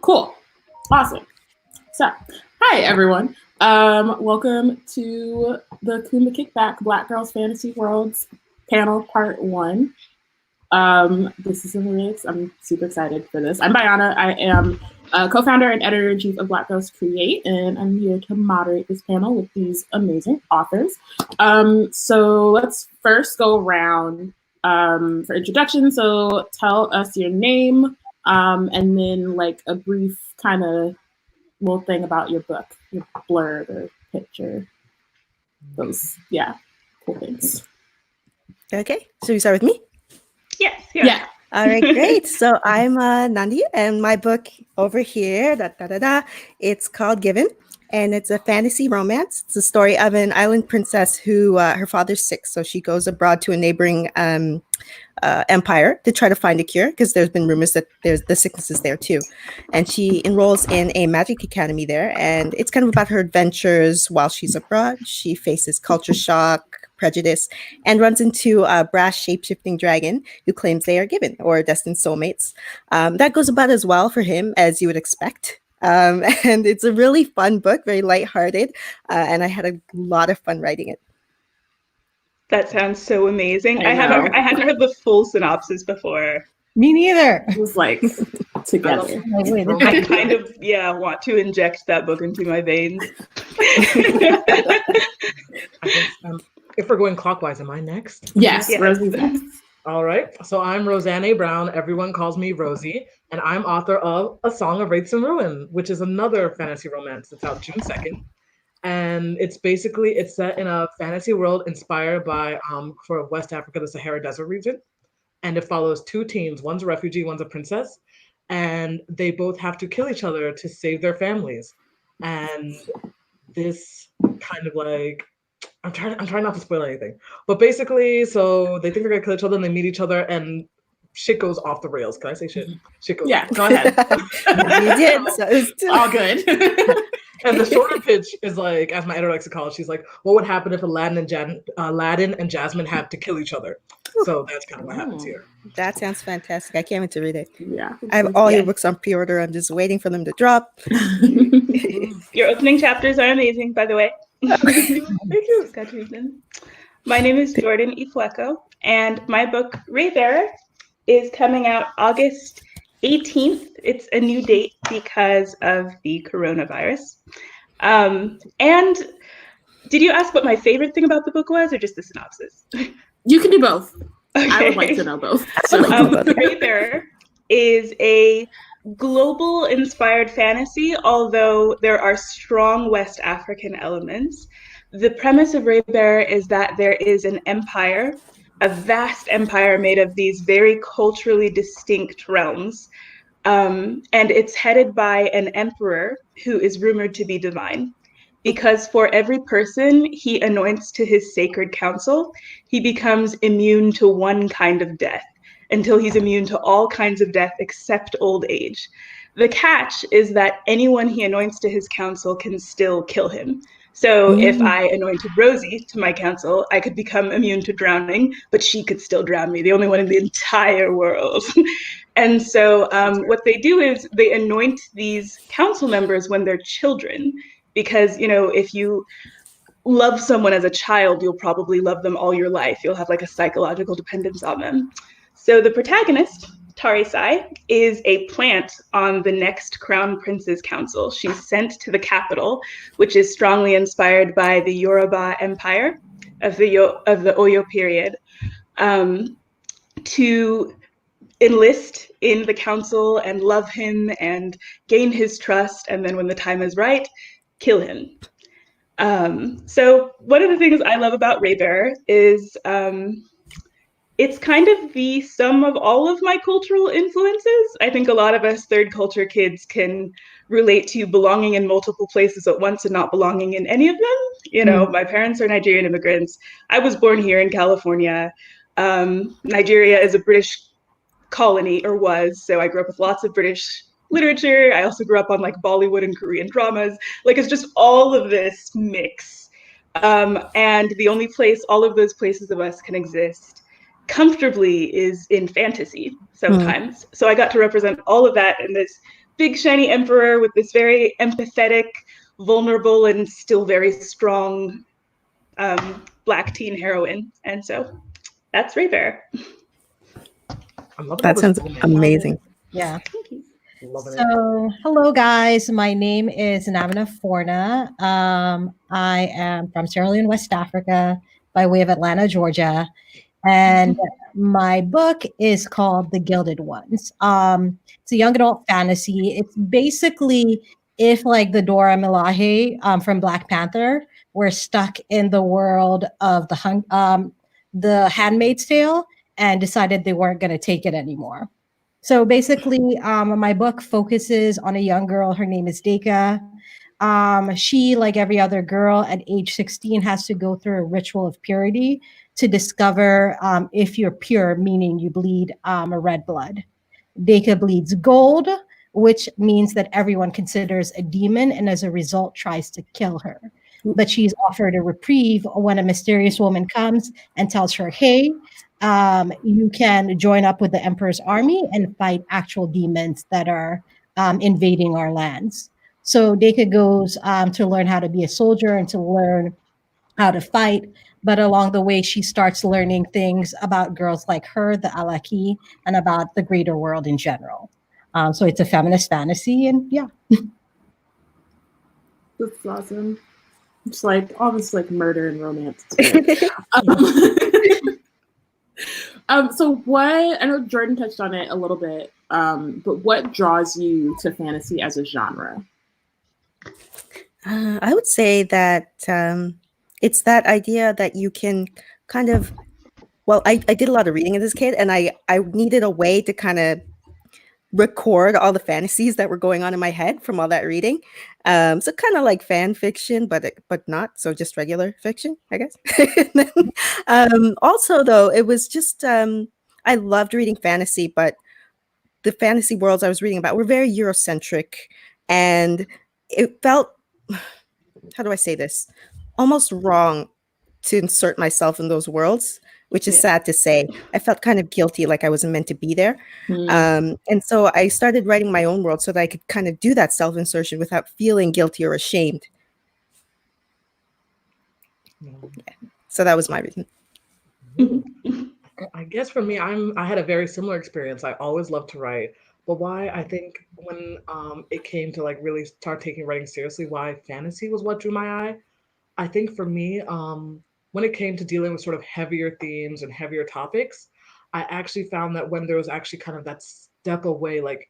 Cool. Awesome. So, hi everyone. Welcome to the Kuma Kickback Black Girls Fantasy Worlds panel part 1. This is I'm super excited for this. I'm Bayana. I am co-founder and editor-in-chief of Black Girls Create, and I'm here to moderate this panel with these amazing authors. So let's first go around for introduction. So tell us your name, and then like a brief kind of little thing about your book, your blurb or picture. Those, cool things. Okay, so you start with me? Yes. Yeah. All right, great. So I'm Nandi, and my book over here, it's called Given, and it's a fantasy romance. It's the story of an island princess who her father's sick, so she goes abroad to a neighboring empire to try to find a cure, because there's been rumors that the sickness is there too. And she enrolls in a magic academy there, and it's kind of about her adventures while she's abroad. She faces culture shock, prejudice, and runs into a brash shape-shifting dragon who claims they are given or destined soulmates. That goes about as well for him as you would expect. And it's a really fun book, very lighthearted, and I had a lot of fun writing it. That sounds so amazing. I hadn't heard the full synopsis before. Me neither. It was like together. I kind of want to inject that book into my veins. If we're going clockwise, am I next? Yes. Rosie's next. All right. So I'm Roseanne Brown. Everyone calls me Rosie, and I'm author of A Song of Wraiths and Ruin, which is another fantasy romance. It's out June 2nd. And it's set in a fantasy world inspired by, for West Africa, the Sahara Desert region. And it follows two teens. One's a refugee, one's a princess. And they both have to kill each other to save their families. And this kind of like, I'm trying not to spoil anything. But basically, so they think they're gonna kill each other and they meet each other and shit goes off the rails. Can I say shit? Shit goes off. Go ahead. You did, so it's all good. And the shorter pitch is like, as my editor likes to call it, she's like, what would happen if Aladdin and Jasmine had to kill each other? So that's kind of what happens here. That sounds fantastic. I can't wait to read it. Yeah. I have all your books on pre-order. I'm just waiting for them to drop. Your opening chapters are amazing, by the way. Thank you. Got reason. My name is Jordan Ifueko, and my book, Raybearer, is coming out August 18th. It's a new date because of the coronavirus. And did you ask what my favorite thing about the book was, or just the synopsis? You can do both. Okay. I would like to know both. Raybearer is a global inspired fantasy, although there are strong West African elements. The premise of Raybearer is that there is an empire, a vast empire made of these very culturally distinct realms. And it's headed by an emperor who is rumored to be divine. Because for every person he anoints to his sacred council, he becomes immune to one kind of death, until he's immune to all kinds of death except old age. The catch is that anyone he anoints to his council can still kill him. So if I anointed Rosie to my council, I could become immune to drowning, but she could still drown me, the only one in the entire world. And so what they do is they anoint these council members when they're children, because, if you love someone as a child, you'll probably love them all your life. You'll have like a psychological dependence on them. So the protagonist, Tarisai, is a plant on the next Crown Prince's Council. She's sent to the capital, which is strongly inspired by the Yoruba Empire of the Oyo period, to enlist in the council and love him and gain his trust, and then when the time is right, kill him. So one of the things I love about Raybearer is it's kind of the sum of all of my cultural influences. I think a lot of us third culture kids can relate to belonging in multiple places at once and not belonging in any of them. My parents are Nigerian immigrants. I was born here in California. Nigeria is a British colony, or was, so I grew up with lots of British literature. I also grew up on like Bollywood and Korean dramas. Like, it's just all of this mix. And the only place all of those places of us can exist comfortably is in fantasy sometimes. So I got to represent all of that in this big shiny emperor with this very empathetic, vulnerable, and still very strong Black teen heroine. And so that's Raybear. I'm loving all That this sounds romance. amazing. Yeah. Loving it. So, hello guys. My name is Namina Forna. I am from Sierra Leone, West Africa, by way of Atlanta, Georgia, and my book is called The Gilded Ones. It's a young adult fantasy. It's basically if like the Dora Milaje from Black Panther were stuck in the world of the Handmaid's Tale and decided they weren't going to take it anymore. So basically, my book focuses on a young girl. Her name is Deka. She, like every other girl at age 16, has to go through a ritual of purity to discover if you're pure, meaning you bleed a red blood. Deka bleeds gold, which means that everyone considers a demon and as a result tries to kill her. But she's offered a reprieve when a mysterious woman comes and tells her, hey, you can join up with the Emperor's army and fight actual demons that are invading our lands. So Deka goes to learn how to be a soldier and to learn how to fight. But along the way, she starts learning things about girls like her, the Alaki, and about the greater world in general. So it's a feminist fantasy, and yeah. That's awesome. It's like almost like murder and romance. So what, I know Jordan touched on it a little bit, but what draws you to fantasy as a genre? I would say that it's that idea that you can kind of, well, I did a lot of reading as a kid, and I needed a way to kind of record all the fantasies that were going on in my head from all that reading. So kind of like fan fiction, but not, so just regular fiction, I guess. Also, though, it was just, I loved reading fantasy, but the fantasy worlds I was reading about were very Eurocentric, and it felt, how do I say this, almost wrong to insert myself in those worlds, which is sad to say. I felt kind of guilty, like I wasn't meant to be there. And so I started writing my own world so that I could kind of do that self-insertion without feeling guilty or ashamed. Yeah. So that was my reason. I guess for me, I had a very similar experience. I always loved to write, but why I think when it came to like really start taking writing seriously, why fantasy was what drew my eye. I think for me, when it came to dealing with sort of heavier themes and heavier topics, I actually found that when there was actually kind of that step away, like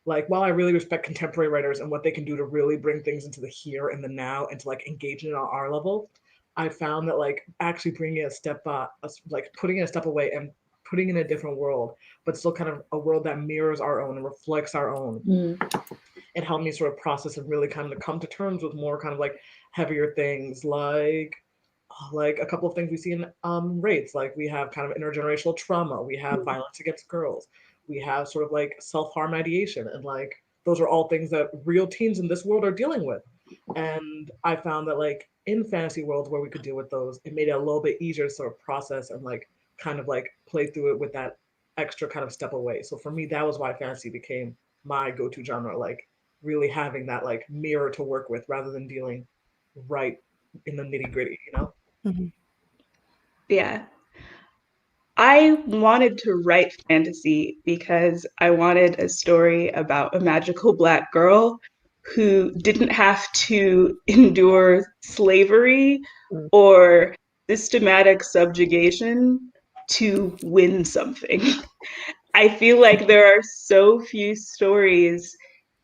while I really respect contemporary writers and what they can do to really bring things into the here and the now and to like engage in it on our level, I found that like actually bringing it a step like putting it a step away and putting in a different world, but still kind of a world that mirrors our own and reflects our own. It helped me sort of process and really kind of come to terms with more kind of like heavier things, like a couple of things we see in rates. Like we have kind of intergenerational trauma, we have violence against girls, we have sort of like self-harm ideation, and like those are all things that real teens in this world are dealing with. And I found that like in fantasy worlds where we could deal with those, it made it a little bit easier to sort of process and like kind of like play through it with that extra kind of step away. So for me, that was why fantasy became my go-to genre, like really having that like mirror to work with rather than dealing right in the nitty-gritty, you know? Yeah. I wanted to write fantasy because I wanted a story about a magical Black girl who didn't have to endure slavery or systematic subjugation to win something. I feel like there are so few stories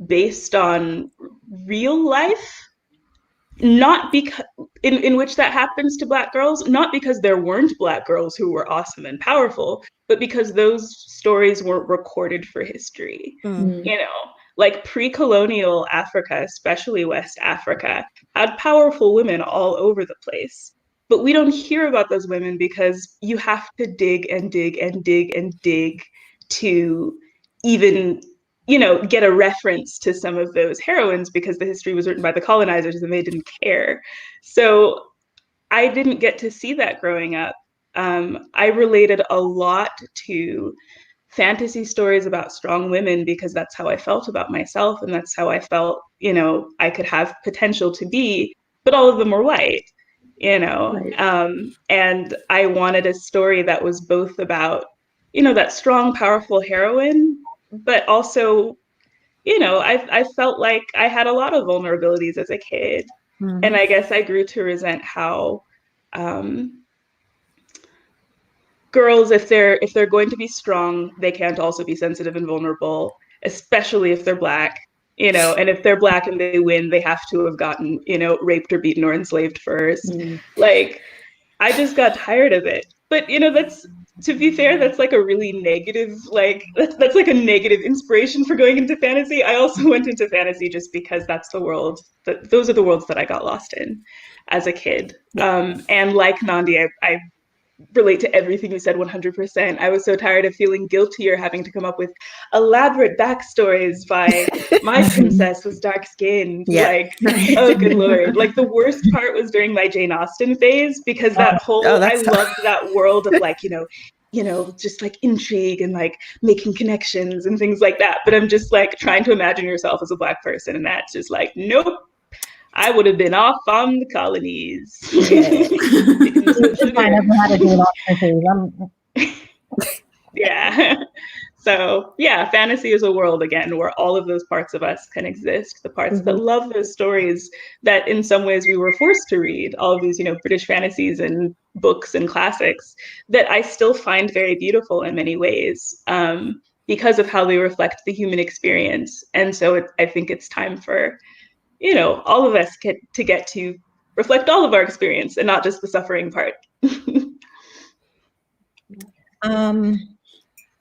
based on real life, not because in which that happens to Black girls, not because there weren't Black girls who were awesome and powerful, but because those stories weren't recorded for history. You know, like pre-colonial Africa, especially West Africa, had powerful women all over the place. But we don't hear about those women because you have to dig and dig and dig and dig to even, you know, get a reference to some of those heroines because the history was written by the colonizers and they didn't care. So I didn't get to see that growing up. I related a lot to fantasy stories about strong women because that's how I felt about myself, and that's how I felt, I could have potential to be, but all of them were white, Right. and I wanted a story that was both about, that strong, powerful heroine, but also, I felt like I had a lot of vulnerabilities as a kid. Mhm. And I guess I grew to resent how girls, if they're going to be strong, they can't also be sensitive and vulnerable, especially if they're black, and if they're black and they win, they have to have gotten, raped or beaten or enslaved first. Like, I just got tired of it. But that's, to be fair, that's like a really negative, like that's like a negative inspiration for going into fantasy. I also went into fantasy just because that's the world that those are the worlds that I got lost in as a kid. And like Nandi, I relate to everything you said 100%. I was so tired of feeling guilty or having to come up with elaborate backstories by my princess was dark skinned. Yeah. Like, oh, good Lord. Like, the worst part was during my Jane Austen phase because that whole, I loved that world of like, just like intrigue and like making connections and things like that. But I'm just like trying to imagine yourself as a Black person. And that's just like, nope. I would have been off on the colonies. Picking some sugar. I never had a Jane Austen phase. Yeah. So yeah, fantasy is a world again where all of those parts of us can exist. The parts that love those stories that in some ways we were forced to read, all of these, British fantasies and books and classics that I still find very beautiful in many ways, because of how they reflect the human experience. And so I think it's time for, all of us to get to reflect all of our experience and not just the suffering part.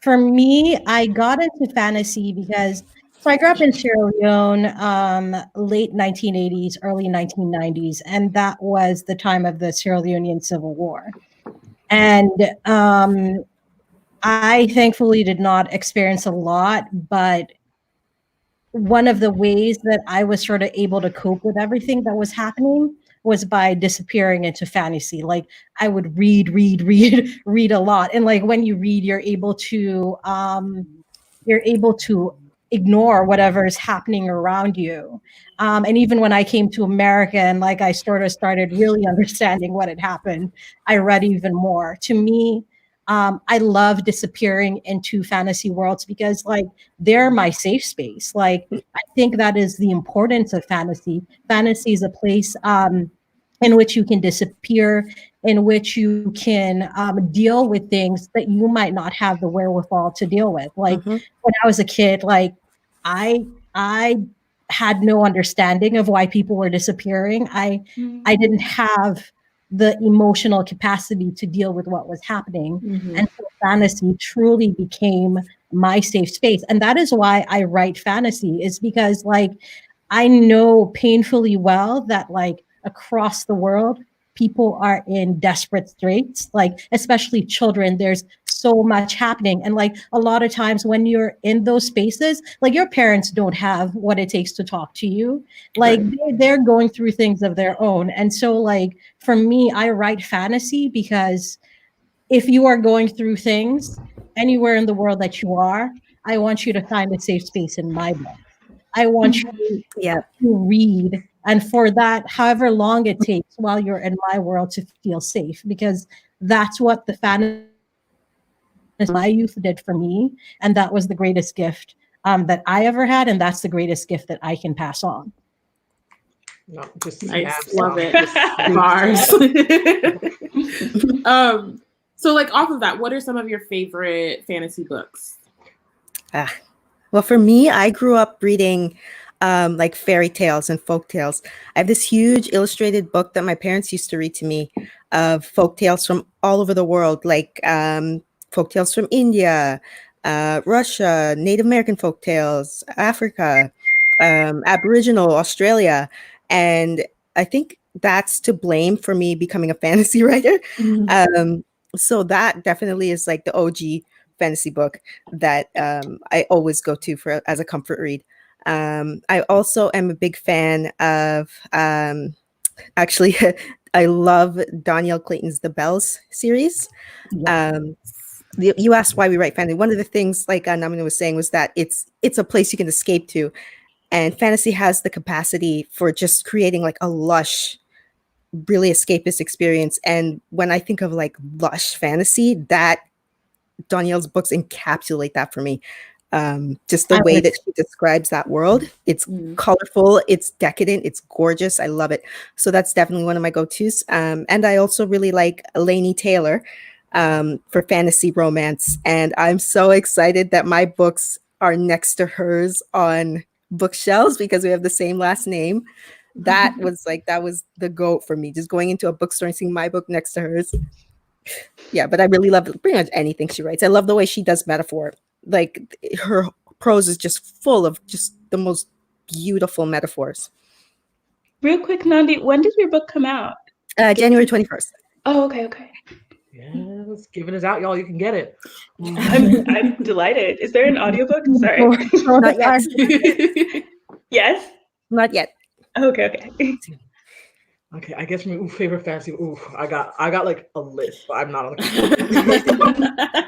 For me, I got into fantasy because I grew up in Sierra Leone, late 1980s, early 1990s, and that was the time of the Sierra Leonean Civil War. And I thankfully did not experience a lot, but one of the ways that I was sort of able to cope with everything that was happening was by disappearing into fantasy. Like, I would read read a lot. And like, when you read, you're able to ignore whatever is happening around you. And even when I came to America and like I started really understanding what had happened, I read even more. To me, I love disappearing into fantasy worlds because like they're my safe space. Like, I think that is the importance of fantasy. Fantasy is a place in which you can disappear, in which you can deal with things that you might not have the wherewithal to deal with. Like, when I was a kid, like I had no understanding of why people were disappearing. I didn't have the emotional capacity to deal with what was happening. And so fantasy truly became my safe space. And that is why I write fantasy, is because like I know painfully well that like across the world, people are in desperate straits, like especially children. There's so much happening. And like a lot of times when you're in those spaces, like your parents don't have what it takes to talk to you. Like they're going through things of their own. And so like for me, I write fantasy because if you are going through things anywhere in the world that you are, I want you to find a safe space in my book. I want you to read. And for that, however long it takes while you're in my world, to feel safe, because that's what the fantasy my youth did for me. And that was the greatest gift that I ever had. And that's the greatest gift that I can pass on. No, just nice. Love it. Bars. So like off of that, what are some of your favorite fantasy books? Well, for me, I grew up reading like fairy tales and folk tales. I have this huge illustrated book that my parents used to read to me of folk tales from all over the world, like folk tales from India, Russia, Native American folk tales, Africa, Aboriginal, Australia. And I think that's to blame for me becoming a fantasy writer. So that definitely is like the OG fantasy book that I always go to for as a comfort read. I also am a big fan of actually I love Danielle Clayton's The Bells series. You asked why we write fantasy. One of the things, like Namina was saying, was that it's a place you can escape to, and fantasy has the capacity for just creating like a lush, really escapist experience. And when I think of like lush fantasy, that Danielle's books encapsulate that for me. Just the way that she describes that world. It's colorful, it's decadent, it's gorgeous. I love it. So that's definitely one of my go-tos. And I also really like Nandi Taylor for fantasy romance. And I'm so excited that my books are next to hers on bookshelves because we have the same last name. That was the goat for me, just going into a bookstore and seeing my book next to hers. Yeah, but I really love pretty much anything she writes. I love the way she does metaphor. Like her prose is just full of just the most beautiful metaphors. Real quick, Nandi, when did your book come out? January 21st. Oh, okay. Yes, giving it out, y'all. You can get it. I'm delighted. Is there an audiobook? Sorry. Not yet. Yes? Not yet. Okay. Okay, I guess my favorite fantasy. I got like a list, but I'm not on the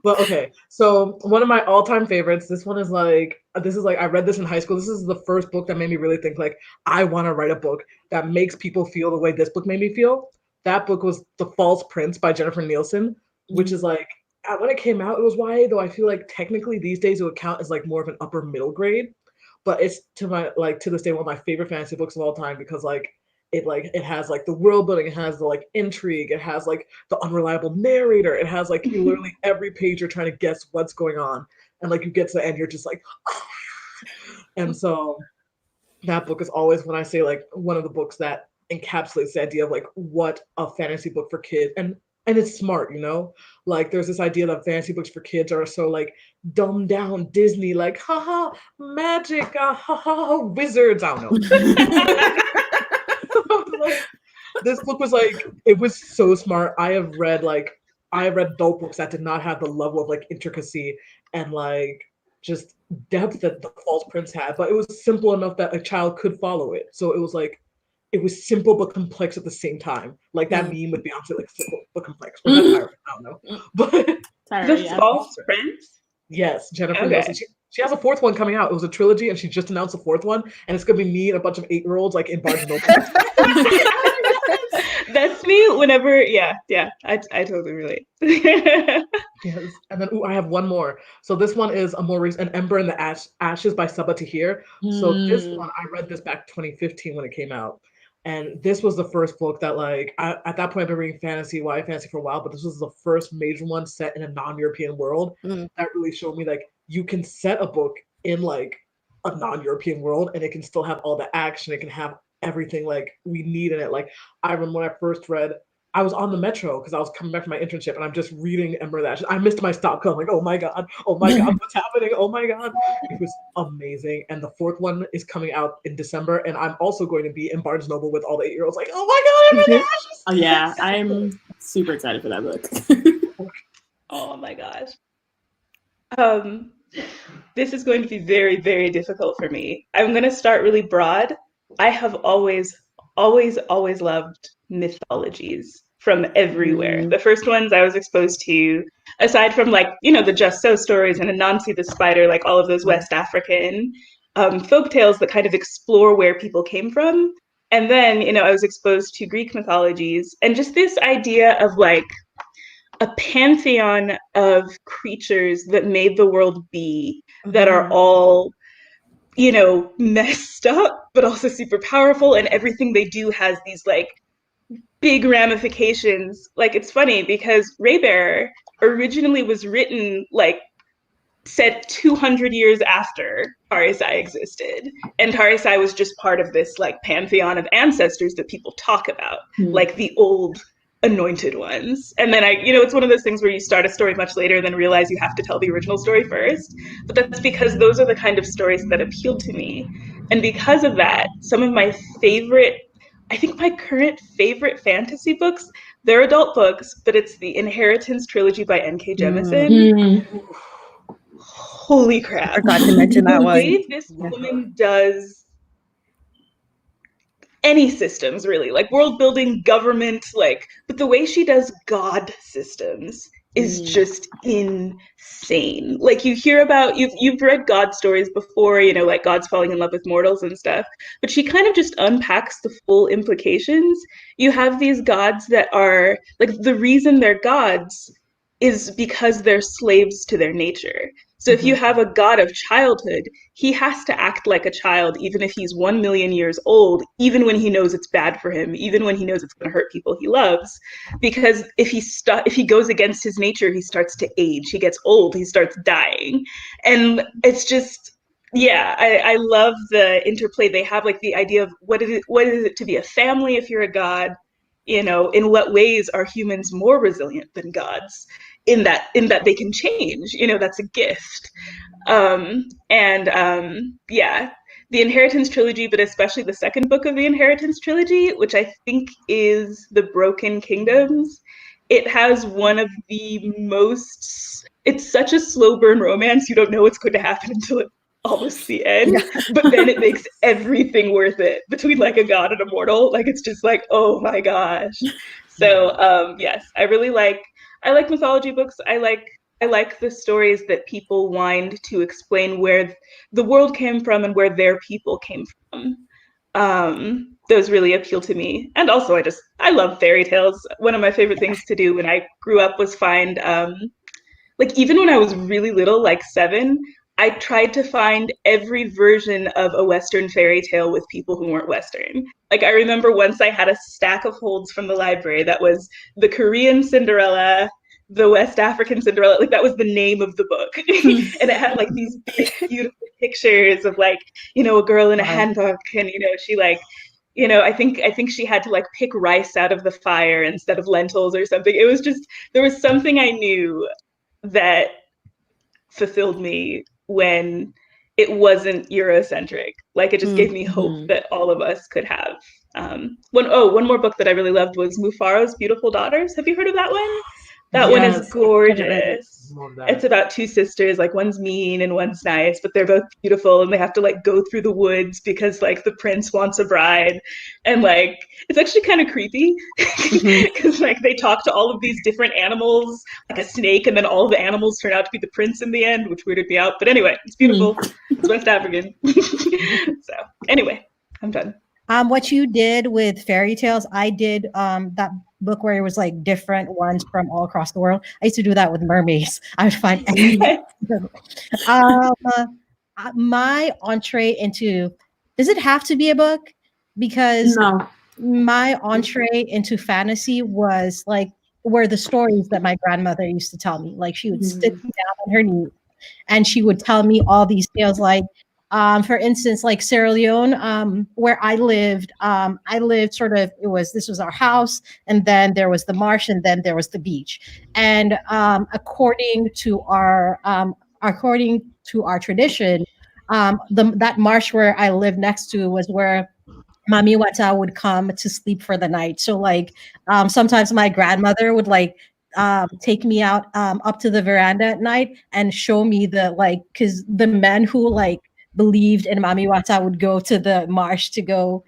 Well, okay. So one of my all-time favorites. This is like I read this in high school. This is the first book that made me really think like I want to write a book that makes people feel the way this book made me feel. That book was The False Prince by Jennifer Nielsen, which is like when it came out, it was YA, though I feel like technically these days it would count as like more of an upper middle grade. But it's to this day one of my favorite fantasy books of all time because it has like the world building, it has the like intrigue, it has like the unreliable narrator, it has like you literally every page you're trying to guess what's going on, and like you get to the end you're just like and so that book is always, when I say like one of the books that encapsulates the idea of like what a fantasy book for kids, and it's smart, like there's this idea that fantasy books for kids are so like dumbed down Disney, like haha magic, haha wizards, I don't know. Like, this book was like, it was so smart. I have read adult books that did not have the level of like intricacy and like just depth that The False Prince had, but it was simple enough that a child could follow it. So it was simple but complex at the same time. Like that meme with Beyonce, like simple but complex. Was that Tyra? I don't know. But The False Prince? Yes, Jennifer Nielsen. She has a fourth one coming out. It was a trilogy, and she just announced a fourth one, and it's gonna be me and a bunch of 8-year-olds like in Barnes and Noble. That's me whenever, I totally relate. Yes, and then I have one more. So this one is a more recent, An Ember in the Ashes by Sabaa Tahir. So this one, I read this back 2015 when it came out. And this was the first book that like, at that point I've been reading YA fantasy for a while, but this was the first major one set in a non-European world that really showed me like, you can set a book in like a non-European world and it can still have all the action, it can have everything like we need in it. Like I remember when I first read, I was on the metro because I was coming back from my internship and I'm just reading Ember of the Ashes. I missed my stop because I'm like, oh my God, what's happening? Oh my God. It was amazing. And the fourth one is coming out in December. And I'm also going to be in Barnes Noble with all the 8-year-olds like, oh my God, Ember of the Ashes. Oh yeah, I'm super excited for that book. Oh my gosh. This is going to be very, very difficult for me. I'm going to start really broad. I have always loved mythologies from everywhere. The first ones I was exposed to, aside from like, the Just So stories and Anansi the Spider, like all of those West African folk tales that kind of explore where people came from. And then, I was exposed to Greek mythologies and just this idea of like a pantheon of creatures that made the world be, that are all messed up, but also super powerful, and everything they do has these like big ramifications. Like it's funny because Raybearer originally was written like set 200 years after Tarisai existed, and Tarisai was just part of this like pantheon of ancestors that people talk about, like the old anointed ones. And then it's one of those things where you start a story much later and then realize you have to tell the original story first. But that's because those are the kind of stories that appeal to me. And because of that, some of my current favorite fantasy books, they're adult books, but it's the Inheritance trilogy by N.K. Jemisin. Holy crap. I forgot to mention that one. The way this woman does any systems really, like world building, government, like, but the way she does God systems is just insane. Like you hear about, you've read God stories before, you know, like God's falling in love with mortals and stuff, but she kind of just unpacks the full implications. You have these gods that are like, the reason they're gods is because they're slaves to their nature. So if you have a god of childhood, he has to act like a child, even if he's 1 million years old, even when he knows it's bad for him, even when he knows it's going to hurt people he loves. Because if he goes against his nature, he starts to age, he gets old, he starts dying. And it's just, yeah, I love the interplay they have, like the idea of what is it to be a family if you're a god? You know, in what ways are humans more resilient than gods? In that they can change, you know, that's a gift. Yeah, the Inheritance trilogy, but especially the second book of the Inheritance trilogy, which I think is The Broken Kingdoms, it has one of the most, it's such a slow burn romance, you don't know what's going to happen until it's almost the end, but then it makes everything worth it between like a god and a mortal. Like it's just like, oh my gosh. So yes, I like mythology books. I like the stories that people wind to explain where the world came from and where their people came from. Those really appeal to me. And also I love fairy tales. One of my favorite things to do when I grew up was find like even when I was really little, like 7, I tried to find every version of a Western fairy tale with people who weren't Western. Like I remember once I had a stack of holds from the library that was the Korean Cinderella, the West African Cinderella, like that was the name of the book. And it had like these big, beautiful pictures of like, you know, a girl in a handbook, and you know, she like, you know, I think she had to like pick rice out of the fire instead of lentils or something. It was just, there was something I knew that fulfilled me when it wasn't Eurocentric. Like it just gave me hope that all of us could have. One more book that I really loved was Mufaro's Beautiful Daughters. Have you heard of that one? That one is gorgeous. It's about 2 sisters, like one's mean and one's nice, but they're both beautiful and they have to like go through the woods because like the prince wants a bride. And like, it's actually kind of creepy because like they talk to all of these different animals, like a snake, and then all the animals turn out to be the prince in the end, which weirded me out. But anyway, it's beautiful. It's West African. So anyway, I'm done. What you did with fairy tales, I did that book where it was like different ones from all across the world. I used to do that with mermaids. I would find my entree into, does it have to be a book? Because No. my entree into fantasy was like were the stories that my grandmother used to tell me. Like she would sit me down on her knee and she would tell me all these tales, like for instance, like Sierra Leone, where I lived sort of, this was our house, and then there was the marsh, and then there was the beach. And according to our tradition, that marsh where I lived next to was where Mami Wata would come to sleep for the night. So like sometimes my grandmother would like take me out up to the veranda at night and show me because the men who like believed in Mami Wata would go to the marsh to go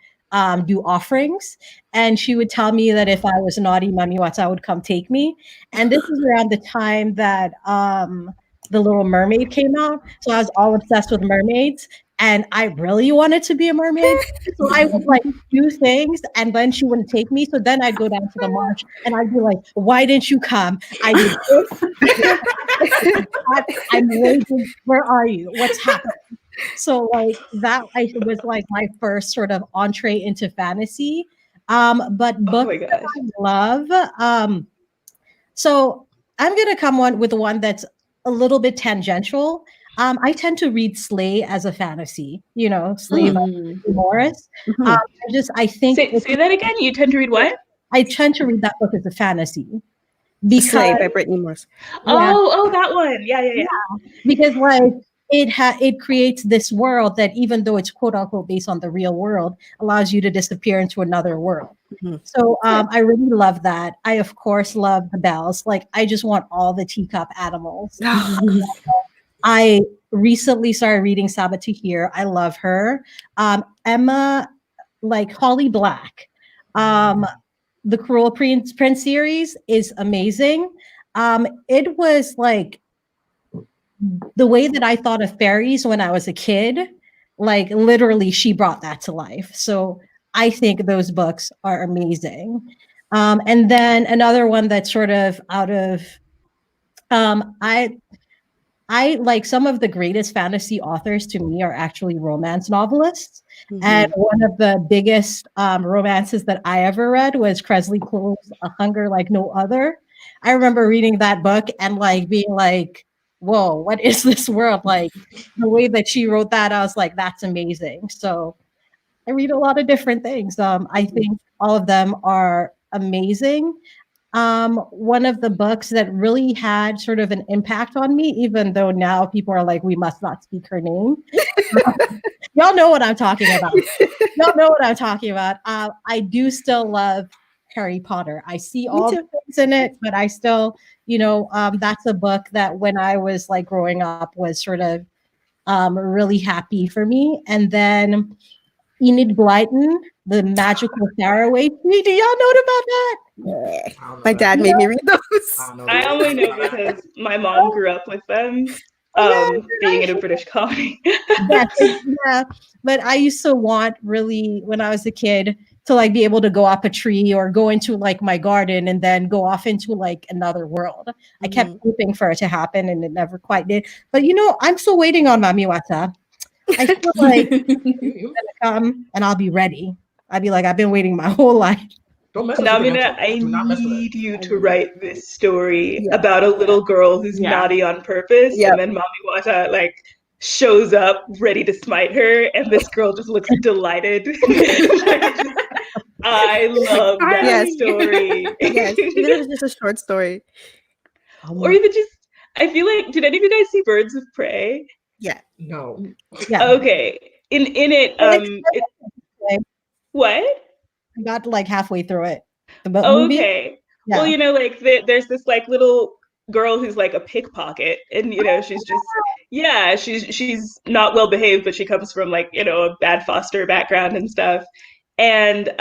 do offerings. And she would tell me that if I was naughty, Mami Wata would come take me. And this is around the time that The Little Mermaid came out. So I was all obsessed with mermaids. And I really wanted to be a mermaid. So I would like do things and then she wouldn't take me. So then I'd go down to the marsh and I'd be like, why didn't you come? I did this. I'm waiting. Where are you? What's happening? So like that was like my first sort of entree into fantasy. But books that I love. So I'm going to come with one that's a little bit tangential. I tend to read Slay as a fantasy, Slay by Morris. I think say that again. You tend to read what? I tend to read that book as a fantasy. Slay by Bethany Morrow. Oh, that one. Yeah. Because like it creates this world that, even though it's quote unquote based on the real world, allows you to disappear into another world. So I really love that. I of course love the bells. Like I just want all the teacup animals. I recently started reading Sabaa Tahir. I love her. Emma like Holly Black. The Cruel Prince series is amazing. It was like the way that I thought of fairies when I was a kid, like literally she brought that to life. So I think those books are amazing. And then another one that's sort of out of I like some of the greatest fantasy authors to me are actually romance novelists. And one of the biggest romances that I ever read was Cresley Cole's A Hunger Like No Other. I remember reading that book and like being like, whoa, what is this world? Like the way that she wrote that, I was like, that's amazing. So I read a lot of different things. I think all of them are amazing. One of the books that really had sort of an impact on me, even though now people are like, we must not speak her name. Y'all know what I'm talking about. Y'all know what I'm talking about. I do still love Harry Potter. I see all the things in it, but I still, that's a book that when I was like growing up was sort of really happy for me. And then Enid Blyton, The Magical Faraway Tree. Do y'all know about that? My dad made me read those. I only know because my mom grew up with them, being in a British colony. Yeah, but I used to want really, when I was a kid, to like be able to go up a tree or go into like my garden and then go off into like another world. I kept hoping for it to happen and it never quite did. But I'm still waiting on Mamiwata. I feel like it's gonna come and I'll be ready. I'll be like, I've been waiting my whole life. Don't mess with Namina, I need you to write this story about a little girl who's naughty on purpose, and then Mamiwata like shows up ready to smite her, and this girl just looks delighted. I love that story. Yes, even if it's just a short story. Or even just, I feel like, did any of you guys see Birds of Prey? Yeah. No. Yeah. Okay. In it, what? I got like halfway through it. The movie? Okay. Yeah. Well, like there's this like little girl who's like a pickpocket, and she's just she's not well behaved, but she comes from like a bad foster background and stuff. And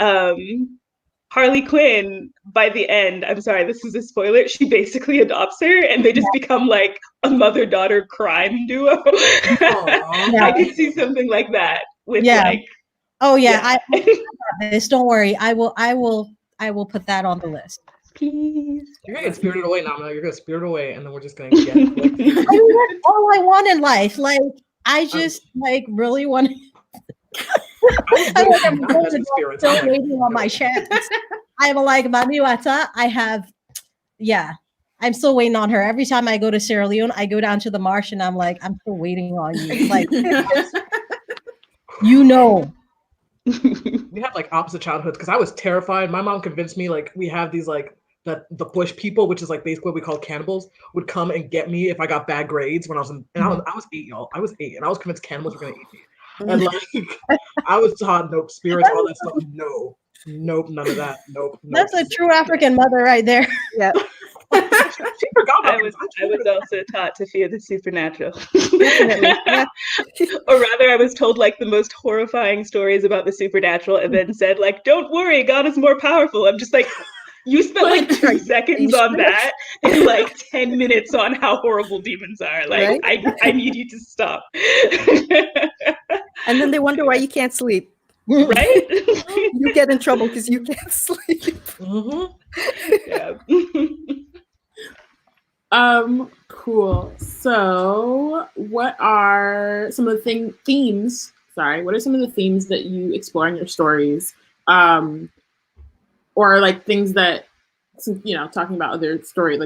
Harley Quinn, by the end, I'm sorry, this is a spoiler, she basically adopts her and they just become like a mother-daughter crime duo. I could see something like that with like. Oh yeah, I got this. Don't worry. I will put that on the list. Please. You're gonna get spirited away, Namina. You're gonna spirit away, and then we're just gonna get. I mean, that's all I want in life. Like, I just really want. I'm still waiting on my chance. I'm like Mamiwata. I'm still waiting on her. Every time I go to Sierra Leone, I go down to the marsh, and I'm like, I'm still waiting on you. Like, We have like opposite childhoods because I was terrified. My mom convinced me like we have these like that the bush people, which is like basically what we call cannibals, would come and get me if I got bad grades when I was I was 8, y'all. I was 8, and I was convinced cannibals were gonna eat me. And like I was taught nope, spirits, all that stuff. No, nope, none of that. Nope. That's a true African mother right there. Yeah. She forgot I was also taught to fear the supernatural. Or rather, I was told like the most horrifying stories about the supernatural and then said like, don't worry, God is more powerful. I'm just like, you spent like 2 seconds on that and like 10 minutes on how horrible demons are. Like, I need you to stop. And then they wonder why you can't sleep. Right? You get in trouble because you can't sleep. Yeah. Cool. So what are some of the themes? Sorry, what are some of the themes that you explore in your stories? Or like things that, talking about other stories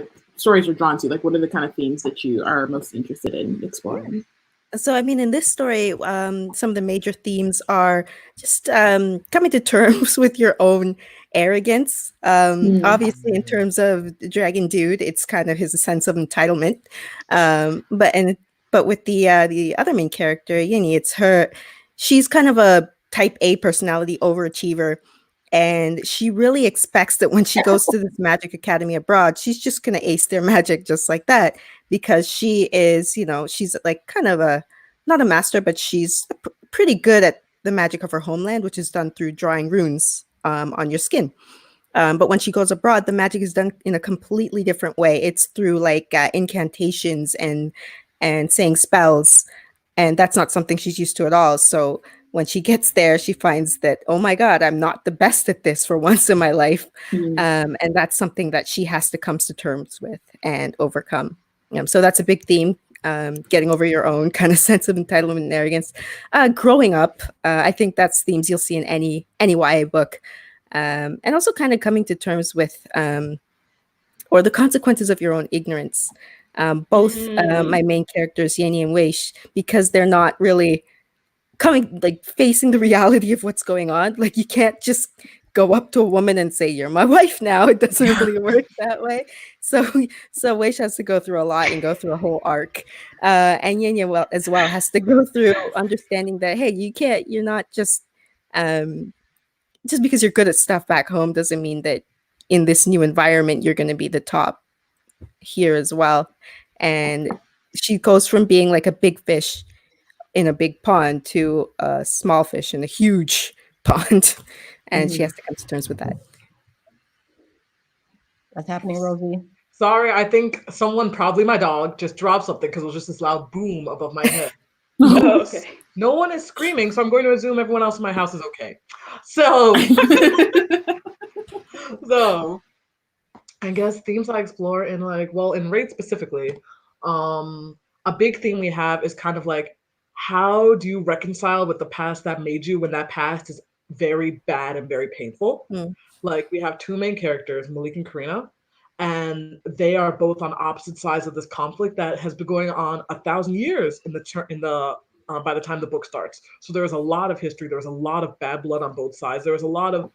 you're drawn to, like what are the kind of themes that you are most interested in exploring? So, I mean, in this story, some of the major themes are just coming to terms with your own arrogance. Obviously, in terms of the Dragon Dude, it's kind of his sense of entitlement. But with the other main character, Yini, it's her. She's kind of a type A personality overachiever. And she really expects that when she goes to this magic academy abroad, she's just going to ace their magic just like that, because she is, she's like kind of not a master, but she's pretty good at the magic of her homeland, which is done through drawing runes on your skin. But when she goes abroad, the magic is done in a completely different way. It's through like incantations and saying spells, and that's not something she's used to at all. So when she gets there, she finds that, oh my God, I'm not the best at this for once in my life. And that's something that she has to come to terms with and overcome. So that's a big theme, getting over your own kind of sense of entitlement and arrogance. Growing up, I think that's themes you'll see in any YA book. And also kind of coming to terms with or the consequences of your own ignorance. Both my main characters, Yenny and Weish, because they're not really facing the reality of what's going on. Like, you can't just go up to a woman and say, "You're my wife now." It doesn't really work that way. So Weish has to go through a lot and go through a whole arc. And Yenya as well has to go through understanding that, hey, you're not just because you're good at stuff back home doesn't mean that in this new environment you're going to be the top here as well. And she goes from being like a big fish in a big pond to a small fish in a huge pond, and she has to come to terms with that. What's happening, Rosie? Sorry, I think someone, probably my dog, just dropped something because it was just this loud boom above my head. Oh, okay. No one is screaming, so I'm going to assume everyone else in my house is okay. So, so I guess themes I explore in in Raid specifically, a big theme we have is kind of like, how do you reconcile with the past that made you when that past is very bad and very painful? Like, we have two main characters, Malik and Karina, and they are both on opposite sides of this conflict that has been going on 1,000 years by the time the book starts. So there's a lot of history. There's a lot of bad blood on both sides. There was a lot of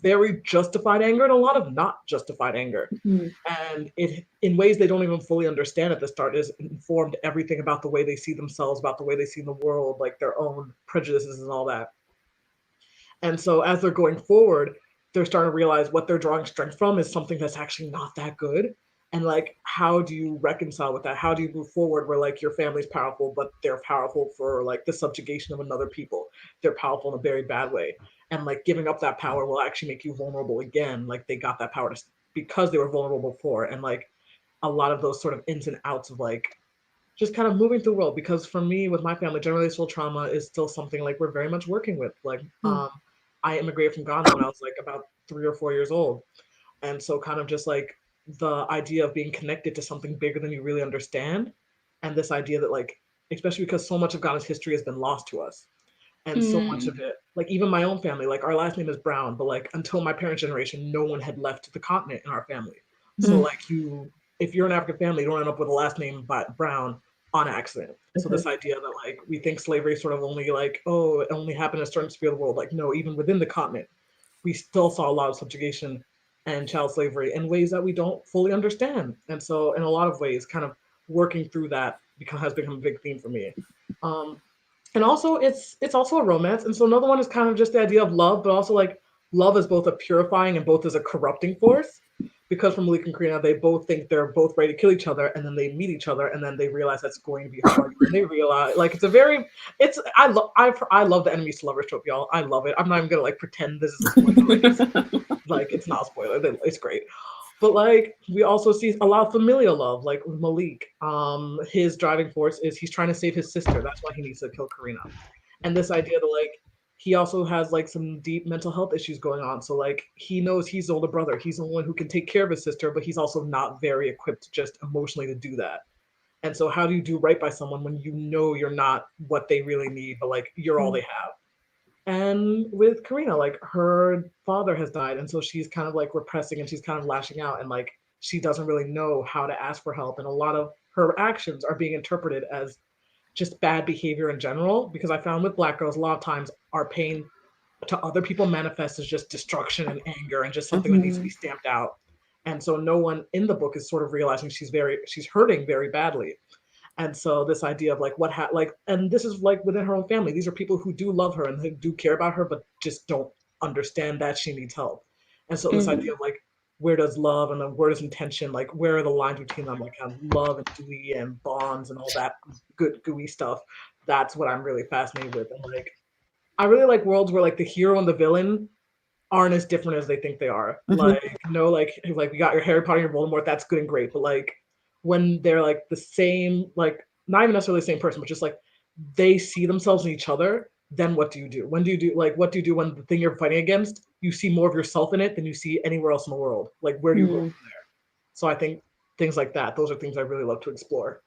very justified anger and a lot of not justified anger. And it, in ways they don't even fully understand at the start, is informed everything about the way they see themselves, about the way they see the world, like their own prejudices and all that. And so as they're going forward, they're starting to realize what they're drawing strength from is something that's actually not that good. And like, how do you reconcile with that? How do you move forward where like your family's powerful, but they're powerful for like the subjugation of another people? They're powerful in a very bad way. And like, giving up that power will actually make you vulnerable again. Like, they got that power because they were vulnerable before. And like, a lot of those sort of ins and outs of like, just kind of moving through the world. Because for me, with my family, generational trauma is still something like we're very much working with. Like, I immigrated from Ghana when I was like about 3 or 4 years old. And so kind of just like the idea of being connected to something bigger than you really understand. And this idea that like, especially because so much of Ghana's history has been lost to us. And so much of it, like even my own family, like our last name is Brown, but like until my parents' generation, no one had left the continent in our family. So like if you're an African family, you don't end up with a last name but Brown on accident. So this idea that like we think slavery sort of only like, oh, it only happened in a certain sphere of the world. Like, no, even within the continent, we still saw a lot of subjugation and child slavery in ways that we don't fully understand. And so in a lot of ways, kind of working through that has become a big theme for me. And also it's also a romance. And so another one is kind of just the idea of love, but also like love is both a purifying and both as a corrupting force. Because from Malik and Karina, they both think they're both ready to kill each other, and then they meet each other, and then they realize that's going to be hard. And they realize, like, I love the enemies to lovers trope, y'all. I love it. I'm not even gonna like pretend this is a spoiler. Like, it's not a spoiler. It's great. But like, we also see a lot of familial love, like with Malik. His driving force is he's trying to save his sister. That's why he needs to kill Karina. And this idea that like, he also has like some deep mental health issues going on. So like, he knows he's the older brother. He's the one who can take care of his sister, but he's also not very equipped just emotionally to do that. And so how do you do right by someone when you know you're not what they really need, but like you're all they have? And with Karina, like her father has died. And so she's kind of like repressing and she's kind of lashing out, and like, she doesn't really know how to ask for help. And a lot of her actions are being interpreted as just bad behavior in general, because I found with Black girls, a lot of times our pain to other people manifests as just destruction and anger and just something that needs to be stamped out. And so no one in the book is sort of realizing she's hurting very badly. And so this idea of like and this is like within her own family, these are people who do love her and who do care about her, but just don't understand that she needs help. And so this idea of like, where does love and then where does intention, like where are the lines between them, like love and duty and bonds and all that good gooey stuff? That's what I'm really fascinated with. And like, I really like worlds where like the hero and the villain aren't as different as they think they are. Like, you know, like you got your Harry Potter and your Voldemort, that's good and great. But like when they're like the same, like not even necessarily the same person, but just like they see themselves in each other, then what do you do? When do you do like what do you do when the thing you're fighting against, you see more of yourself in it than you see anywhere else in the world? Like where do you go from there? So I think things like that, those are things I really love to explore.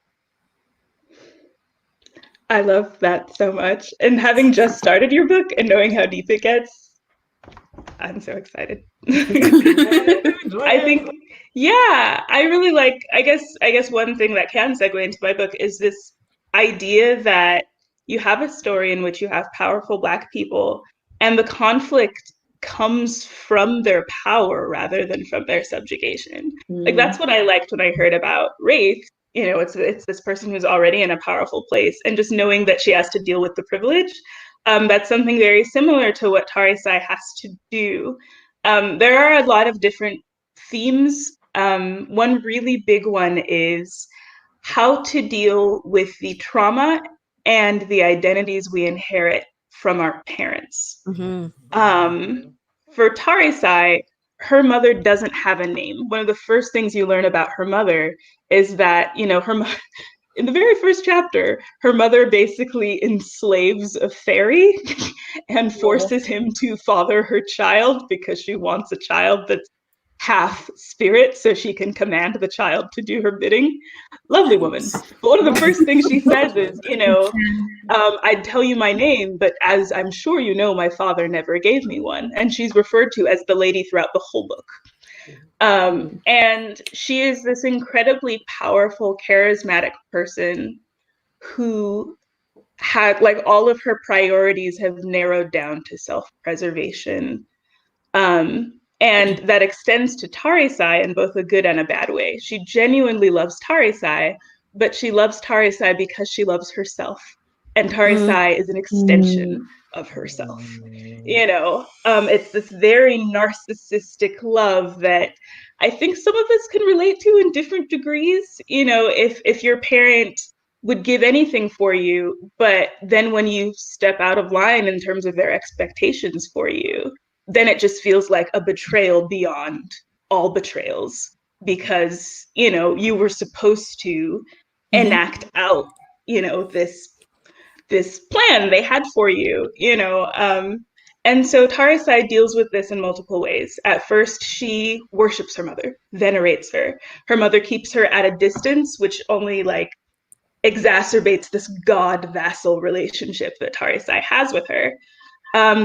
I love that so much. And having just started your book and knowing how deep it gets, I'm so excited. I think, yeah, I really like, I guess one thing that can segue into my book is this idea that you have a story in which you have powerful Black people, and the conflict comes from their power rather than from their subjugation. Like that's what I liked when I heard about Wraith. You know, it's this person who's already in a powerful place, and just knowing that she has to deal with the privilege. That's something very similar to what Tarisai has to do. There are a lot of different themes. One really big one is how to deal with the trauma and the identities we inherit from our parents. For Tarisai, her mother doesn't have a name. One of the first things you learn about her mother is that, you know, in the very first chapter, her mother basically enslaves a fairy and forces him to father her child because she wants a child that's half spirit so she can command the child to do her bidding. Lovely woman. But one of the first things she says is, you know, I'd tell you my name, but as I'm sure you know, my father never gave me one. And she's referred to as the lady throughout the whole book. And she is this incredibly powerful, charismatic person who had, like, all of her priorities have narrowed down to self-preservation. And that extends to Tarisai in both a good and a bad way. She genuinely loves Tarisai, but she loves Tarisai because she loves herself. And Tarisai is an extension of herself. You know, it's this very narcissistic love that I think some of us can relate to in different degrees. You know, if your parent would give anything for you, but then when you step out of line in terms of their expectations for you, then it just feels like a betrayal beyond all betrayals, because, you know, you were supposed to enact out, you know, this plan they had for you, you know. And so Tarisai deals with this in multiple ways. At first, she worships her mother, venerates her. Her mother keeps her at a distance, which only like exacerbates this god-vassal relationship that Tarisai has with her.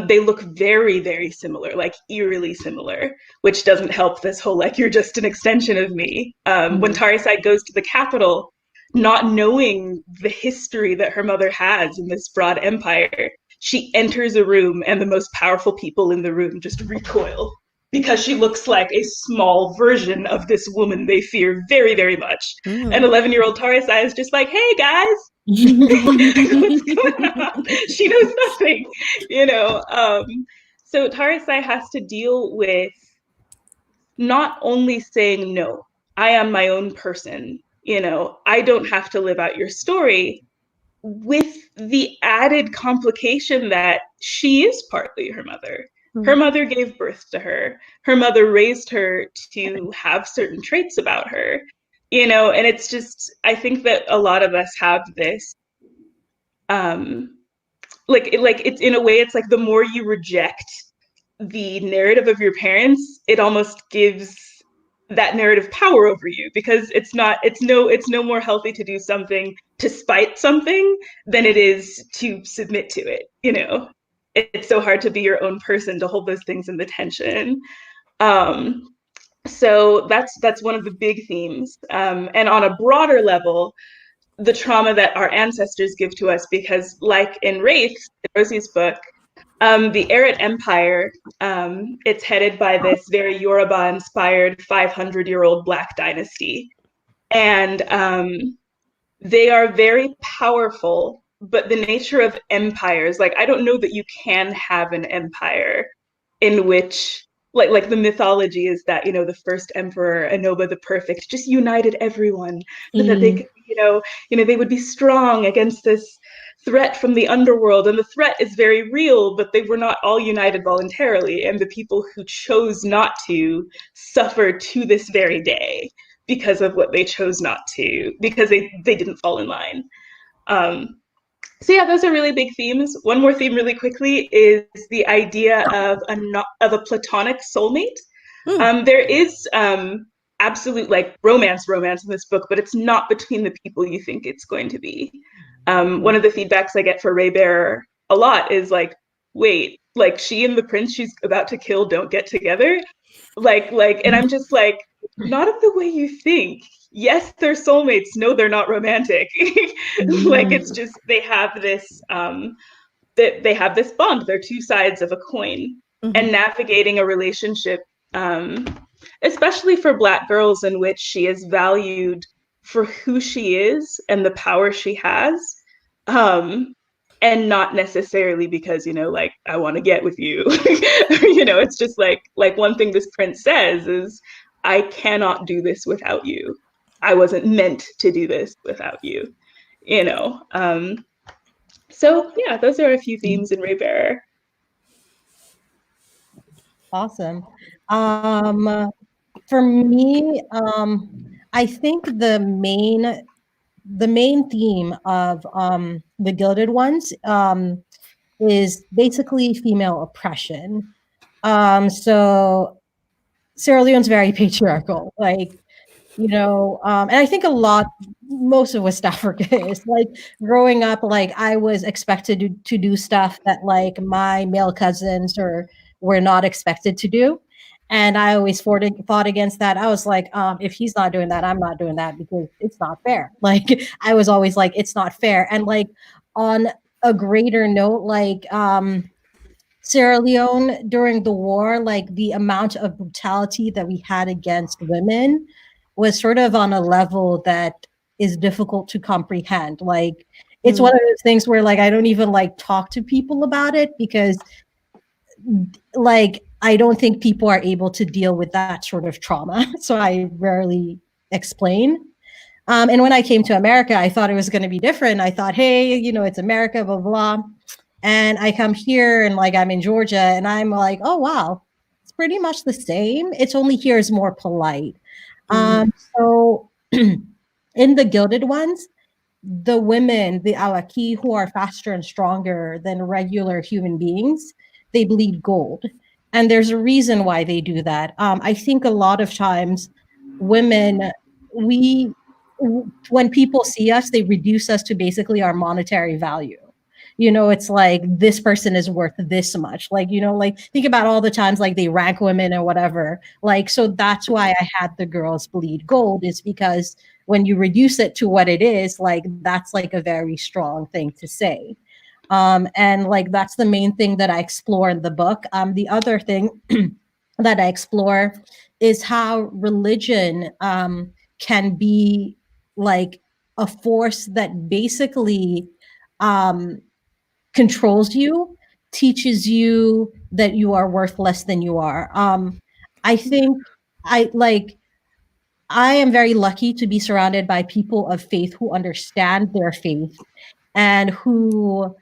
They look very, very similar, like eerily similar, which doesn't help this whole, like, you're just an extension of me. When Tarisai goes to the capital, not knowing the history that her mother has in this broad empire, she enters a room and the most powerful people in the room just recoil because she looks like a small version of this woman they fear very, very much. And 11-year-old Tarisai is just like, hey, guys, what's going on? She knows nothing, you know. So Tarisai has to deal with not only saying, no, I am my own person, you know, I don't have to live out your story, with the added complication that she is partly her mother. Her mother gave birth to her. Her mother raised her to have certain traits about her, you know, and it's just, I think that a lot of us have this, like it's, in a way, it's like the more you reject the narrative of your parents, it almost gives that narrative power over you, because it's no more healthy to do something to spite something than it is to submit to it, you know. It's so hard to be your own person, to hold those things in the tension. So that's one of the big themes. And on a broader level, the trauma that our ancestors give to us, because like in Wraith, Rosie's book, the Eret Empire, it's headed by this very Yoruba-inspired 500-year-old Black dynasty. And they are very powerful, but the nature of empires, like, I don't know that you can have an empire in which, like the mythology is that, you know, the first emperor, Enoba the Perfect, just united everyone so that they could, you know, they would be strong against this threat from the underworld, and the threat is very real, but they were not all united voluntarily, and the people who chose not to suffer to this very day because of what they chose not to, because they didn't fall in line. So yeah, those are really big themes. One more theme really quickly is the idea of a platonic soulmate. There is absolute like romance in this book, but it's not between the people you think it's going to be. One of the feedbacks I get for Raybearer a lot is like, wait, like she and the prince she's about to kill don't get together? Like, and I'm just like, not in the way you think. Yes, they're soulmates. No, they're not romantic. Like, it's just they have this they have this bond. They're two sides of a coin, and navigating a relationship, especially for Black girls, in which she is valued for who she is and the power she has, and not necessarily because, you know, like, I want to get with you. You know, it's just like one thing this prince says is, I cannot do this without you. I wasn't meant to do this without you, you know. So yeah, those are a few themes in Raybearer. Awesome. For me, I think the main theme of the Gilded Ones is basically female oppression. So Sierra Leone's very patriarchal, like, you know, and I think most of West Africa is like growing up, like I was expected to do stuff that like my male cousins were not expected to do. And I always fought against that. I was like, if he's not doing that, I'm not doing that because it's not fair. Like I was always like, it's not fair. And like on a greater note, like Sierra Leone during the war, like the amount of brutality that we had against women was sort of on a level that is difficult to comprehend. Like it's one of those things where like I don't even like talk to people about it because like I don't think people are able to deal with that sort of trauma. So I rarely explain. And when I came to America, I thought it was going to be different. I thought, hey, you know, it's America, blah, blah. And I come here and like I'm in Georgia and I'm like, oh, wow, it's pretty much the same. It's only here is more polite. So in the Gilded Ones, the women, the Alaki, who are faster and stronger than regular human beings, they bleed gold. And there's a reason why they do that. I think a lot of times women, when people see us, they reduce us to basically our monetary value. You know, it's like this person is worth this much. Like, you know, like think about all the times like they rank women or whatever. Like, so that's why I had the girls bleed gold, is because when you reduce it to what it is, like that's like a very strong thing to say. And like that's the main thing that I explore in the book. The other thing that I explore is how religion can be like a force that basically controls you, teaches you that you are worth less than you are. I think I am very lucky to be surrounded by people of faith who understand their faith and who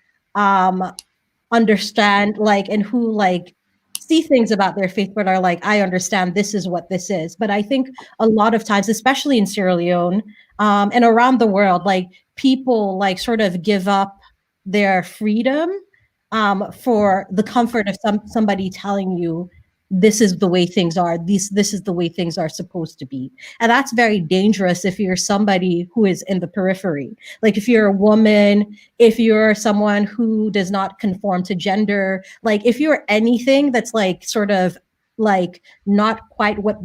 understand like and who like see things about their faith but are like, I understand this is what this is. But I think a lot of times, especially in Sierra Leone and around the world, like people like sort of give up their freedom for the comfort of somebody telling you this is the way things are, this is the way things are supposed to be. And that's very dangerous if you're somebody who is in the periphery. Like if you're a woman, if you're someone who does not conform to gender, like if you're anything that's like sort of like not quite what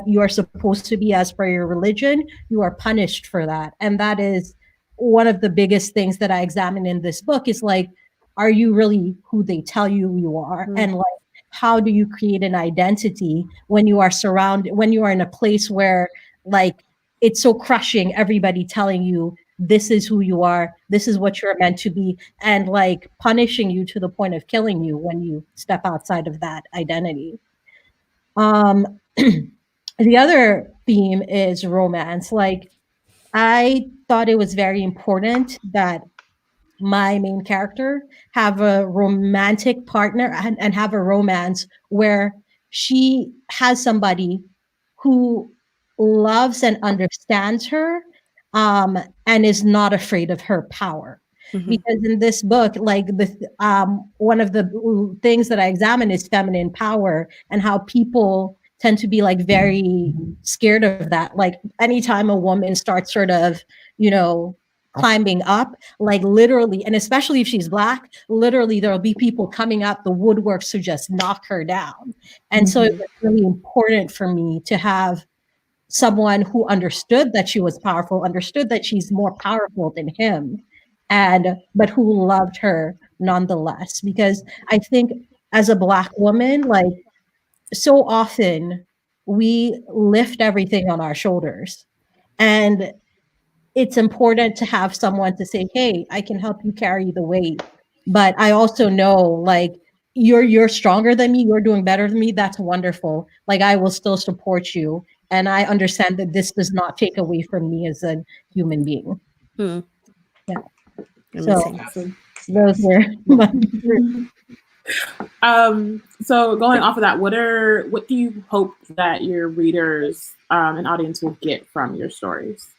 you are supposed to be as per your religion, you are punished for that. And that is one of the biggest things that I examine in this book, is like, are you really who they tell you are? And like, how do you create an identity when you are in a place where like it's so crushing, everybody telling you this is who you are, this is what you're meant to be, and like punishing you to the point of killing you when you step outside of that identity. The other theme is romance. Like I thought it was very important that my main character have a romantic partner and have a romance where she has somebody who loves and understands her, and is not afraid of her power. Because in this book, like one of the things that I examine is feminine power and how people tend to be like very scared of that. Like anytime a woman starts sort of, you know, climbing up, like literally, and especially if she's Black, literally there'll be people coming up the woodworks to just knock her down. And so it was really important for me to have someone who understood that she was powerful, understood that she's more powerful than him, and but who loved her nonetheless. Because I think as a Black woman, like so often we lift everything on our shoulders. And it's important to have someone to say, hey, I can help you carry the weight. But I also know like you're stronger than me, you're doing better than me. That's wonderful. Like I will still support you. And I understand that this does not take away from me as a human being. Hmm. Yeah. Amazing. So those were my So going off of that, what do you hope that your readers and audience will get from your stories?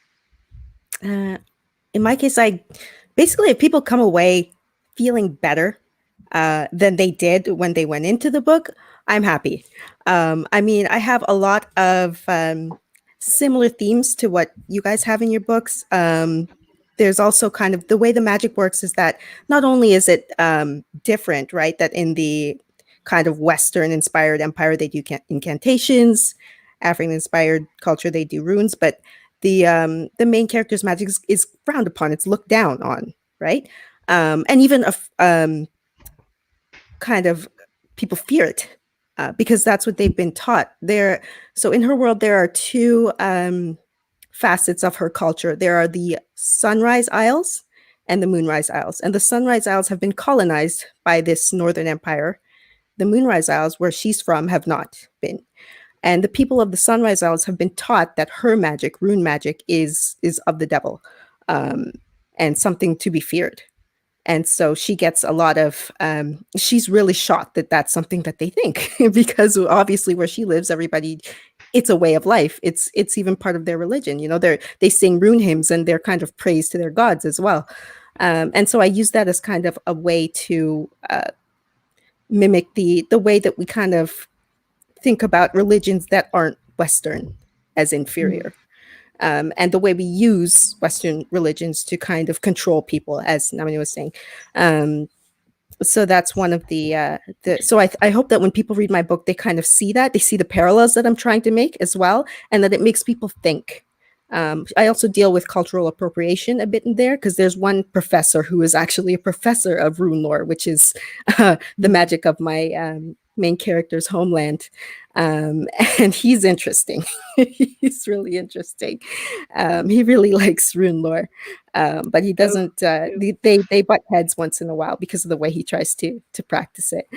In my case, basically, if people come away feeling better than they did when they went into the book, I'm happy. I mean, I have a lot of similar themes to what you guys have in your books. There's also kind of the way the magic works is that not only is it different, right? That in the kind of Western inspired empire, they do incantations, African inspired culture, they do runes, but the main character's magic is frowned upon. It's looked down on, right? And even kind of people fear it because that's what they've been taught. So in her world, there are two facets of her culture. There are the Sunrise Isles and the Moonrise Isles. And the Sunrise Isles have been colonized by this Northern Empire. The Moonrise Isles, where she's from, have not been. And the people of the Sunrise Isles have been taught that her magic, rune magic, is of the devil and something to be feared. And so she gets a lot of, she's really shocked that that's something that they think, because obviously where she lives, everybody, it's a way of life. It's even part of their religion. You know, they sing rune hymns and they're kind of praise to their gods as well. And so I use that as kind of a way to mimic the way that we kind of think about religions that aren't Western as inferior. And the way we use Western religions to kind of control people, as Namina was saying. So that's one of the so I hope that when people read my book, they kind of see that, they see the parallels that I'm trying to make as well, and that it makes people think. I also deal with cultural appropriation a bit in there, because there's one professor who is actually a professor of rune lore, which is the magic of my main character's homeland. And he's interesting. He's really interesting. He really likes rune lore, but he doesn't. They butt heads once in a while because of the way he tries to practice it.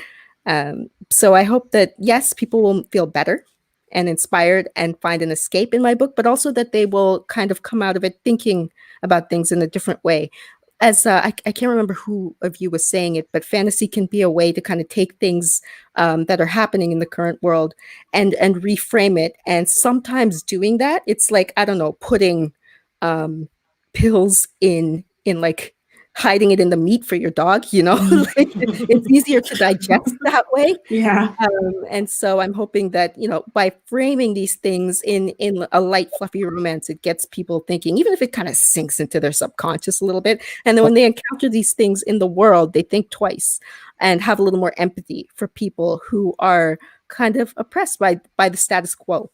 So I hope that, yes, people will feel better and inspired and find an escape in my book, but also that they will kind of come out of it thinking about things in a different way. As I can't remember who of you was saying it, but fantasy can be a way to kind of take things that are happening in the current world and reframe it. And sometimes doing that, it's like, I don't know, putting pills in like hiding it in the meat for your dog, you know. Like, it's easier to digest that way. Yeah. And so I'm hoping that, you know, by framing these things in a light, fluffy romance, it gets people thinking, even if it kind of sinks into their subconscious a little bit. And then when they encounter these things in the world, they think twice and have a little more empathy for people who are kind of oppressed by the status quo.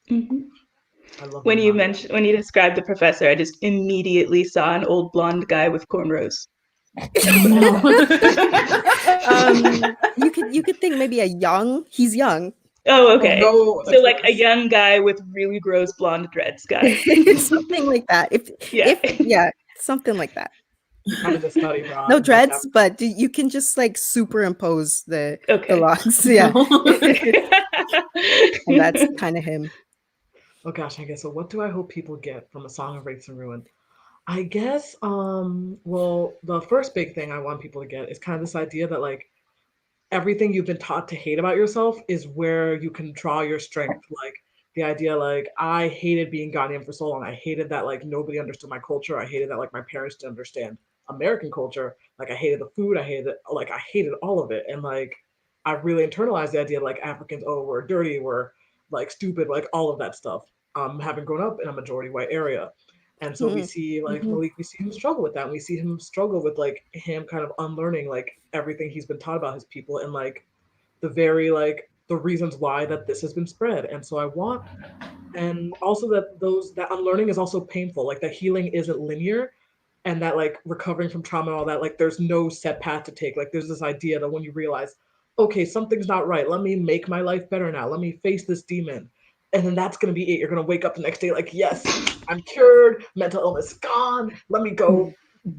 Mm-hmm. When you described the professor, I just immediately saw an old blonde guy with cornrows. You could think maybe he's young. Oh, okay. Oh, no, so like a young guy with really gross blonde dreads guy. Something like that. Something like that. No dreads, but you can just like superimpose the locks. Yeah. And that's kind of him. Oh gosh, I guess. So what do I hope people get from A Song of Wraiths and Ruin? I guess, well, the first big thing I want people to get is kind of this idea that like everything you've been taught to hate about yourself is where you can draw your strength. Like the idea, like I hated being Ghanaian for so long. I hated that like nobody understood my culture. I hated that like my parents didn't understand American culture. Like I hated the food. I hated all of it. And like I really internalized the idea like Africans, oh, we're dirty, we're like stupid, like all of that stuff. Having grown up in a majority white area. And so we see like Mhm. Malik, we see him struggle with that. And we see him struggle with like him kind of unlearning like everything he's been taught about his people and like the very like the reasons why that this has been spread. And so I want and also that those that unlearning is also painful. Like that healing isn't linear and that like recovering from trauma and all that, like there's no set path to take. Like there's this idea that when you realize, okay, something's not right, let me make my life better now. Let me face this demon. And then that's gonna be it. You're gonna wake up the next day like, yes, I'm cured, mental illness gone. Let me go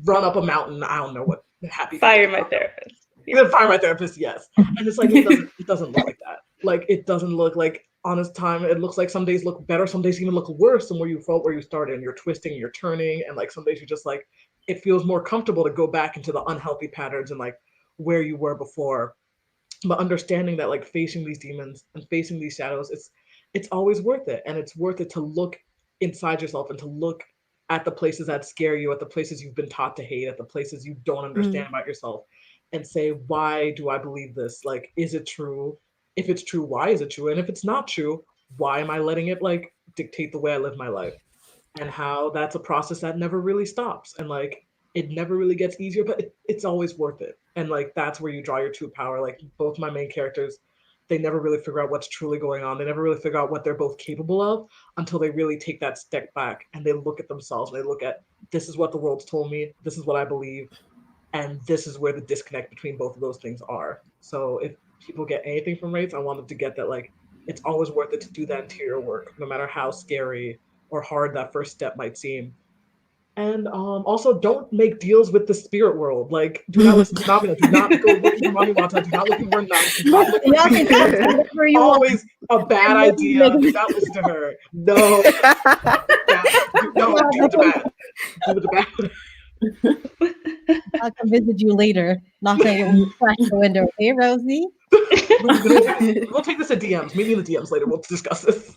run up a mountain. I don't know what happy Fire my therapist. Even fire my therapist, yes. And it's like it doesn't look like that. Like it doesn't look like honest time. It looks like some days look better, some days even look worse than where you felt where you started and you're twisting, you're turning, and like some days you're just like it feels more comfortable to go back into the unhealthy patterns and like where you were before. But understanding that like facing these demons and facing these shadows, it's always worth it. And it's worth it to look inside yourself and to look at the places that scare you, at the places you've been taught to hate, at the places you don't understand about yourself, and say, why do I believe this? Like, is it true? If it's true, why is it true? And if it's not true, why am I letting it like dictate the way I live my life? And how that's a process that never really stops. And like it never really gets easier, but it's always worth it. And like that's where you draw your true power. Like both my main characters, they never really figure out what's truly going on. They never really figure out what they're both capable of until they really take that step back and they look at themselves and they look at this is what the world's told me, this is what I believe, and this is where the disconnect between both of those things are. So if people get anything from rates, I want them to get that like it's always worth it to do that interior work, no matter how scary or hard that first step might seem. And also, don't make deals with the spirit world. Like, do not listen to Namina. Do not go looking for Mami Wata. Do not look for Nani. Do not look Y'all for can have whatever you want. always a bad idea. Do not listen to her. No. No, do it to bad. Do it to bad. I'll come visit you later. Knock on your crash the window. Hey, Rosie. We'll take this at DMs. Meet me in the DMs later. We'll discuss this.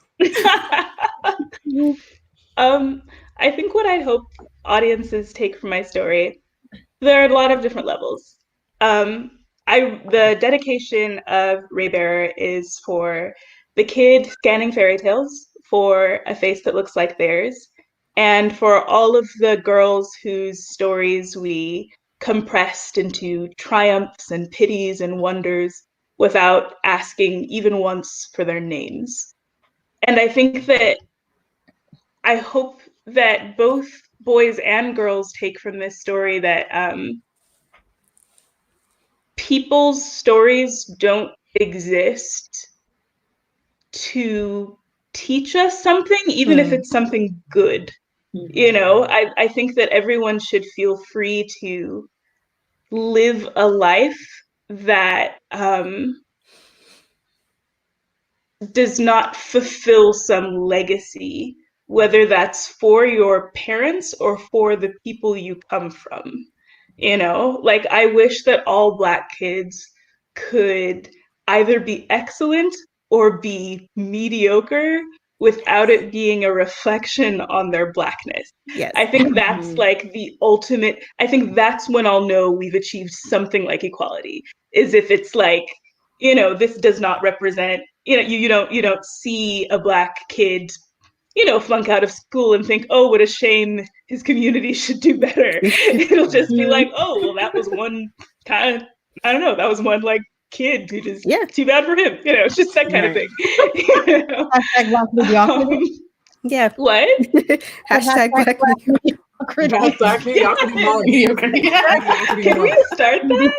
I think what I hope audiences take from my story, there are a lot of different levels. The dedication of Raybearer is for the kid scanning fairy tales for a face that looks like theirs, and for all of the girls whose stories we compressed into triumphs and pities and wonders without asking even once for their names. And I think that I hope that both boys and girls take from this story that people's stories don't exist to teach us something, even if it's something good. You know, I think that everyone should feel free to live a life that does not fulfill some legacy, whether that's for your parents or for the people you come from. You know, like I wish that all Black kids could either be excellent or be mediocre without it being a reflection on their Blackness. Yes. I think that's like the ultimate, I think that's when I'll know we've achieved something like equality, is if it's like, you know, this does not represent, you know, you don't see a Black kid, you know, flunk out of school and think, oh, what a shame, his community should do better. It'll just be like, oh, well, that was one kind of, I don't know, that was one like kid who just, too bad for him. You know, it's just that kind of thing. You know? Hashtag Black mediocrity. Yeah. What? Hashtag Black mediocrity. Can we start that?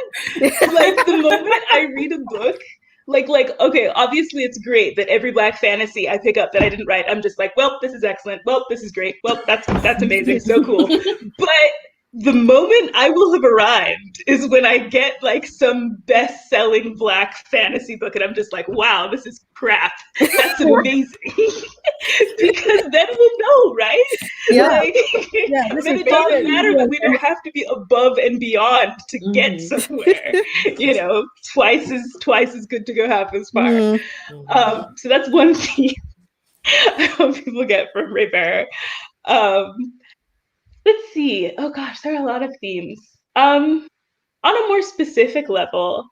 Like the moment I read a book, like okay, obviously it's great that every Black fantasy I pick up that I didn't write, I'm just like, well, this is excellent. Well, this is great. Well, that's amazing. So cool. But the moment I will have arrived is when I get like some best-selling Black fantasy book and I'm just like, wow, this is crap, that's amazing. Because then we'll know, right? Yeah. Like, Yeah, this then is it doesn't fun. matter that we don't have to be above and beyond to get somewhere. You know, twice as good to go half as far. So that's one theme I hope people get from Ray Bear. Let's see. Oh gosh, there are a lot of themes. On a more specific level,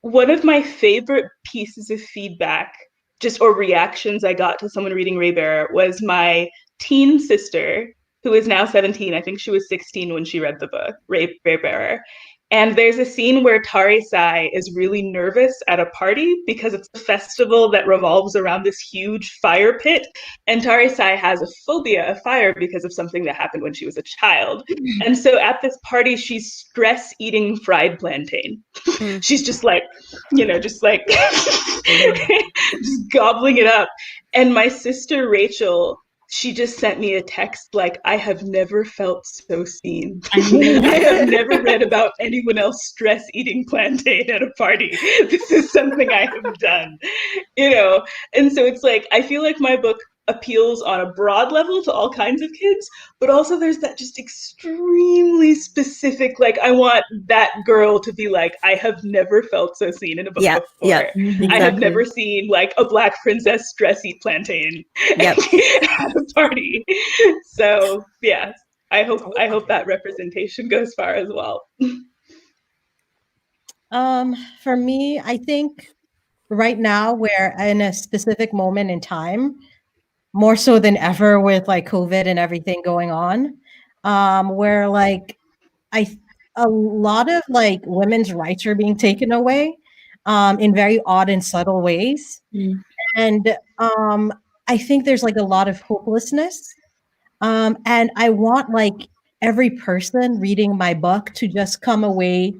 one of my favorite pieces of feedback, just or reactions I got to someone reading Ray Bear was my teen sister, who is now 17. I think she was 16 when she read the book, Ray Bear. And there's a scene where Tari Sai is really nervous at a party because it's a festival that revolves around this huge fire pit. And Tari Sai has a phobia of fire because of something that happened when she was a child. And so at this party, she's stress eating fried plantain. She's just like, you know, just like just gobbling it up. And my sister Rachel, she just sent me a text like, I have never felt so seen. I have never read about anyone else stress eating plantain at a party. This is something I have done, you know? And so it's like, I feel like my book appeals on a broad level to all kinds of kids, but also there's that just extremely specific, like, I want that girl to be like, I have never felt so seen in a book before. Yeah, exactly. I have never seen like a Black princess stress eat plantain at a party. So yeah, I hope that representation goes far as well. For me, I think right now we're in a specific moment in time, more so than ever with like COVID and everything going on, where like a lot of like women's rights are being taken away in very odd and subtle ways. And I think there's like a lot of hopelessness. And I want like every person reading my book to just come away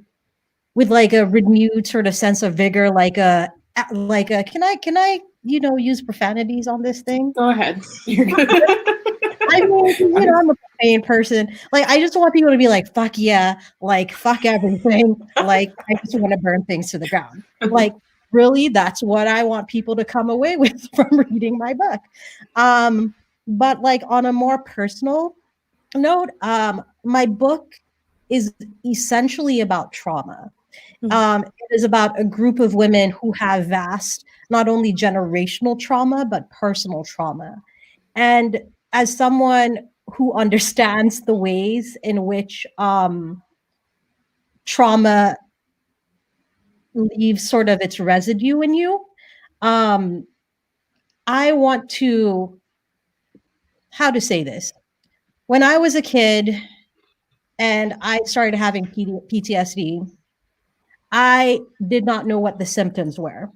with like a renewed sort of sense of vigor, like a can I use profanities on this thing? Go ahead. You're good. I mean, I'm a profane person. Like, I just want people to be like, fuck yeah, like fuck everything. Like, I just want to burn things to the ground. Like, really, that's what I want people to come away with from reading my book. But like on a more personal note, my book is essentially about trauma. It is about a group of women who have vast, not only generational trauma, but personal trauma. And as someone who understands the ways in which trauma leaves sort of its residue in you, I want to, how to say this? When I was a kid and I started having PTSD, I did not know what the symptoms were.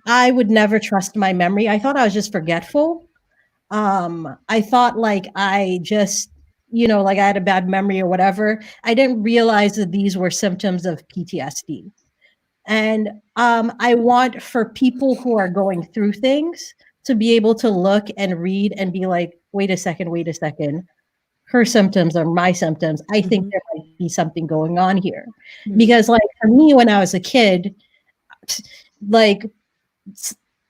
I would never trust my memory. I thought I was just forgetful. I thought like I just, like I had a bad memory or whatever. I didn't realize that these were symptoms of PTSD. And I want for people who are going through things to be able to look and read and be like, wait a second. Her symptoms are my symptoms. I think there might be something going on here. Because like for me, when I was a kid, like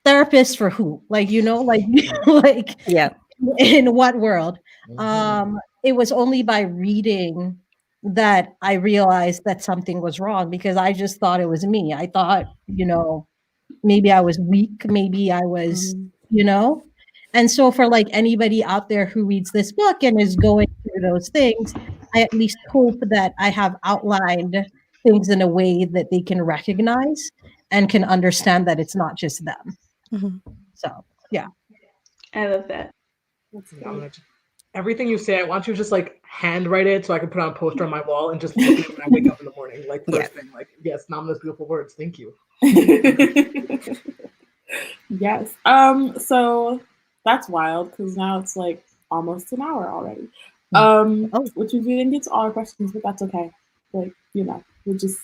therapists for who? Like, like in what world? It was only by reading that I realized that something was wrong because I just thought it was me. I thought, maybe I was weak, maybe I was, And so for like anybody out there who reads this book and is going through those things, I at least hope that I have outlined things in a way that they can recognize and can understand that it's not just them. So, yeah. I love that. Everything you say, I want you to just like handwrite it so I can put on a poster on my wall and just look at it when I wake up in the morning. Like first thing, like, yes, Namina's beautiful words. Thank you. Yes. So that's wild because now it's like almost an hour already. Which means we didn't get to all our questions, but that's okay. Like, we'll just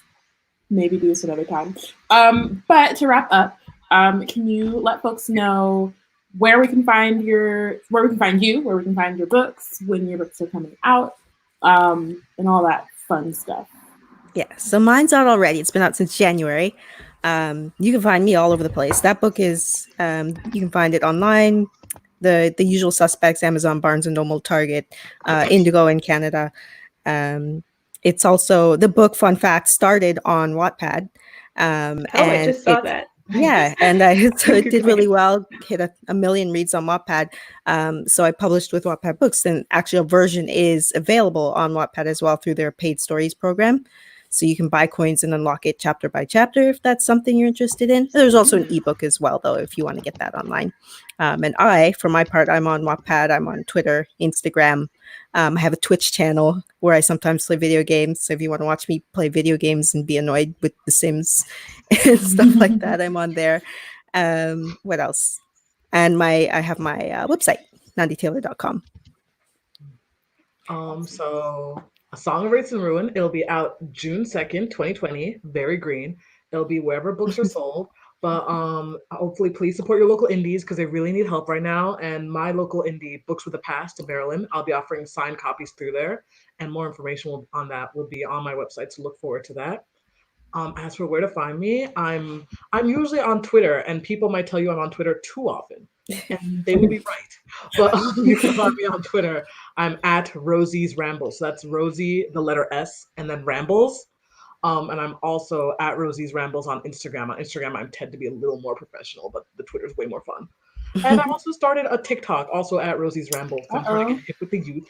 maybe do this another time. But to wrap up, can you let folks know where we can find you, where we can find your books, when your books are coming out, and all that fun stuff? Yeah, so mine's out already. It's been out since January. You can find me all over the place. That book is, you can find it online, the usual suspects, Amazon, Barnes & Noble, Target, Indigo in Canada. It's also, the book, fun fact, started on Wattpad. I just saw that. Yeah, and so it did really well, hit a million reads on Wattpad. So I published with Wattpad Books, and actually a version is available on Wattpad as well through their paid stories program. So you can buy coins and unlock it chapter by chapter if that's something you're interested in. There's also an ebook as well, though, if you want to get that online. And for my part, I'm on Wattpad, I'm on Twitter, Instagram. I have a Twitch channel where I sometimes play video games. So if you want to watch me play video games and be annoyed with The Sims and stuff like that, I'm on there. What else? And I have my website, nanditaylor.com. So A Song of Wraiths and Ruin, it'll be out June 2nd, 2020, very green. It'll be wherever books are sold. But hopefully, please support your local indies because they really need help right now. And my local indie, Books with a Past in Maryland, I'll be offering signed copies through there. And more information on that will be on my website, so look forward to that. As for where to find me, I'm usually on Twitter, and people might tell you I'm on Twitter too often, and they will be right. But you can find me on Twitter. I'm at Rosie's Rambles. So that's Rosie, the letter S, and then Rambles. And I'm also at Rosie's Rambles on Instagram. On Instagram, I tend to be a little more professional, but the Twitter's way more fun. And I also started a TikTok, also at Rosie's Rambles. I'm trying to get hip with the youth.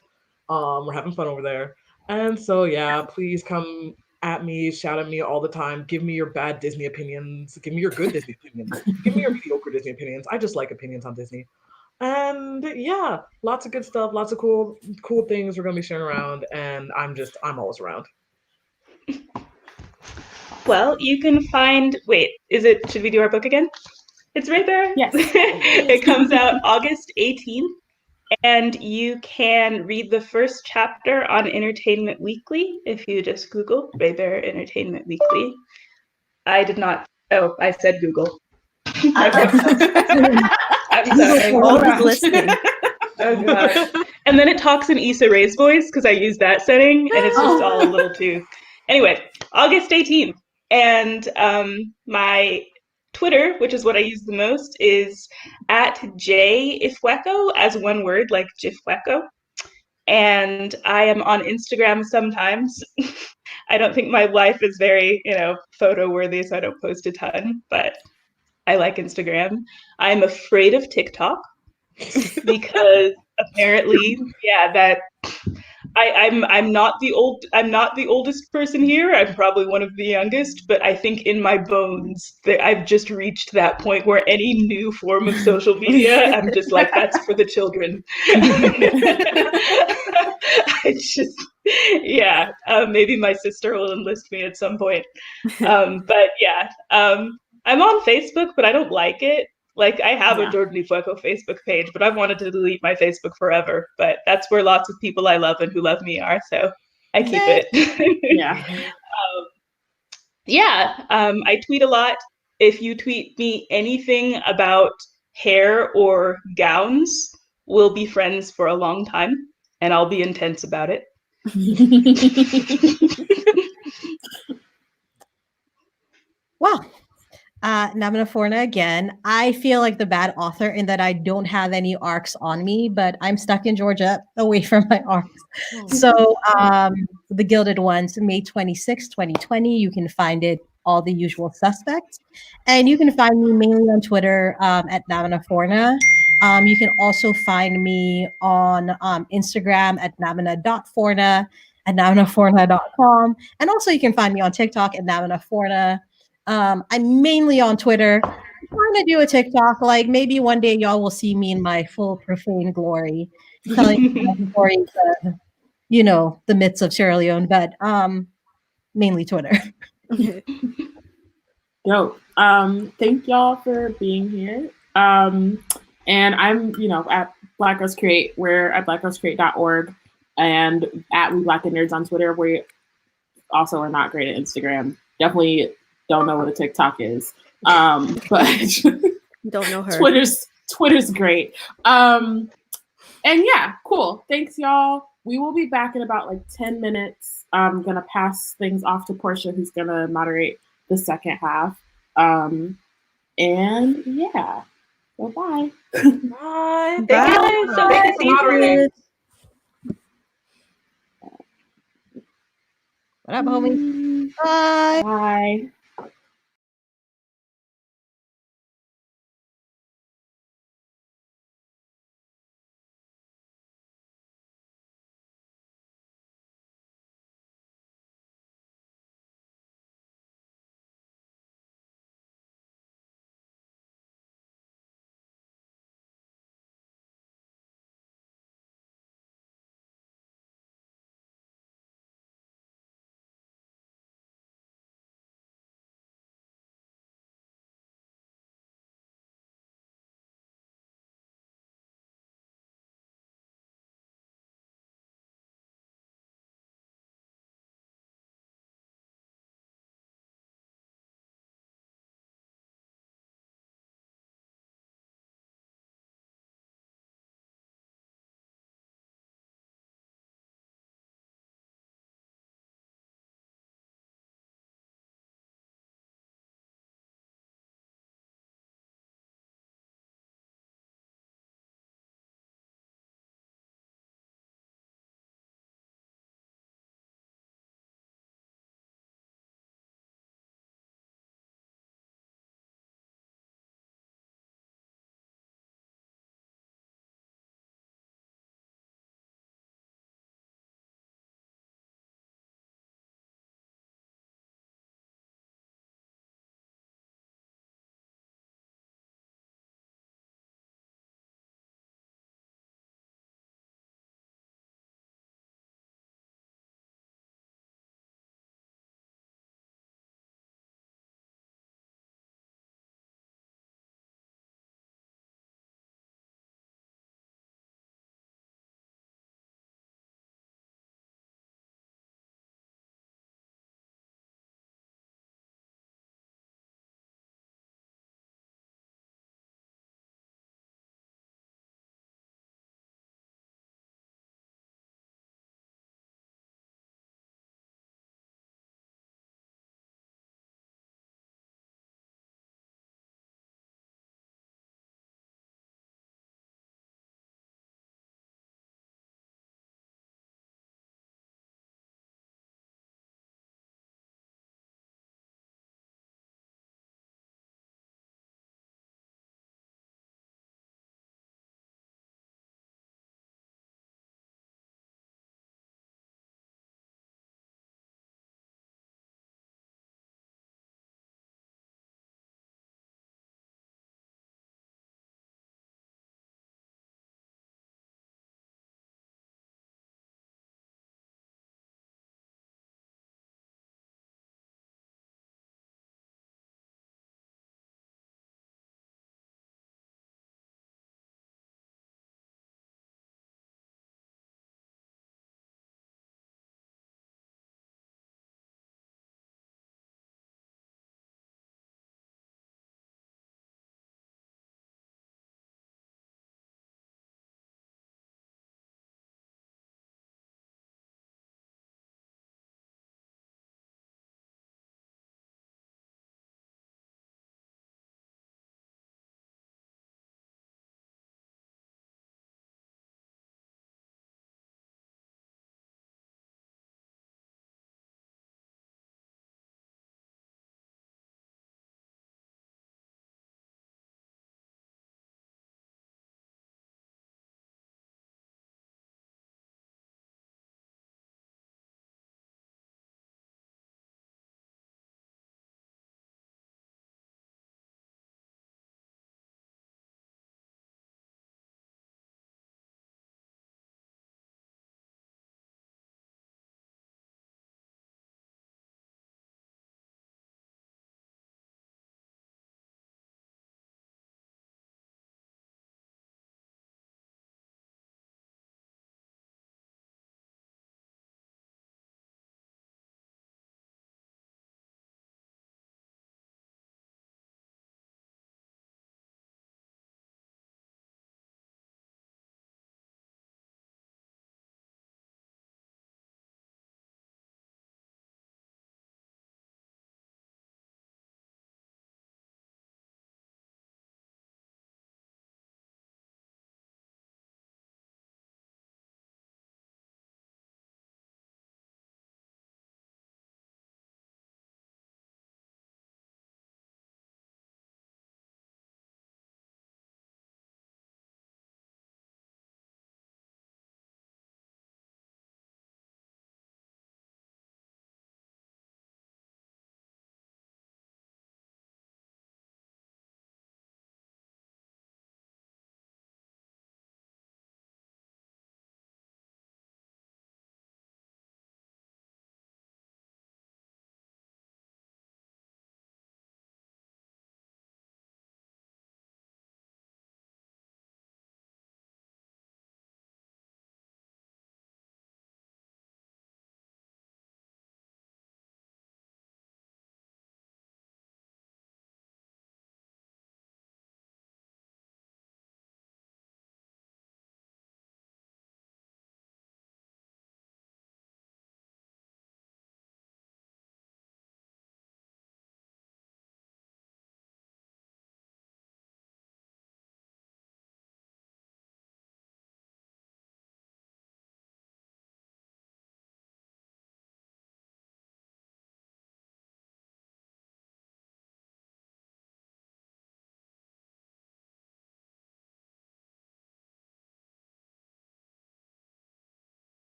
We're having fun over there. And so, yeah, please come at me, shout at me all the time. Give me your bad Disney opinions. Give me your good Disney opinions. Give me your mediocre Disney opinions. I just like opinions on Disney. And yeah, lots of good stuff, lots of cool things we're gonna be sharing around, and I'm always around. Well, you can find, should we do our book again? It's right there. Yes. It comes out August 18th. And you can read the first chapter on Entertainment Weekly if you just Google Ray Bear Entertainment Weekly. I said Google. I'm sorry. Always listening. Oh, gosh. And then it talks in Issa Rae's voice because I use that setting, and it's just all a little too. Anyway, August 18th. And my Twitter, which is what I use the most, is at Ifueko, as one word, like Jifueko. And I am on Instagram sometimes. I don't think my life is very, photo worthy, so I don't post a ton, but I like Instagram. I'm afraid of TikTok because apparently, that I'm not the oldest person here. I'm probably one of the youngest, but I think in my bones that I've just reached that point where any new form of social media, I'm just like, that's for the children. Maybe my sister will enlist me at some point. I'm on Facebook, but I don't like it. Like, I have a Jordan Ifueko Facebook page, but I've wanted to delete my Facebook forever. But that's where lots of people I love and who love me are, so I keep it. I tweet a lot. If you tweet me anything about hair or gowns, we'll be friends for a long time, and I'll be intense about it. Wow. Namina Forna again. I feel like the bad author in that I don't have any arcs on me, but I'm stuck in Georgia away from my arcs. So The Gilded Ones, May 26, 2020, you can find it, all the usual suspects. And you can find me mainly on Twitter at Namina Forna. You can also find me on Instagram at namina.forna, at naminaforna.com. And also you can find me on TikTok at Namina Forna. I'm mainly on Twitter. I'm trying to do a TikTok. Like, maybe one day y'all will see me in my full profane glory, telling stories of, the myths of Sierra Leone, but mainly Twitter. Dope. Thank y'all for being here. And I'm, at Black Girls Create. We're at blackgirlscreate.org and at We Black and Nerds on Twitter. We also are not great at Instagram. Definitely don't know what a TikTok is. But don't know her. Twitter's great. And yeah, cool. Thanks, y'all. We will be back in about 10 minutes. I'm gonna pass things off to Porshèa, who's gonna moderate the second half. And yeah, so bye. Bye. Thank you guys so much Thank you for for moderating. moderating. What up, homies? Bye. Bye.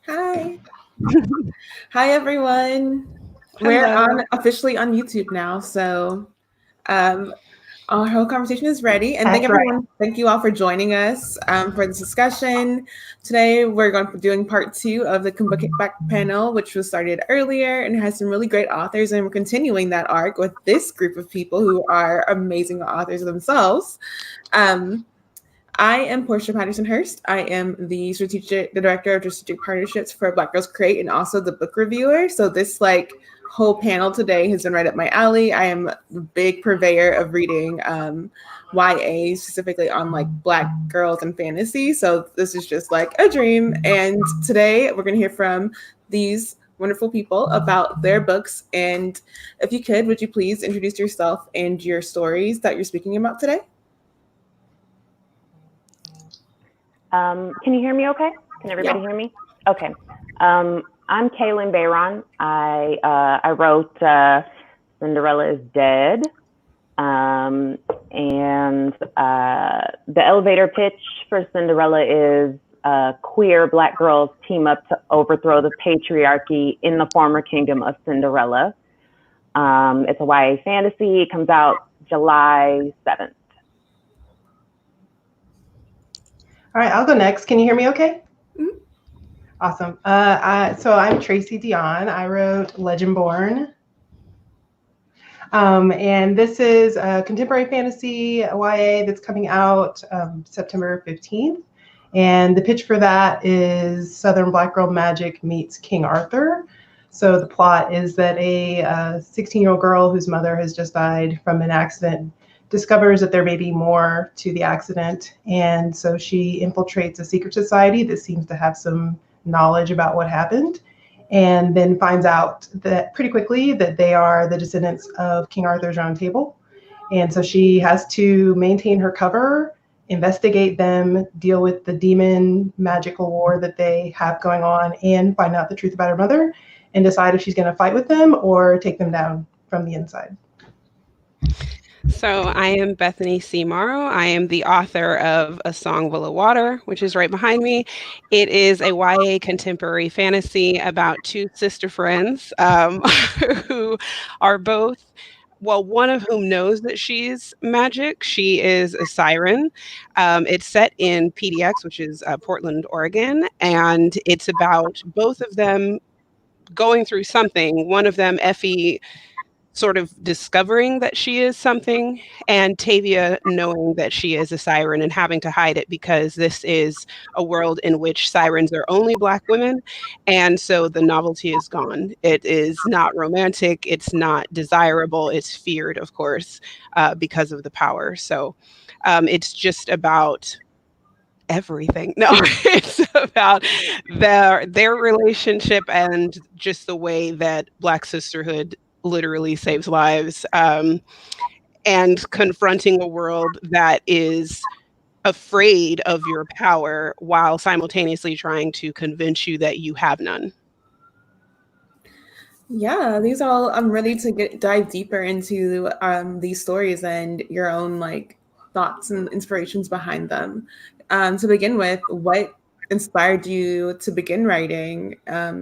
Hi. Hi, everyone. We're officially on YouTube now, so our whole conversation is ready. And thank you all for joining us for this discussion. Today, we're going to be doing part 2 of the Book It Back panel, which was started earlier and has some really great authors. And we're continuing that arc with this group of people who are amazing authors themselves. I am Porshèa Patterson-Hurst. I am the director of strategic partnerships for Black Girls Create and also the book reviewer. So this whole panel today has been right up my alley. I am a big purveyor of reading YA, specifically on Black girls and fantasy. So this is just a dream. And today we're going to hear from these wonderful people about their books. And if you could, would you please introduce yourself and your stories that you're speaking about today? Can you hear me okay? Can everybody hear me? Okay. I'm Kalynn Bayron. I wrote Cinderella is Dead. And the elevator pitch for Cinderella is queer Black girls team up to overthrow the patriarchy in the former kingdom of Cinderella. It's a YA fantasy. It comes out July 7th. All right, I'll go next. Can you hear me okay? Mm-hmm. Awesome. So I'm Tracy Deonn. I wrote Legendborn. And this is a contemporary fantasy YA that's coming out September 15th. And the pitch for that is Southern Black Girl Magic meets King Arthur. So the plot is that a 16-year-old girl whose mother has just died from an accident discovers that there may be more to the accident. And so she infiltrates a secret society that seems to have some knowledge about what happened, and then finds out that pretty quickly that they are the descendants of King Arthur's Round Table. And so she has to maintain her cover, investigate them, deal with the demon magical war that they have going on, and find out the truth about her mother and decide if she's going to fight with them or take them down from the inside. So I am Bethany Morrow. I am the author of A Song Full of Water, which is right behind me. It is a YA contemporary fantasy about two sister friends who are both, well, one of whom knows that she's magic. She is a siren. It's set in PDX, which is Portland, Oregon, and it's about both of them going through something. One of them, Effie, sort of discovering that she is something, and Tavia knowing that she is a siren and having to hide it because this is a world in which sirens are only Black women. And so the novelty is gone. It is not romantic. It's not desirable. It's feared, of course, because of the power. So it's just about everything. No, it's about their relationship and just the way that Black sisterhood literally saves lives, and confronting a world that is afraid of your power while simultaneously trying to convince you that you have none. Yeah, these all I'm ready to dive deeper into these stories and your own thoughts and inspirations behind them. To begin with, what inspired you to begin writing,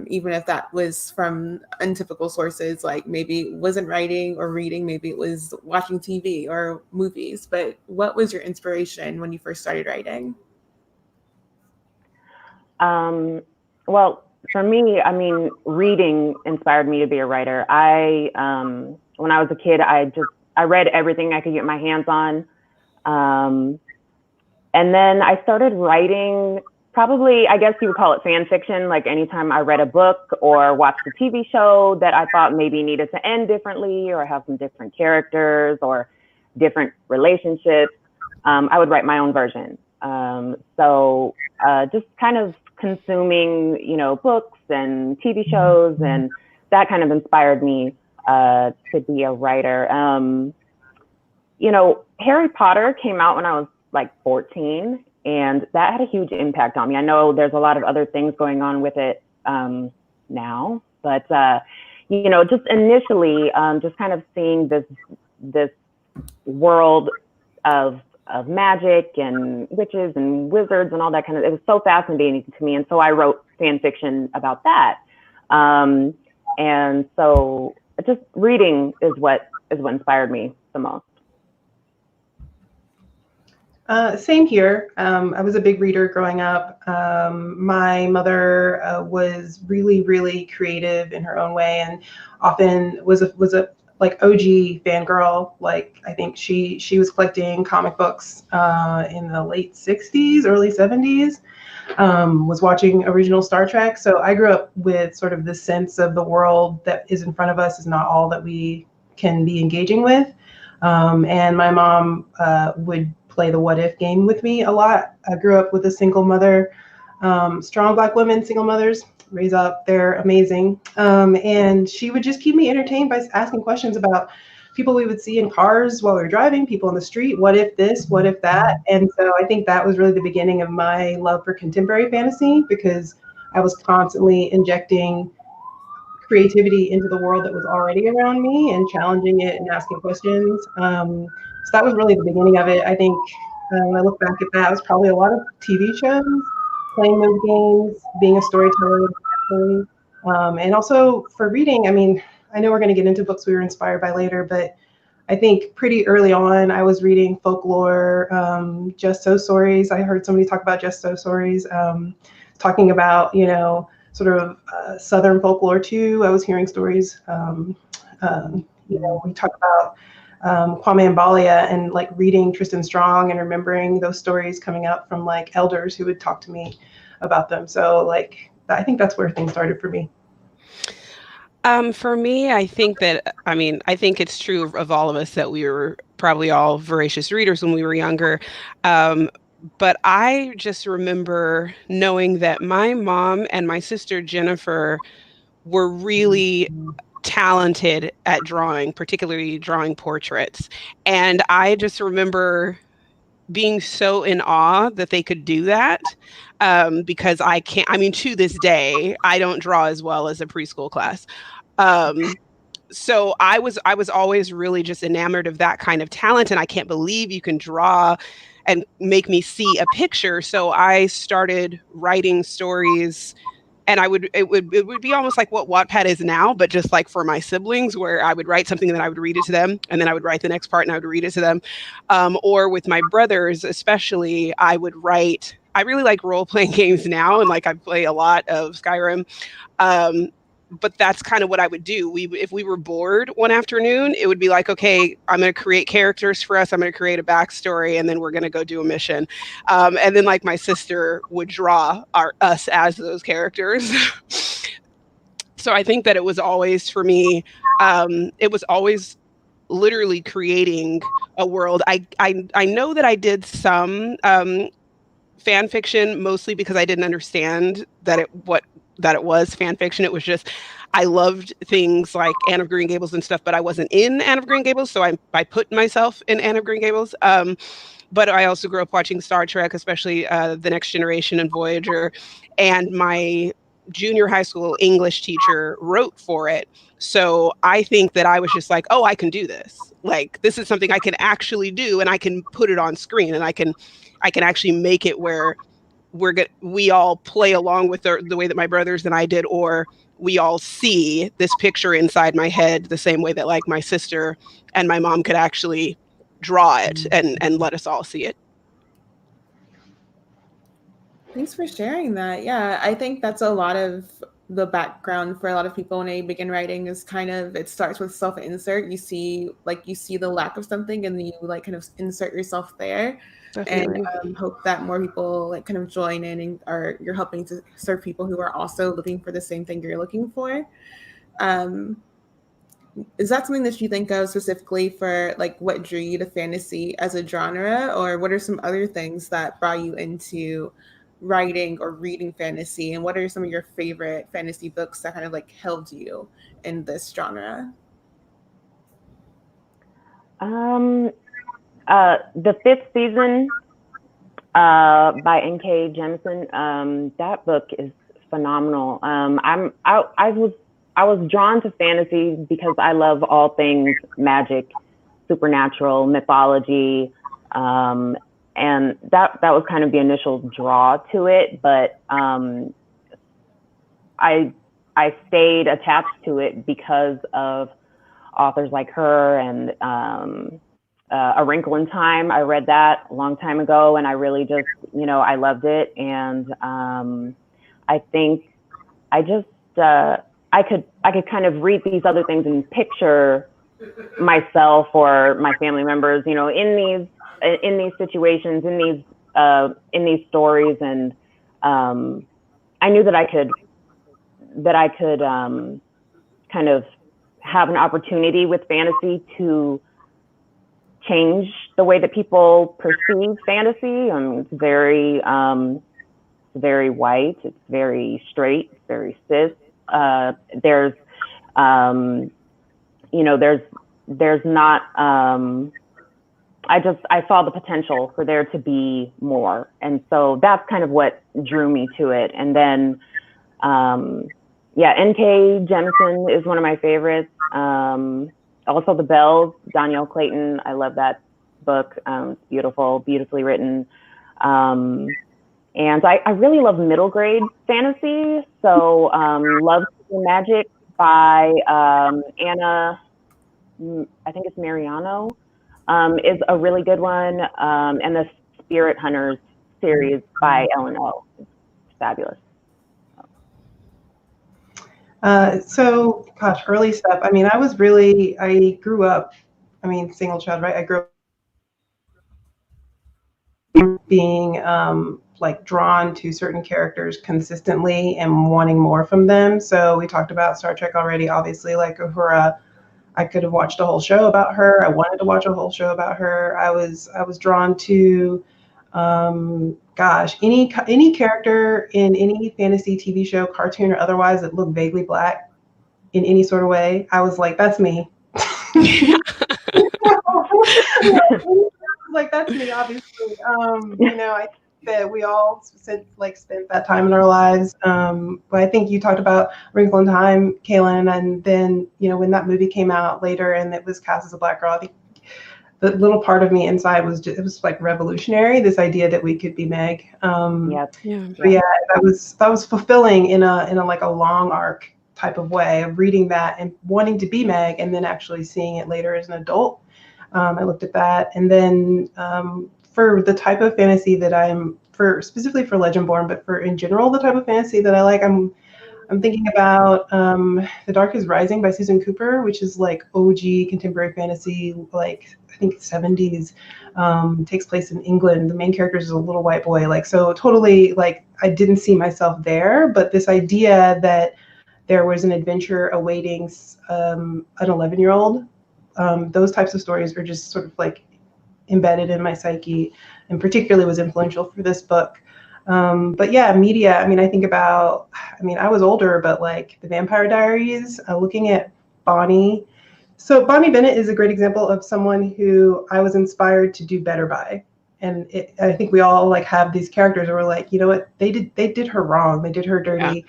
even if that was from untypical sources, maybe it wasn't writing or reading, maybe it was watching TV or movies, but what was your inspiration when you first started writing? Well, for me, I mean, reading inspired me to be a writer. When I was a kid, I read everything I could get my hands on. And then I started writing, probably, I guess you would call it fan fiction. Anytime I read a book or watched a TV show that I thought maybe needed to end differently or have some different characters or different relationships, I would write my own version. So just kind of consuming, books and TV shows, and that kind of inspired me to be a writer. Harry Potter came out when I was 14, and that had a huge impact on me. I know there's a lot of other things going on with it now, but just initially, just kind of seeing this world of magic and witches and wizards and all that kind of, it was so fascinating to me. And so I wrote fan fiction about that. And so just reading is what inspired me the most. Same here. I was a big reader growing up. My mother was really, really creative in her own way, and often was a like OG fangirl. Like I think she was collecting comic books in the late 60s, early 70s. Was watching original Star Trek. So I grew up with sort of this sense of the world that is in front of us is not all that we can be engaging with. And my mom would play the what if game with me a lot. I grew up with a single mother, strong Black women, single mothers, raise up, they're amazing. And she would just keep me entertained by asking questions about people we would see in cars while we were driving, people on the street, what if this, what if that? And so I think that was really the beginning of my love for contemporary fantasy, because I was constantly injecting creativity into the world that was already around me and challenging it and asking questions. So that was really the beginning of it. I think when I look back at that, it was probably a lot of TV shows, playing those games, being a storyteller, and also for reading. I mean, I know we're going to get into books we were inspired by later, but I think pretty early on, I was reading folklore, Just So stories. I heard somebody talk about Just So stories, talking about, you know, sort of Southern folklore too. I was hearing stories, you know, we talk about Kwame and Balia and like reading Tristan Strong and remembering those stories coming out from like elders who would talk to me about them. So like, I think that's where things started for me. For me, I think it's true of all of us that we were probably all voracious readers when we were younger. But I just remember knowing that my mom and my sister Jennifer were really talented at drawing, particularly drawing portraits. And I just remember being so in awe that they could do that, because I can't, I mean, to this day, I don't draw as well as a preschool class. So I was always really just enamored of that kind of talent, and I can't believe you can draw and make me see a picture. So I started writing stories, and it would be almost like what Wattpad is now, but just like for my siblings, where I would write something and then I would read it to them, and then I would write the next part and I would read it to them. Or with my brothers, especially, I would write. I really like role playing games now, and like I play a lot of Skyrim. But that's kind of what I would do. If we were bored one afternoon, it would be like, okay, I'm going to create characters for us. I'm going to create a backstory, and then we're going to go do a mission. And then like my sister would draw us as those characters. So I think that it was always for me, it was always literally creating a world. I know that I did some fan fiction, mostly because I didn't understand that it was fan fiction. It was just, I loved things like Anne of Green Gables and stuff, but I wasn't in Anne of Green Gables, so I put myself in Anne of Green Gables. But I also grew up watching Star Trek, especially The Next Generation and Voyager, and my junior high school English teacher wrote for it. So I think that I was just like, oh, I can do this. Like, this is something I can actually do, and I can put it on screen, and I can actually make it where we all play along with the way that my brothers and I did, or we all see this picture inside my head the same way that like my sister and my mom could actually draw it and let us all see it. Thanks for sharing that. Yeah, I think that's a lot of the background for a lot of people when they begin writing is kind of, it starts with self-insert. You see the lack of something and then you like kind of insert yourself there. Definitely. And hope that more people like kind of join in and you're helping to serve people who are also looking for the same thing you're looking for. Is that something that you think of specifically for like what drew you to fantasy as a genre, or what are some other things that brought you into writing or reading fantasy, and what are some of your favorite fantasy books that kind of like held you in this genre? The Fifth Season by N.K. Jemisin. That book is phenomenal. I was drawn to fantasy because I love all things magic supernatural mythology. And that was kind of the initial draw to it, but I stayed attached to it because of authors like her, and A Wrinkle in Time. I read that a long time ago, and I really just, I loved it. And I think I just, I could kind of read these other things and picture myself or my family members, in these situations, in these stories. And I knew that I could kind of have an opportunity with fantasy to change the way that people perceive fantasy. It's very white, it's very straight, it's very cis. There's not, I saw the potential for there to be more. And so that's kind of what drew me to it. And then, N.K. Jemisin is one of my favorites. Also The Bells, Danielle Clayton. I love that book. It's beautiful, beautifully written. And I really love middle grade fantasy. So Love Magic by Anna, I think it's Mariano, is a really good one. And the Spirit Hunters series by Ellen O is fabulous. So, gosh, early stuff. I grew up, single child, right? I grew up being drawn to certain characters consistently and wanting more from them. So we talked about Star Trek already, obviously, like Uhura. I could have watched a whole show about her. I wanted to watch a whole show about her. I was drawn to, any character in any fantasy TV show, cartoon or otherwise, that looked vaguely Black in any sort of way. I was like, that's me. Like, that's me, obviously. I think that we all spent that time in our lives. But I think you talked about Wrinkle in Time, Kalynn, and then, when that movie came out later and it was cast as a Black girl, I think the little part of me inside was just, it was like revolutionary, this idea that we could be Meg. That was fulfilling in a like a long arc type of way of reading that and wanting to be Meg, and then actually seeing it later as an adult. I looked at that, and then for the type of fantasy that specifically for Legendborn, but for in general the type of fantasy that I like, I'm thinking about The Dark is Rising by Susan Cooper, which is like OG contemporary fantasy, like I think 70s, takes place in England. The main character is a little white boy, so totally I didn't see myself there, but this idea that there was an adventure awaiting an 11-year-old. Those types of stories are just sort of embedded in my psyche, and particularly was influential for this book. But yeah, media, I think about, I was older, but The Vampire Diaries, looking at Bonnie. So Bonnie Bennett is a great example of someone who I was inspired to do better by. And I think we all have these characters where we're like, you know what, they did her wrong. They did her dirty. Yeah.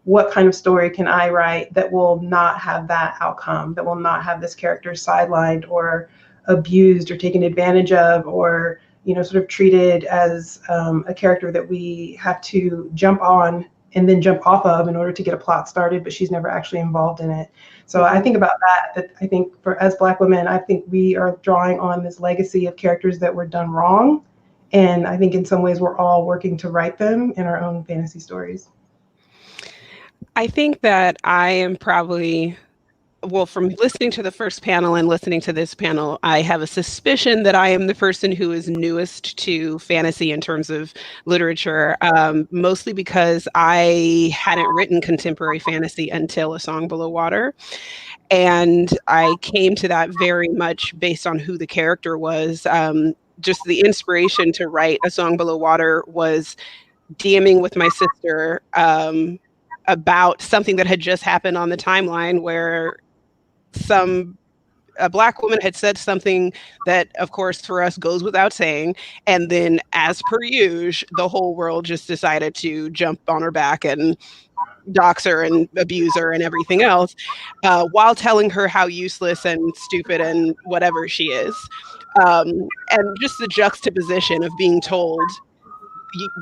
What kind of story can I write that will not have that outcome, that will not have this character sidelined or abused or taken advantage of, or sort of treated as a character that we have to jump on and then jump off of in order to get a plot started, but she's never actually involved in it. So I think about that I think as Black women, I think we are drawing on this legacy of characters that were done wrong. And I think in some ways we're all working to write them in our own fantasy stories. I think that I am probably, from listening to the first panel and listening to this panel, I have a suspicion that I am the person who is newest to fantasy in terms of literature, mostly because I hadn't written contemporary fantasy until A Song Below Water. And I came to that very much based on who the character was. Just the inspiration to write A Song Below Water was DMing with my sister about something that had just happened on the timeline, where some a Black woman had said something that, of course, for us goes without saying. And then, as per usual, the whole world just decided to jump on her back and dox her and abuse her and everything else, while telling her how useless and stupid and whatever she is. And just the juxtaposition of being told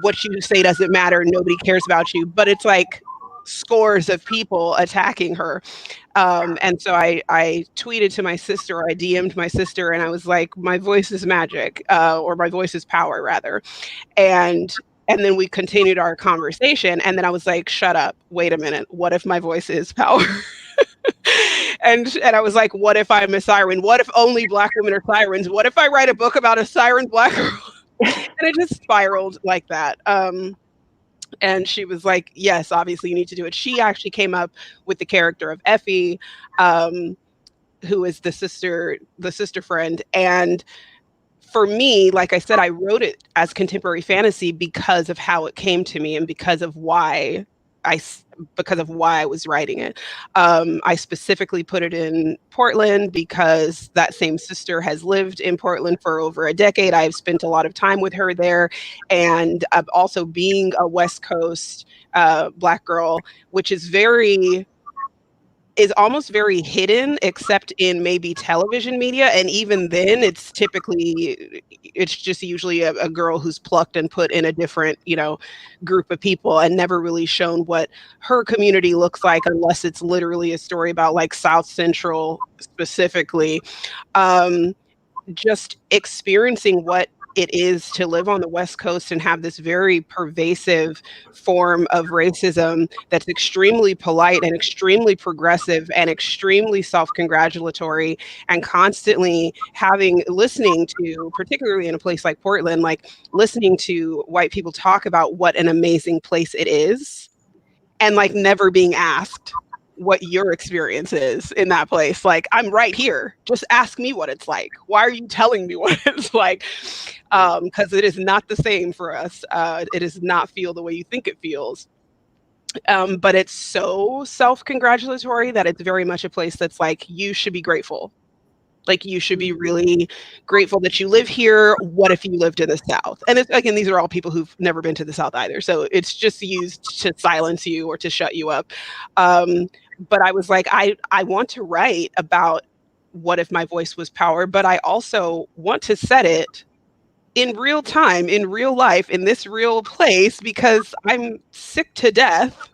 what you say doesn't matter, nobody cares about you, but it's like scores of people attacking her. And so I tweeted to my sister, or I DM'd my sister, and I was like, my voice is magic, or my voice is power, rather. And and then we continued our conversation, and then I was like, shut up, wait a minute, what if my voice is power? And I was like, what if I'm a siren? What if only Black women are sirens? What if I write a book about a siren Black girl? And it just spiraled like that. And she was like, yes, obviously you need to do it. She actually came up with the character of Effie, who is the sister friend. And for me, like I said, I wrote it as contemporary fantasy because of how it came to me and because of why I was writing it. I specifically put it in Portland because that same sister has lived in Portland for over a decade. I've spent a lot of time with her there. And also being a West Coast Black girl, which is almost very hidden, except in maybe television media. And even then, it's just usually a girl who's plucked and put in a different, group of people and never really shown what her community looks like, unless it's literally a story about like South Central specifically. Just experiencing what it is to live on the West Coast and have this very pervasive form of racism that's extremely polite and extremely progressive and extremely self-congratulatory, and constantly listening to, particularly in a place like Portland, like listening to white people talk about what an amazing place it is, and like never being asked what your experience is in that place. Like, I'm right here. Just ask me what it's like. Why are you telling me what it's like? Because it is not the same for us. It does not feel the way you think it feels. But it's so self-congratulatory that it's very much a place that's like, you should be grateful. Like, you should be really grateful that you live here. What if you lived in the South? And again, these are all people who've never been to the South either. So it's just used to silence you or to shut you up. But I was like, I want to write about what if my voice was power, but I also want to set it in real time, in real life, in this real place, because I'm sick to death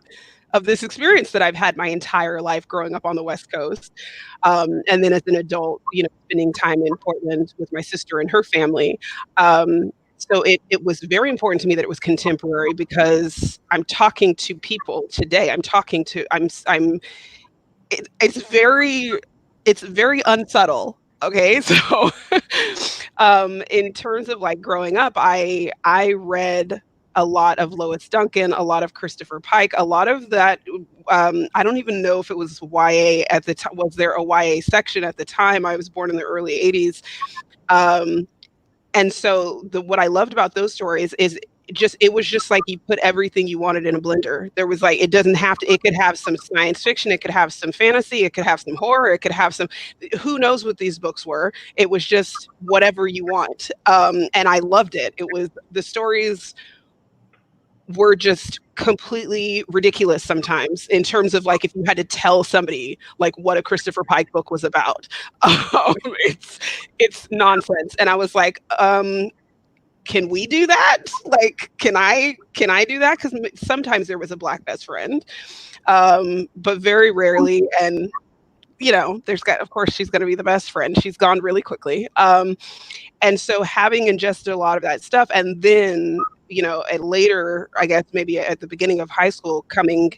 of this experience that I've had my entire life growing up on the West Coast. And then as an adult, spending time in Portland with my sister and her family. So it was very important to me that it was contemporary, because I'm talking to people today. It's very unsubtle. Okay. So, in terms of like growing up, I read a lot of Lois Duncan, a lot of Christopher Pike, a lot of that. I don't even know if it was YA at the time. Was there a YA section at the time? I was born in the early 80s. And so what I loved about those stories is it was just like you put everything you wanted in a blender. There was like, it could have some science fiction, it could have some fantasy, it could have some horror, it could have who knows what these books were. It was just whatever you want. And I loved it. The stories were just completely ridiculous sometimes, in terms of like, if you had to tell somebody like what a Christopher Pike book was about. It's nonsense. And I was like, can we do that? Like, can I do that? Because sometimes there was a Black best friend, but very rarely. And of course she's going to be the best friend. She's gone really quickly. And so having ingested a lot of that stuff, and then at later, I guess maybe at the beginning of high school, coming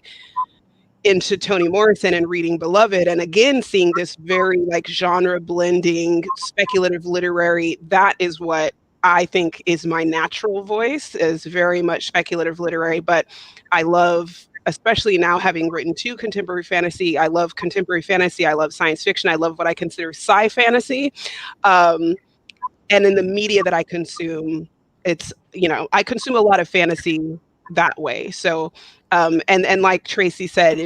into Toni Morrison and reading Beloved, and again seeing this very like genre blending speculative literary, that is what I think is my natural voice, is very much speculative literary. But I love, especially now having written 2 contemporary fantasy, I love contemporary fantasy, I love science fiction, I love what I consider sci fantasy. And in the media that I consume, it's, I consume a lot of fantasy that way. So, and like Tracy said,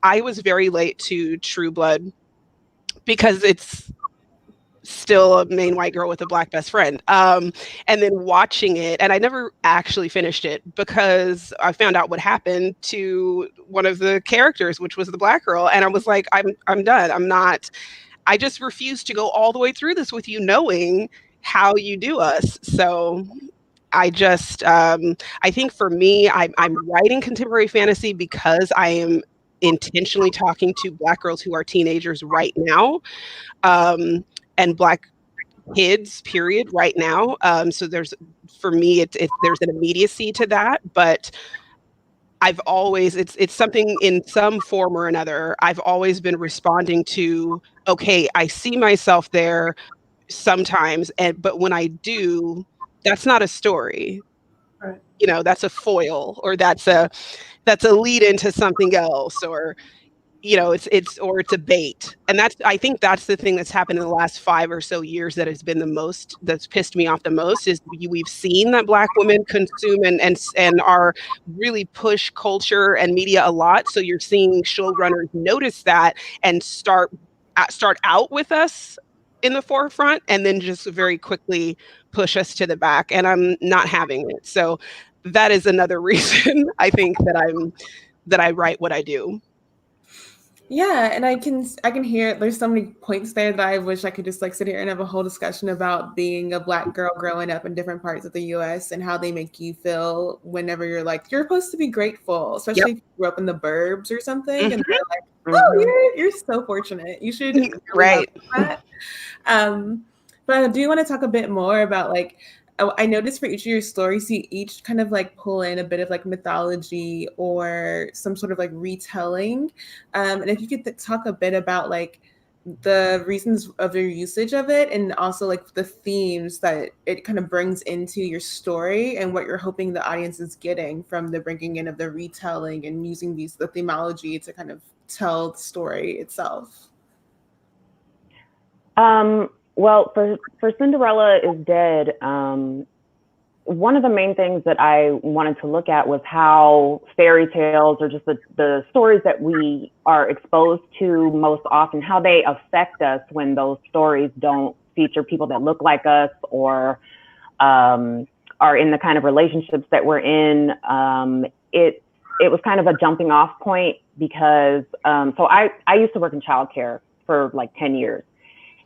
I was very late to True Blood, because still a main white girl with a black best friend. And then watching it, and I never actually finished it because I found out what happened to one of the characters, which was the black girl. And I was like, I'm done. I just refuse to go all the way through this with you knowing how you do us. So I just, I think for me, I'm writing contemporary fantasy because I am intentionally talking to Black girls who are teenagers right now, and Black kids, period, right now. So for me, there's an immediacy to that, but I've always, it's something in some form or another. I've always been responding to, okay, I see myself there sometimes, but when I do, that's not a story. Right. You know, that's a foil, or that's a lead into something else, or you know, it's a bait. And I think that's the thing that's happened in the last 5 or so years that has been that's pissed me off the most, is we've seen that Black women consume and are really push culture and media a lot. So you're seeing showrunners notice that and start out with us in the forefront, and then just very quickly push us to the back. And I'm not having it. So that is another reason I think that I write what I do. Yeah, and I can hear there's so many points there that I wish I could just like sit here and have a whole discussion about being a Black girl growing up in different parts of the US and how they make you feel whenever you're like, you're supposed to be grateful, especially if you grew up in the burbs or something. And they're like, oh, you're so fortunate. You should really right. That. But I do want to talk a bit more about like, I noticed for each of your stories, you each kind of like pull in a bit of like mythology or some sort of like retelling. And if you could talk a bit about like the reasons of your usage of it, and also like the themes that it kind of brings into your story, and what you're hoping the audience is getting from the bringing in of the retelling and using the themology to kind of tell the story itself. Well, for Cinderella is Dead, one of the main things that I wanted to look at was how fairy tales, or just the stories that we are exposed to most often, how they affect us when those stories don't feature people that look like us, or are in the kind of relationships that we're in. It was kind of a jumping off point because so I used to work in childcare for like 10 years.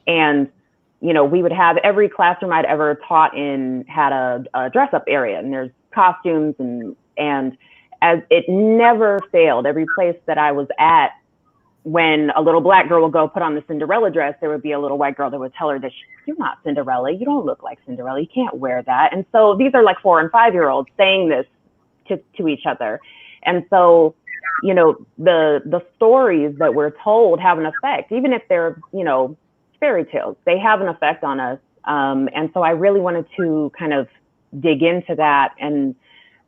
And you know, we would have every classroom I'd ever taught in had a dress up area, and there's costumes, and as it never failed, every place that I was at, when a little Black girl would go put on the Cinderella dress, there would be a little white girl that would tell her that you're not Cinderella, you don't look like Cinderella, you can't wear that. And so these are like 4 and 5-year-olds saying this to each other. And so, you know, the stories that we're told have an effect, even if they're, you know, fairy tales, they have an effect on us. And so I really wanted to kind of dig into that. And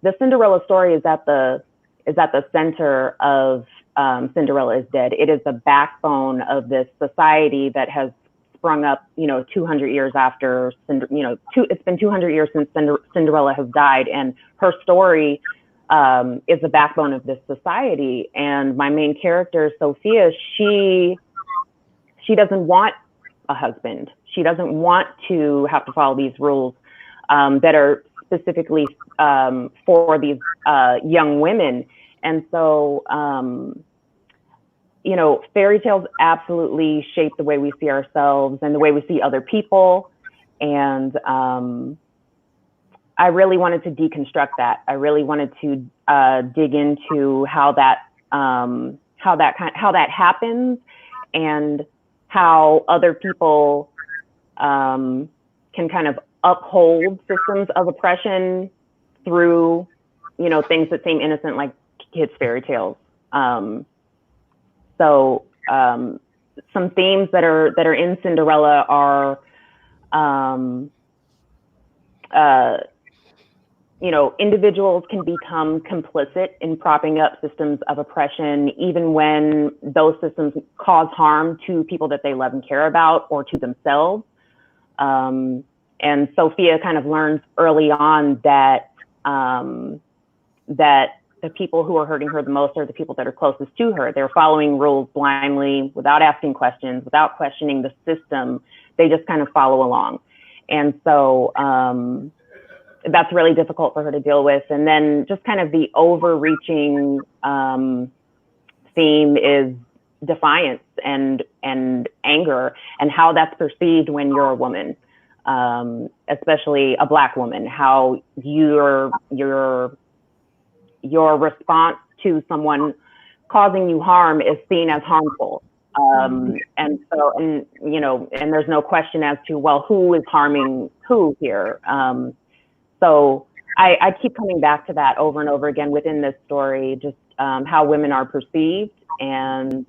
the Cinderella story is at the center of Cinderella is Dead. It is the backbone of this society that has sprung up, you know, 200 years after, it's been 200 years since Cinderella has died. And her story is the backbone of this society. And my main character, Sophia, she doesn't want a husband. She doesn't want to have to follow these rules that are specifically for these young women. And so, you know, fairy tales absolutely shape the way we see ourselves and the way we see other people. And I really wanted to deconstruct that. I really wanted to dig into how that happens, and how other people can kind of uphold systems of oppression through, you know, things that seem innocent, like kids' fairy tales. So some themes that are in Cinderella are, you know, individuals can become complicit in propping up systems of oppression, even when those systems cause harm to people that they love and care about, or to themselves. And Sophia kind of learns early on that that the people who are hurting her the most are the people that are closest to her. They're following rules blindly, without asking questions, without questioning the system they just kind of follow along. And so that's really difficult for her to deal with. And then just kind of the overreaching theme is defiance and anger, and how that's perceived when you're a woman, especially a Black woman, how your response to someone causing you harm is seen as harmful. And so, and there's no question as to, well, who is harming who here? So I keep coming back to that over and over again within this story, just how women are perceived, and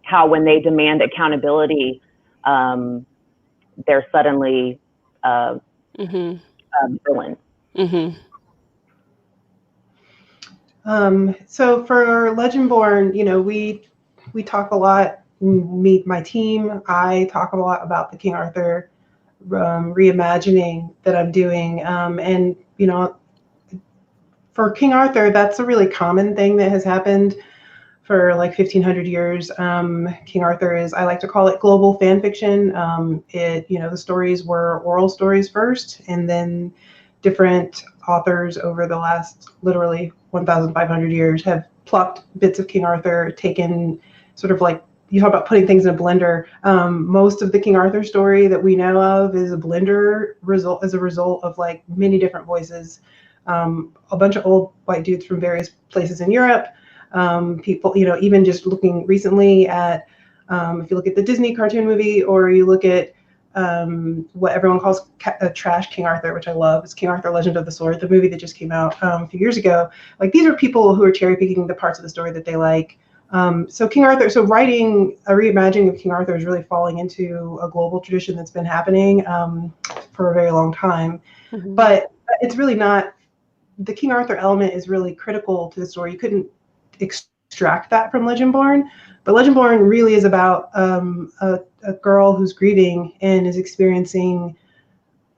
how when they demand accountability, they're suddenly villains. Mm-hmm. So for Legendborn, we talk a lot, my team, I talk a lot about the King Arthur reimagining that I'm doing. And for King Arthur, that's a really common thing that has happened for like 1,500 years. King Arthur is, I like to call it global fan fiction. The stories were oral stories first, and then different authors over the last literally 1,500 years have plucked bits of King Arthur, taken sort of like, you talk about putting things in a blender. Most of the King Arthur story that we know of is a blender result, as a result of like many different voices. A bunch of old white dudes from various places in Europe. People, even just looking recently at, if you look at the Disney cartoon movie, or you look at what everyone calls trash King Arthur, which I love. It's King Arthur: Legend of the Sword, the movie that just came out a few years ago. Like, these are people who are cherry picking the parts of the story that they like. So King Arthur, so writing a reimagining of King Arthur is really falling into a global tradition that's been happening for a very long time. Mm-hmm. But it's really not, the King Arthur element is really critical to the story. You couldn't extract that from Legendborn, but Legendborn really is about a girl who's grieving and is experiencing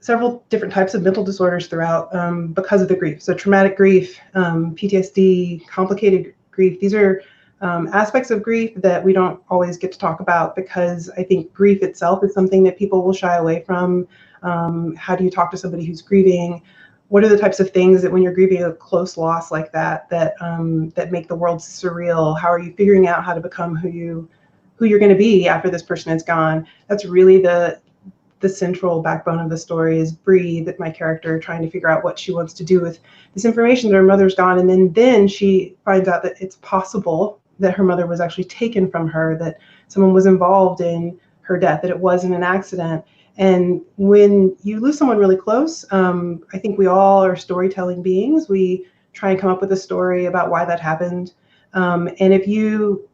several different types of mental disorders throughout because of the grief. So traumatic grief, PTSD, complicated grief. These are aspects of grief that we don't always get to talk about, because I think grief itself is something that people will shy away from. How do you talk to somebody who's grieving? What are the types of things that, when you're grieving a close loss like that make the world surreal? How are you figuring out how to become who you're going to be after this person is gone? That's really the central backbone of the story, is Bree, that my character, trying to figure out what she wants to do with this information that her mother's gone. And then she finds out that it's possible that her mother was actually taken from her, that someone was involved in her death, that it wasn't an accident. And when you lose someone really close, I think we all are storytelling beings. We try and come up with a story about why that happened. And if you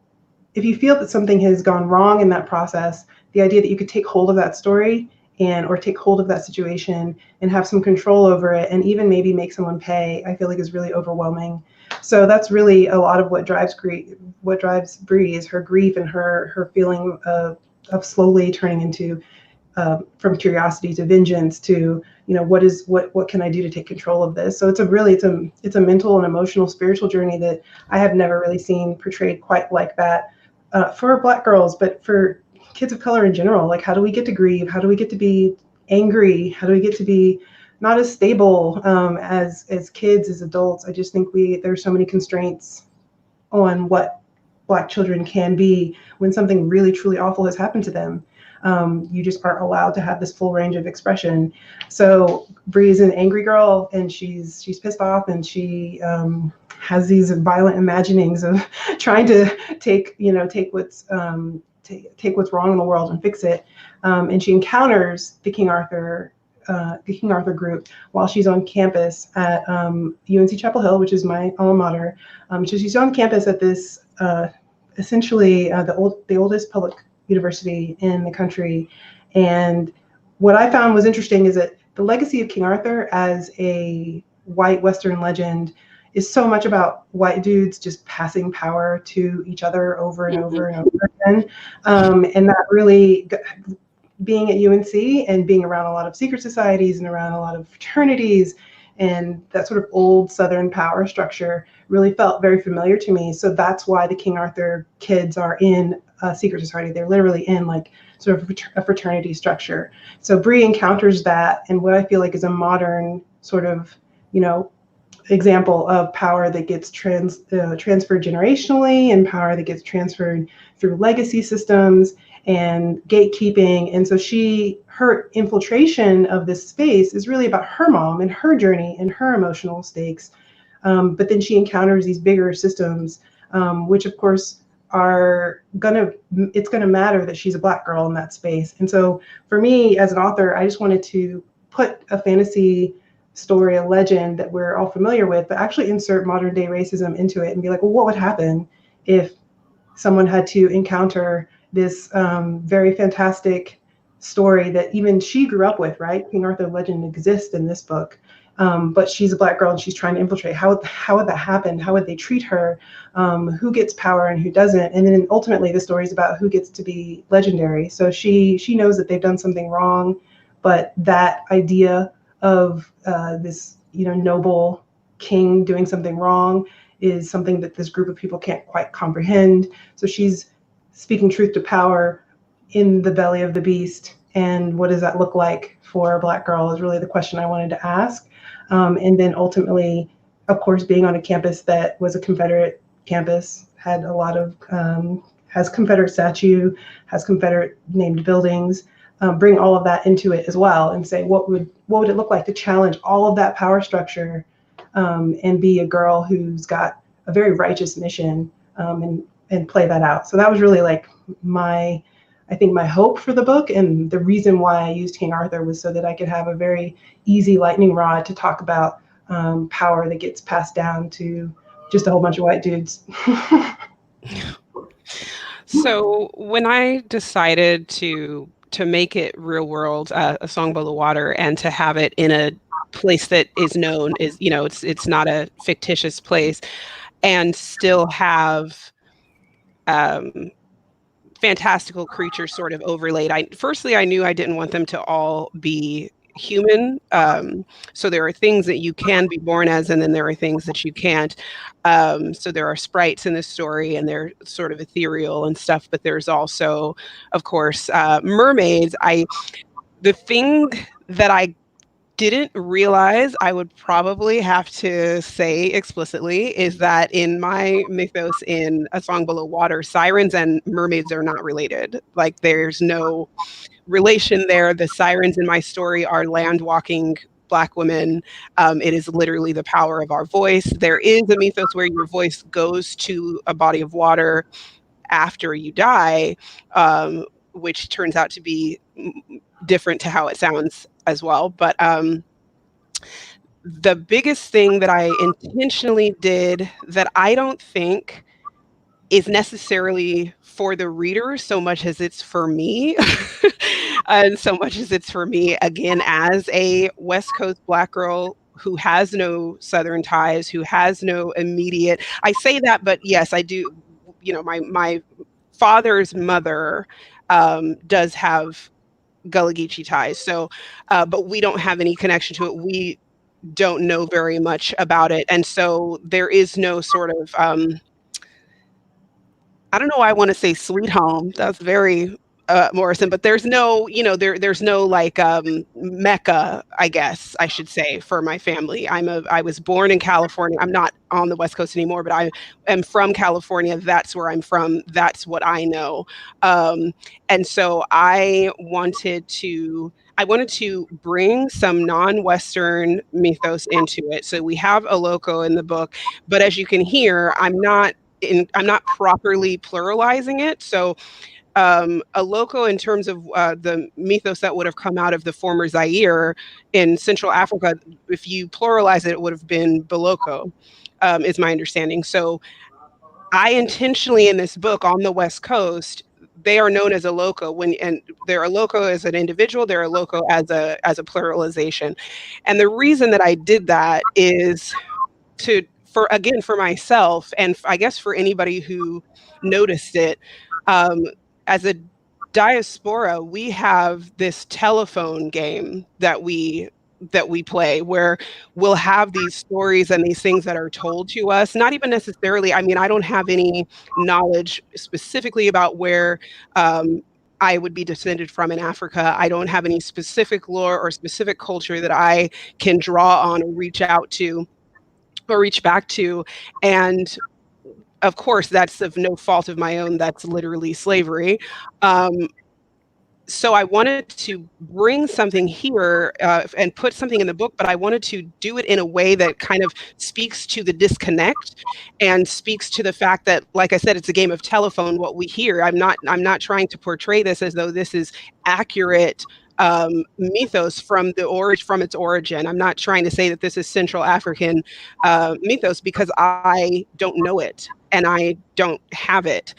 feel that something has gone wrong in that process, the idea that you could take hold of that story or take hold of that situation and have some control over it, and even maybe make someone pay, I feel like is really overwhelming. So that's really a lot of what drives Bree, is her grief and her feeling of slowly turning into, from curiosity to vengeance to, what can I do to take control of this? So it's a mental and emotional, spiritual journey that I have never really seen portrayed quite like that for Black girls, but for kids of color in general. Like, how do we get to grieve? How do we get to be angry? How do we get to be not as stable as kids, as adults? I just think there's so many constraints on what Black children can be when something really, truly awful has happened to them. You just aren't allowed to have this full range of expression. So Bree is an angry girl, and she's pissed off, and she has these violent imaginings of trying to take what's wrong in the world and fix it. And she encounters the King Arthur group while she's on campus at UNC Chapel Hill, which is my alma mater. So she's on campus at this essentially the oldest public university in the country. And what I found was interesting is that the legacy of King Arthur as a white Western legend is so much about white dudes just passing power to each other over and over and over again. And that really, being at UNC and being around a lot of secret societies and around a lot of fraternities and that sort of old Southern power structure really felt very familiar to me. So that's why the King Arthur kids are in a secret society. They're literally in like sort of a fraternity structure. So Bree encounters that, and what I feel like is a modern sort of, example of power that gets transferred generationally, and power that gets transferred through legacy systems and gatekeeping. And so her infiltration of this space is really about her mom and her journey and her emotional stakes. But then she encounters these bigger systems, which of course it's gonna matter that she's a Black girl in that space. And so for me as an author, I just wanted to put a fantasy story, a legend that we're all familiar with, but actually insert modern day racism into it and be like, well, what would happen if someone had to encounter this very fantastic story that even she grew up with, right? King Arthur legend exists in this book, but she's a Black girl and she's trying to infiltrate. How would that happen? How would they treat her? Who gets power and who doesn't? And then ultimately the story is about who gets to be legendary. So she knows that they've done something wrong, but that idea of this noble king doing something wrong is something that this group of people can't quite comprehend. So she's speaking truth to power in the belly of the beast. And what does that look like for a Black girl is really the question I wanted to ask. And then ultimately, of course, being on a campus that was a Confederate campus, had a lot of, has Confederate statue, has Confederate named buildings, bring all of that into it as well and say, what would it look like to challenge all of that power structure and be a girl who's got a very righteous mission and play that out. So that was really like my hope for the book, and the reason why I used King Arthur was so that I could have a very easy lightning rod to talk about power that gets passed down to just a whole bunch of white dudes. So when I decided to make it real world, A Song Below Water, and to have it in a place that is known, it's not a fictitious place, and still have fantastical creatures sort of overlaid. I knew I didn't want them to all be human. So there are things that you can be born as, and then there are things that you can't. So there are sprites in this story, and they're sort of ethereal and stuff, but there's also, of course, mermaids. The thing that I didn't realize I would probably have to say explicitly is that in my mythos in A Song Below Water, sirens and mermaids are not related. Like, there's no relation there. The sirens in my story are land walking Black women. It is literally the power of our voice. There is a mythos where your voice goes to a body of water after you die, which turns out to be different to how it sounds as well. But the biggest thing that I intentionally did that I don't think is necessarily for the reader so much as it's for me, and so much as it's for me, again, as a West Coast Black girl who has no Southern ties, who has no immediate, I say that, but yes, I do, my father's mother does have Gullah Geechee ties. So, but we don't have any connection to it. We don't know very much about it. And so there is no sort of, I don't know why I want to say sweet home. That's very Morrison, but there's no, there's no like Mecca, I guess I should say, for my family. I was born in California. I'm not on the West Coast anymore, but I am from California. That's where I'm from. That's what I know. And so I wanted to bring some non-Western mythos into it. So we have a loco in the book, but as you can hear, I'm not properly pluralizing it. So a loco, in terms of the mythos that would have come out of the former Zaire in Central Africa, if you pluralize it, it would have been Boloko, is my understanding. So I intentionally, in this book on the West Coast, they are known as a loco, and they're a loco as an individual, they're a loco as a pluralization. And the reason that I did that is for myself, and I guess for anybody who noticed it, as a diaspora, we have this telephone game that we that we play, where we'll have these stories and these things that are told to us, not even necessarily, I mean, I don't have any knowledge specifically about where I would be descended from in Africa. I don't have any specific lore or specific culture that I can draw on or reach out to or reach back to. And of course, that's of no fault of my own. That's literally slavery. So I wanted to bring something here and put something in the book, but I wanted to do it in a way that kind of speaks to the disconnect and speaks to the fact that, like I said, it's a game of telephone, what we hear. I'm not trying to portray this as though this is accurate mythos from its origin. I'm not trying to say that this is Central African mythos, because I don't know it and I don't have it.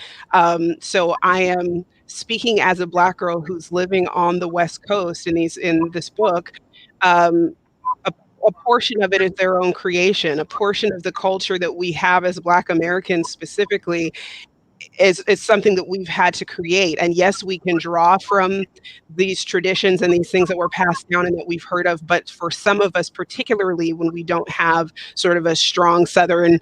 So I am speaking as a Black girl who's living on the West Coast in this book. A portion of it is their own creation. A portion of the culture that we have as Black Americans specifically is something that we've had to create. And yes, we can draw from these traditions and these things that were passed down and that we've heard of. But for some of us, particularly when we don't have sort of a strong Southern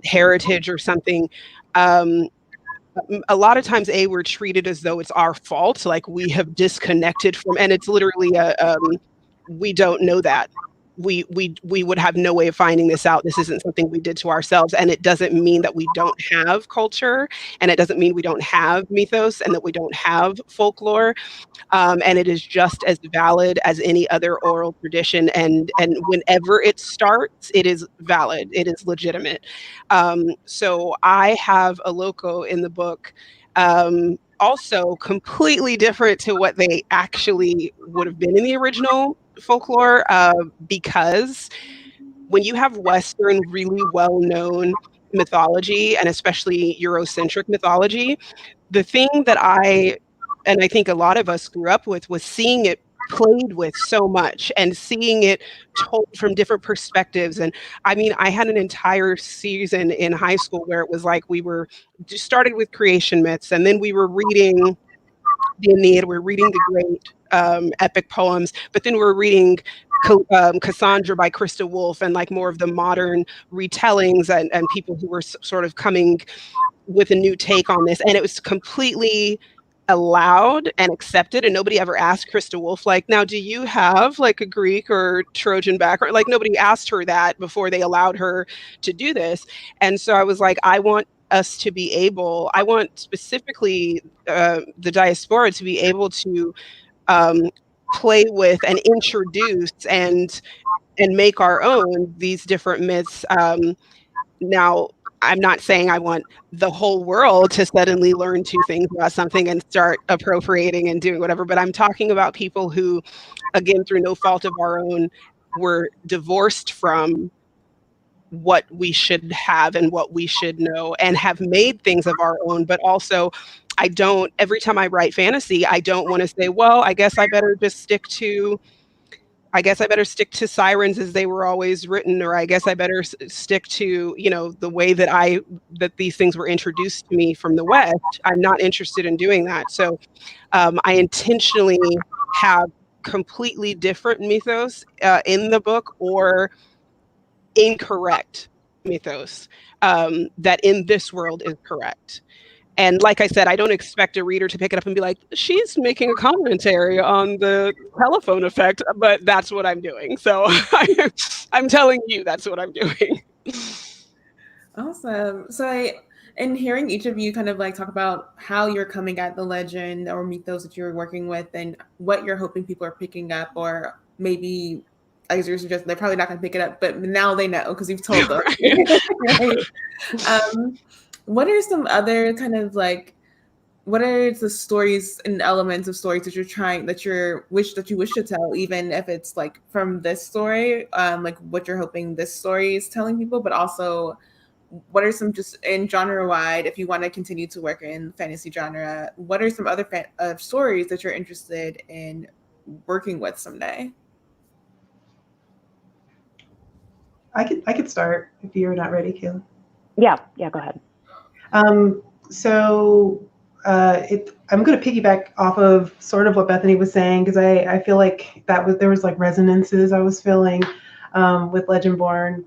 heritage or something, a lot of times we're treated as though it's our fault, like we have disconnected from, and it's literally we don't know that. We would have no way of finding this out. This isn't something we did to ourselves, and it doesn't mean that we don't have culture, and it doesn't mean we don't have mythos and that we don't have folklore. And it is just as valid as any other oral tradition. And whenever it starts, it is valid. It is legitimate. So I have a loco in the book, also completely different to what they actually would have been in the original folklore, because when you have Western, really well-known mythology, and especially Eurocentric mythology, the thing that I think a lot of us grew up with was seeing it played with so much and seeing it told from different perspectives. And I mean, I had an entire season in high school where it was like we were just started with creation myths, and then we were reading the Aeneid, we're reading the great epic poems, but then we're reading Cassandra by Krista Wolf and like more of the modern retellings and people who were sort of coming with a new take on this. And it was completely allowed and accepted, and nobody ever asked Krista Wolf, like, now do you have like a Greek or Trojan background? Like, nobody asked her that before they allowed her to do this. And so I was like, I want specifically the diaspora to be able to play with and introduce and make our own these different myths. Now, I'm not saying I want the whole world to suddenly learn two things about something and start appropriating and doing whatever, but I'm talking about people who, again, through no fault of our own, were divorced from what we should have and what we should know and have made things of our own. But also, every time I write fantasy, I don't want to say, well, I guess I better stick to sirens as they were always written, or I guess I better stick to, the way that these things were introduced to me from the West. I'm not interested in doing that. So I intentionally have completely different mythos in the book, or incorrect mythos that in this world is correct. And like I said, I don't expect a reader to pick it up and be like, she's making a commentary on the telephone effect, but that's what I'm doing. So I'm telling you, that's what I'm doing. Awesome. So in hearing each of you kind of like talk about how you're coming at the legend or mythos that you're working with and what you're hoping people are picking up, or maybe, as you're suggesting, they're probably not going to pick it up, but now they know because you've told them. Right? What are some other kind of like, what are the stories and elements of stories that you wish to tell, even if it's like from this story, like what you're hoping this story is telling people, but also what are some, just in genre wide, if you want to continue to work in fantasy genre, what are some other stories that you're interested in working with someday? I could start if you're not ready, Kalynn. Yeah, go ahead. So I'm going to piggyback off of sort of what Bethany was saying, because I feel like there was like resonances I was feeling with Legendborn.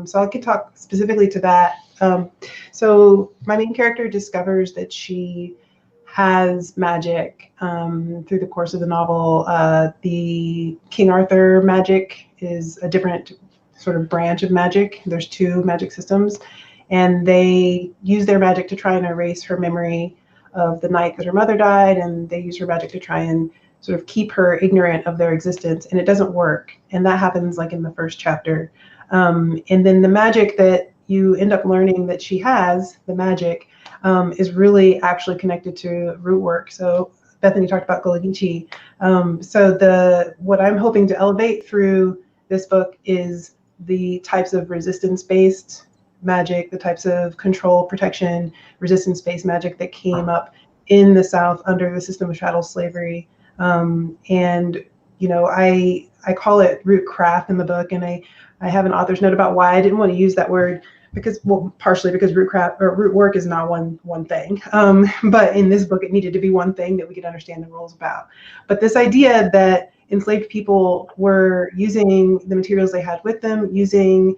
So I could talk specifically to that. So my main character discovers that she has magic through the course of the novel. The King Arthur magic is a different sort of branch of magic. There's two magic systems, and they use their magic to try and erase her memory of the night that her mother died, and they use her magic to try and sort of keep her ignorant of their existence, and it doesn't work. And that happens like in the first chapter. And then the magic that you end up learning that she has, the magic, is really actually connected to root work. So Bethany talked about Gulliginchi. So what I'm hoping to elevate through this book is the types of resistance-based magic, the types of control, protection, resistance-based magic that came up in the South under the system of chattel slavery. And you know, I call it root craft in the book, and I have an author's note about why I didn't want to use that word, because, well, partially because root craft or root work is not one thing. But in this book, it needed to be one thing that we could understand the rules about. But this idea that enslaved people were using the materials they had with them, using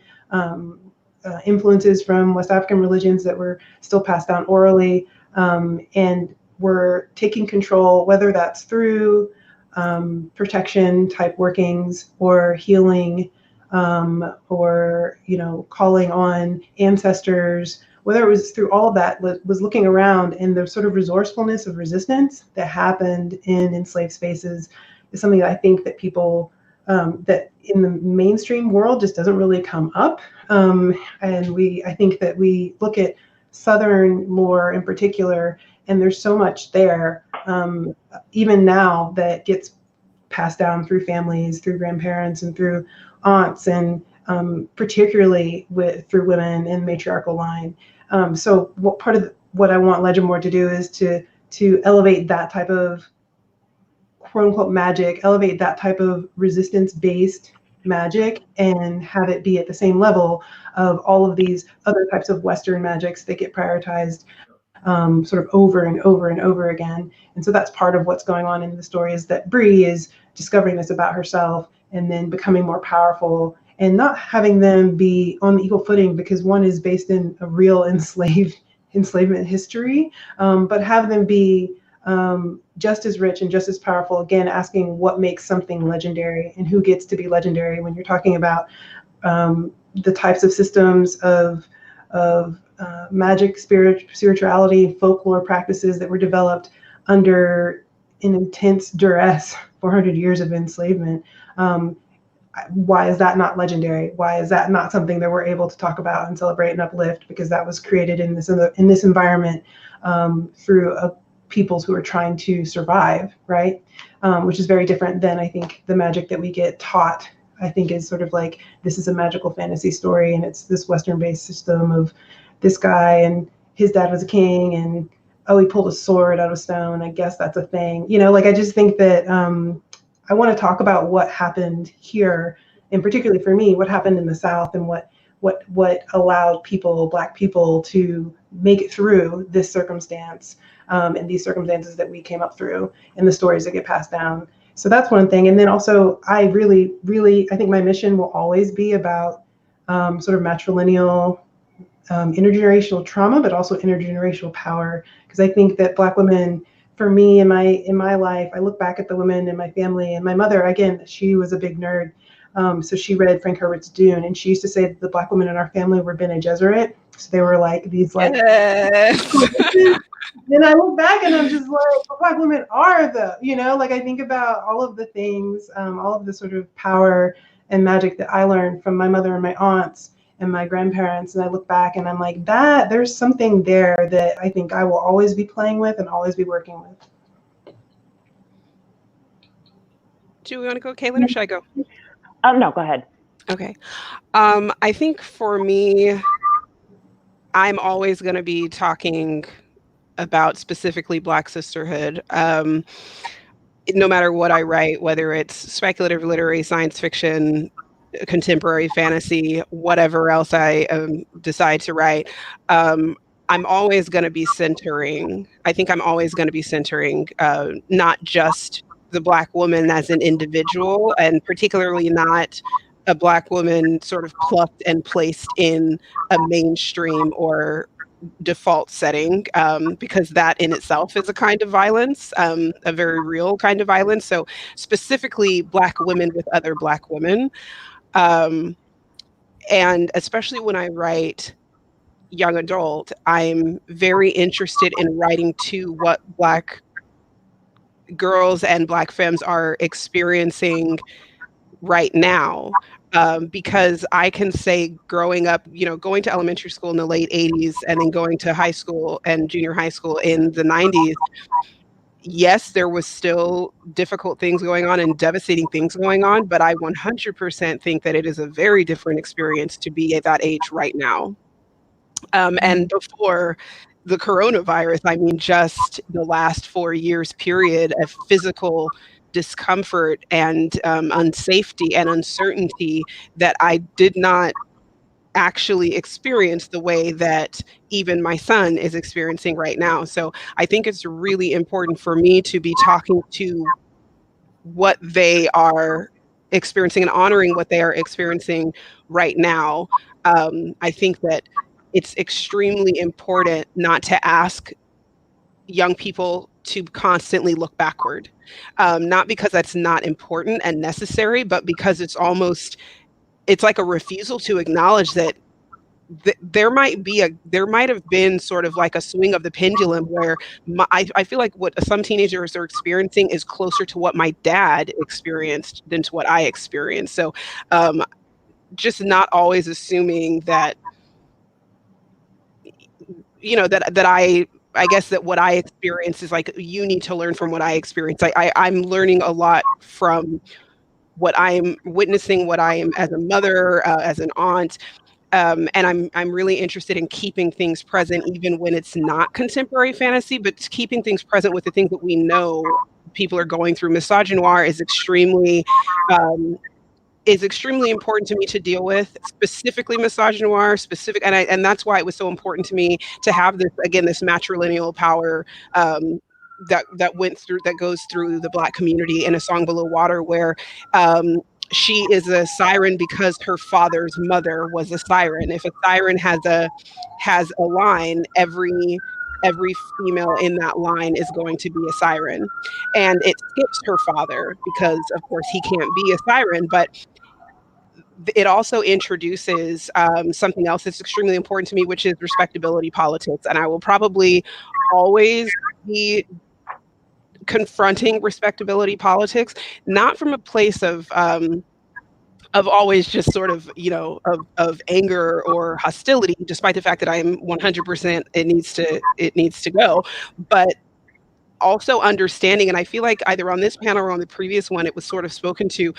influences from West African religions that were still passed down orally, and were taking control, whether that's through protection type workings or healing, or, you know, calling on ancestors, whether it was through all of that, was looking around, and the sort of resourcefulness of resistance that happened in enslaved spaces is something that I think that people, that in the mainstream world just doesn't really come up. And I think that we look at Southern lore in particular, and there's so much there, even now, that gets passed down through families, through grandparents, and through aunts, and particularly through women in matriarchal line. So what I want Legendborn to do is to elevate that type of quote unquote magic, elevate that type of resistance-based magic, and have it be at the same level of all of these other types of Western magics that get prioritized sort of over and over and over again. And so that's part of what's going on in the story, is that Bree is discovering this about herself and then becoming more powerful, and not having them be on the equal footing because one is based in a real enslavement history, but have them be just as rich and just as powerful, again, asking what makes something legendary and who gets to be legendary when you're talking about the types of systems of magic, spirituality, folklore practices that were developed under an intense duress, 400 years of enslavement. Why is that not legendary? Why is that not something that we're able to talk about and celebrate and uplift? Because that was created in this environment through peoples who are trying to survive, right? Which is very different than, I think, the magic that we get taught. I think is sort of like, this is a magical fantasy story, and it's this Western-based system of this guy, and his dad was a king, and oh, he pulled a sword out of stone. I guess that's a thing. You know, like, I just think that I want to talk about what happened here, and particularly for me, what happened in the South, and what allowed people, Black people, to make it through this circumstance, and these circumstances that we came up through, and the stories that get passed down. So that's one thing. And then also, I really, really, I think my mission will always be about sort of matrilineal, intergenerational trauma, but also intergenerational power. Because I think that Black women, for me, in my life, I look back at the women in my family, and my mother, again, she was a big nerd. So she read Frank Herbert's Dune, and she used to say that the Black women in our family were Bene Gesserit. So they were like these, like, yes. Then I look back and I'm just like, Black women are you know, like, I think about all of the things, all of the sort of power and magic that I learned from my mother and my aunts and my grandparents. And I look back and I'm like, there's something there that I think I will always be playing with and always be working with. Do we want to go, Kalynn, or should I go? No, go ahead. Okay. I think for me, I'm always going to be talking about specifically Black sisterhood. No matter what I write, whether it's speculative literary, science fiction, contemporary fantasy, whatever else I decide to write, I'm always going to be centering, I think I'm always going to be centering not just the Black woman as an individual, and particularly not a Black woman sort of plucked and placed in a mainstream or default setting, because that in itself is a kind of violence, a very real kind of violence. So specifically Black women with other Black women. Um, and especially when I write young adult, I'm very interested in writing to what Black girls and Black femmes are experiencing right now. Because I can say growing up, going to elementary school in the late 80s and then going to high school and junior high school in the 90s, yes, there was still difficult things going on and devastating things going on, but I 100% think that it is a very different experience to be at that age right now. And before the coronavirus, I mean, just the last 4 years period of physical discomfort and unsafety and uncertainty that I did not actually experience the way that even my son is experiencing right now. So I think it's really important for me to be talking to what they are experiencing and honoring what they are experiencing right now. I think that it's extremely important not to ask young people to constantly look backward. Not because that's not important and necessary, but because it's like a refusal to acknowledge that there might have been sort of like a swing of the pendulum where I feel like what some teenagers are experiencing is closer to what my dad experienced than to what I experienced. So just not always assuming that, that I guess that what I experience is like, you need to learn from what I experience. I'm learning a lot from what I'm witnessing, what I am as a mother, as an aunt. And I'm really interested in keeping things present, even when it's not contemporary fantasy, but keeping things present with the things that we know people are going through. Misogynoir is extremely important to me to deal with, specifically misogynoir, and that's why it was so important to me to have this matrilineal power that goes through the Black community in A Song Below Water, where she is a siren because her father's mother was a siren. If a siren has a line, every female in that line is going to be a siren. And it skips her father because, of course, he can't be a siren, but it also introduces something else that's extremely important to me, which is respectability politics. And I will probably always be confronting respectability politics, not from a place of always just sort of, of anger or hostility, despite the fact that I'm 100% it needs to go, but also understanding. And I feel like either on this panel or on the previous one, it was sort of spoken to.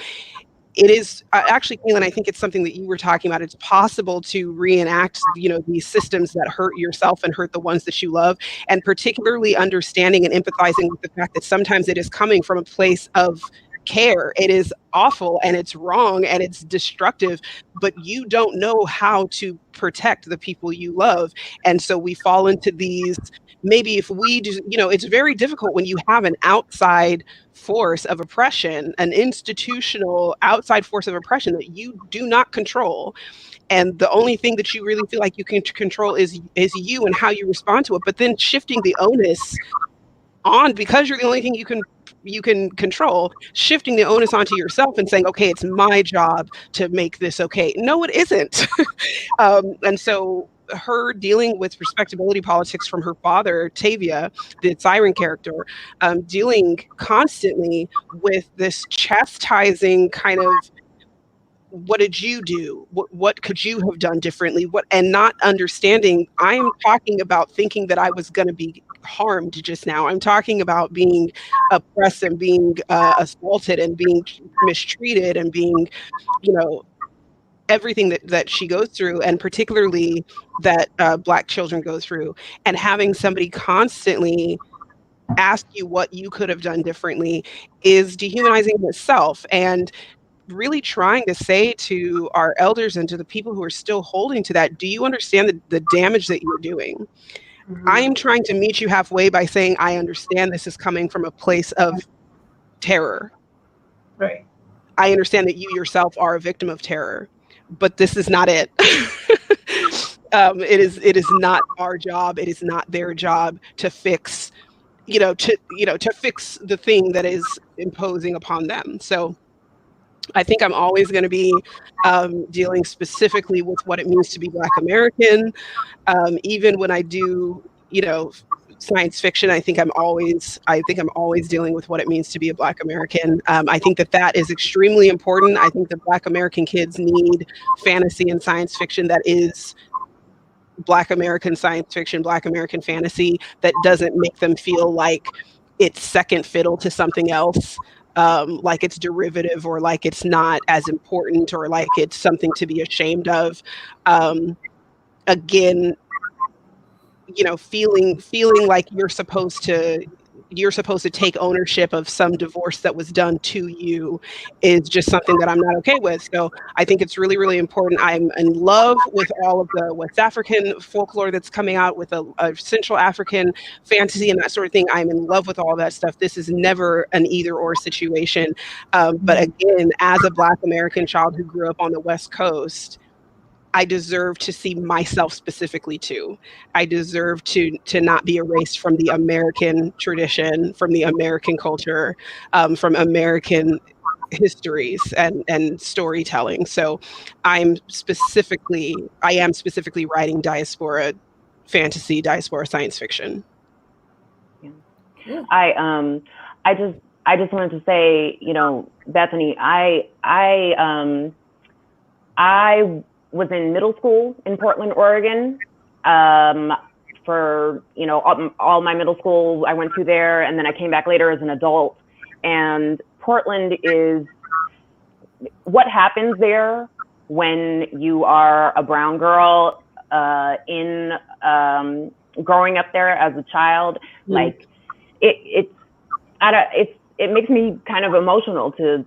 It is actually, Kalynn, I think it's something that you were talking about. It's possible to reenact, these systems that hurt yourself and hurt the ones that you love, and particularly understanding and empathizing with the fact that sometimes it is coming from a place of care. It is awful and it's wrong and it's destructive, but you don't know how to protect the people you love. And so we fall into these, maybe if we do, it's very difficult when you have an outside force of oppression, an institutional outside force of oppression that you do not control. And the only thing that you really feel like you can control is you and how you respond to it. But then shifting the onus on, because you're the only thing you can control, shifting the onus onto yourself and saying, okay, it's my job to make this okay. No, it isn't. And so her dealing with respectability politics from her father, Tavia, the siren character, dealing constantly with this chastising kind of, what did you do? What could you have done differently? And not understanding, I'm talking about thinking that I was going to be harmed just now. I'm talking about being oppressed and being assaulted and being mistreated and being, everything that she goes through, and particularly that Black children go through, and having somebody constantly ask you what you could have done differently is dehumanizing in itself. And really trying to say to our elders and to the people who are still holding to that, do you understand the damage that you're doing? I am trying to meet you halfway by saying, I understand this is coming from a place of terror. Right. I understand that you yourself are a victim of terror, but this is not it. It is not our job. It is not their job to fix, to fix the thing that is imposing upon them. So I think I'm always going to be dealing specifically with what it means to be Black American. Even when I do, science fiction, I think I'm always dealing with what it means to be a Black American. I think that is extremely important. I think that Black American kids need fantasy and science fiction that is Black American science fiction, Black American fantasy, that doesn't make them feel like it's second fiddle to something else. Like it's derivative, or like it's not as important, or like it's something to be ashamed of. Again, feeling like you're supposed to take ownership of some divorce that was done to you is just something that I'm not okay with. So I think it's really, really important. I'm in love with all of the West African folklore that's coming out, with a Central African fantasy and that sort of thing. I'm in love with all that stuff. This is never an either or situation. But again, as a Black American child who grew up on the West Coast, I deserve to see myself specifically too. I deserve to not be erased from the American tradition, from the American culture, from American histories and storytelling. So I am specifically writing diaspora fantasy, diaspora science fiction. Yeah. I just wanted to say, Bethany, I was in middle school in Portland, Oregon, for, all my middle school I went to there, and then I came back later as an adult. And Portland is, what happens there when you are a brown girl growing up there as a child, like it makes me kind of emotional to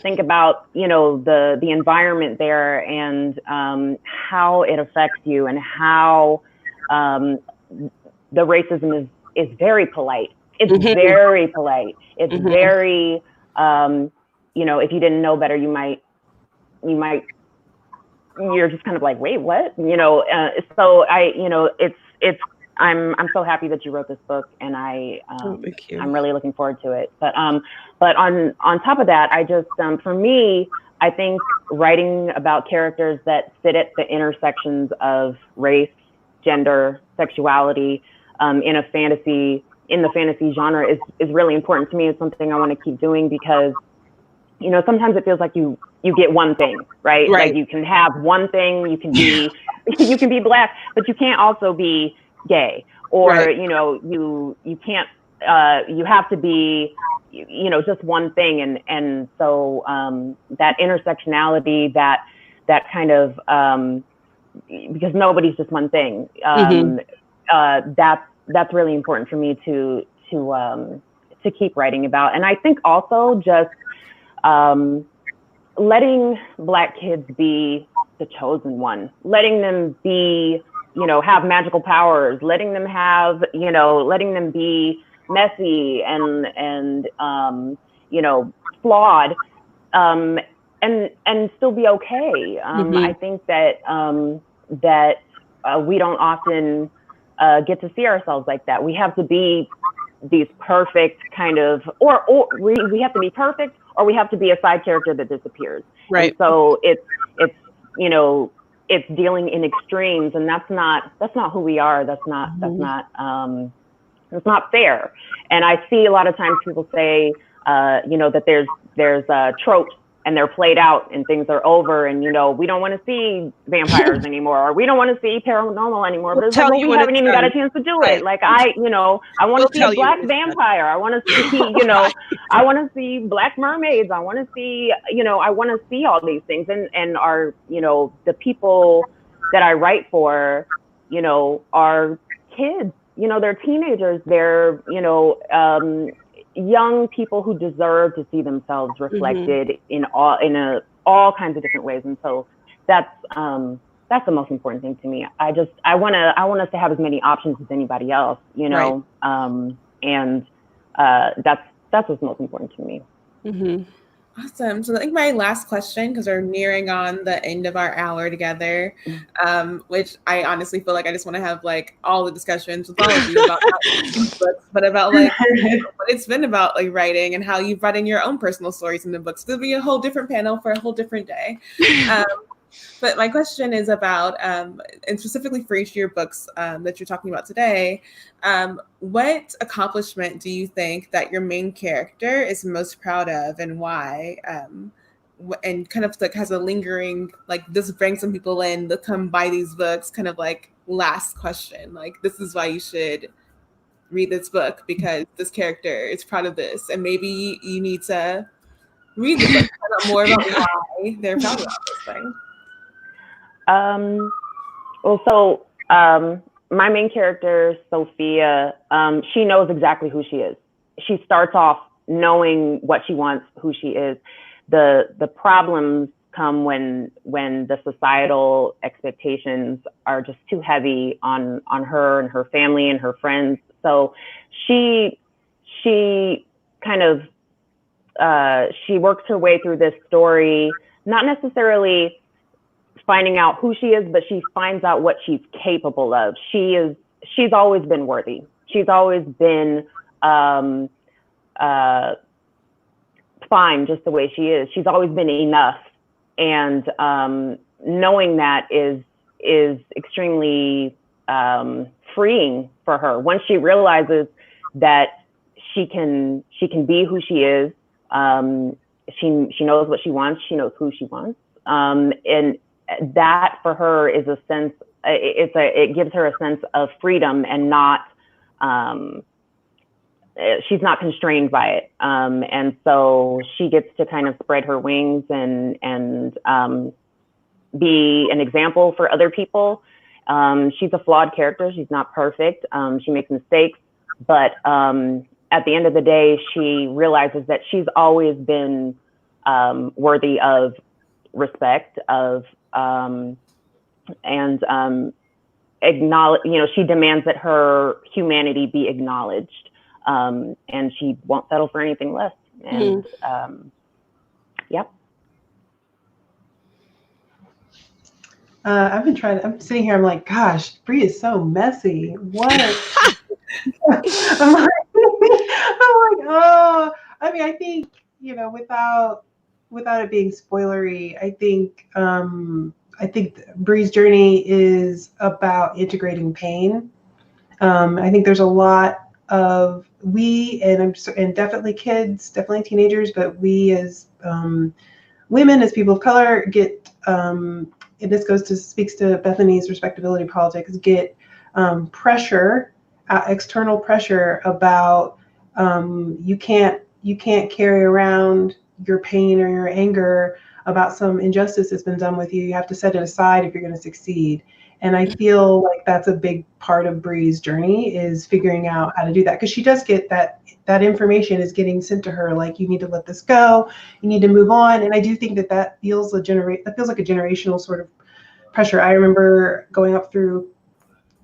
think about, the environment there, and how it affects you, and how the racism is very polite. It's very polite. It's very, if you didn't know better, you're just kind of like, wait, what? So I'm so happy that you wrote this book, and I'm really looking forward to it. But on top of that, I just for me, I think writing about characters that sit at the intersections of race, gender, sexuality, in the fantasy genre is really important to me. It's something I want to keep doing, because sometimes it feels like you get one thing, right? Like you can have one thing, you can be you can be Black, but you can't also be gay, or you can't you have to be just one thing, and so that intersectionality, that kind of because nobody's just one thing, that's really important for me to keep writing about. And I think also just letting Black kids be the chosen one, letting them be, have magical powers, letting them have, letting them be messy and flawed, and still be okay. I think that we don't often get to see ourselves like that. We have to be these perfect kind of, or we have to be perfect, or we have to be a side character that disappears. Right. And so it's dealing in extremes, and that's not who we are. That's not fair. And I see a lot of times people say, that there's tropes, and they're played out, and things are over, and we don't want to see vampires anymore, or we don't want to see paranormal anymore. But it's like, we haven't even got a chance to do it. Like I want to see a Black vampire. I want to see, I want to see Black mermaids. I want to see, I want to see all these things, and our, the people that I write for, are kids. They're teenagers. They're, young people who deserve to see themselves reflected in all kinds of different ways. And so that's the most important thing to me. I want us to have as many options as anybody else, you know, and that's what's most important to me. Awesome. So I think my last question, because we're nearing on the end of our hour together, which I honestly feel like I just want to have like all the discussions with all of you about not just books, but about like what it's been about like writing and how you've brought in your own personal stories in the books. It'll be a whole different panel for a whole different day. But my question is about, and specifically for each of your books that you're talking about today, what accomplishment do you think that your main character is most proud of and why? And kind of like has a lingering, like this brings some people in to come buy these books, kind of like last question, like this is why you should read this book because this character is proud of this. And maybe you need to read the book to find out more about why they're proud about this thing. My main character, Sophia, she knows exactly who she is. She starts off knowing what she wants, who she is. The problems come when the societal expectations are just too heavy on her and her family and her friends. So she kind of she works her way through this story, not necessarily finding out who she is, but she finds out what she's capable of. She's always been worthy. She's always been fine just the way she is. She's always been enough. And knowing that is extremely freeing for her. Once she realizes that she can be who she is, she knows what she wants, she knows who she wants. And that for her is a sense, it gives her a sense of freedom and not, she's not constrained by it. And so she gets to kind of spread her wings and be an example for other people. She's a flawed character. She's not perfect. She makes mistakes, but at the end of the day, she realizes that she's always been worthy of respect, acknowledge, she demands that her humanity be acknowledged, and she won't settle for anything less. And yep. I'm sitting here, I'm like, gosh, Bree is so messy. What? I'm like, oh, I mean, I think, without it being spoilery, I think Bree's journey is about integrating pain. I think there's a lot of and definitely kids, definitely teenagers, but we as women, as people of color, get and this speaks to Bethany's respectability politics, get pressure, external pressure about you can't carry around your pain or your anger about some injustice that's been done with you. You have to set it aside if you're going to succeed. And I feel like that's a big part of Bree's journey, is figuring out how to do that, because she does get that information is getting sent to her, like, you need to let this go, you need to move on. And I do think that feels like a generational sort of pressure. I remember going up through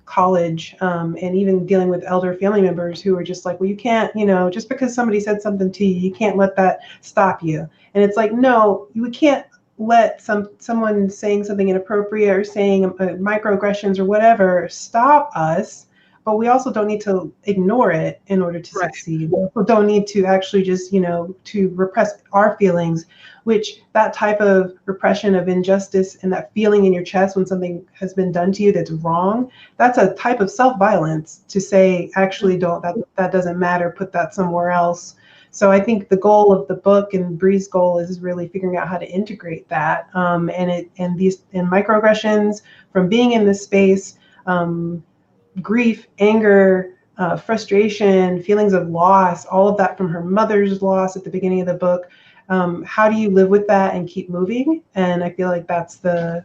college and even dealing with elder family members who were just like, well, you can't, just because somebody said something to you, you can't let that stop you. And it's like, no, you can't let someone saying something inappropriate or saying microaggressions or whatever stop us. But we also don't need to ignore it in order to succeed. We also don't need to actually just, to repress our feelings, which that type of repression of injustice and that feeling in your chest when something has been done to you that's wrong, that's a type of self-violence, to say, actually, that doesn't matter, put that somewhere else. So I think the goal of the book, and Bree's goal, is really figuring out how to integrate that and microaggressions from being in this space, grief, anger, frustration, feelings of loss, all of that from her mother's loss at the beginning of the book. How do you live with that and keep moving? And I feel like that's the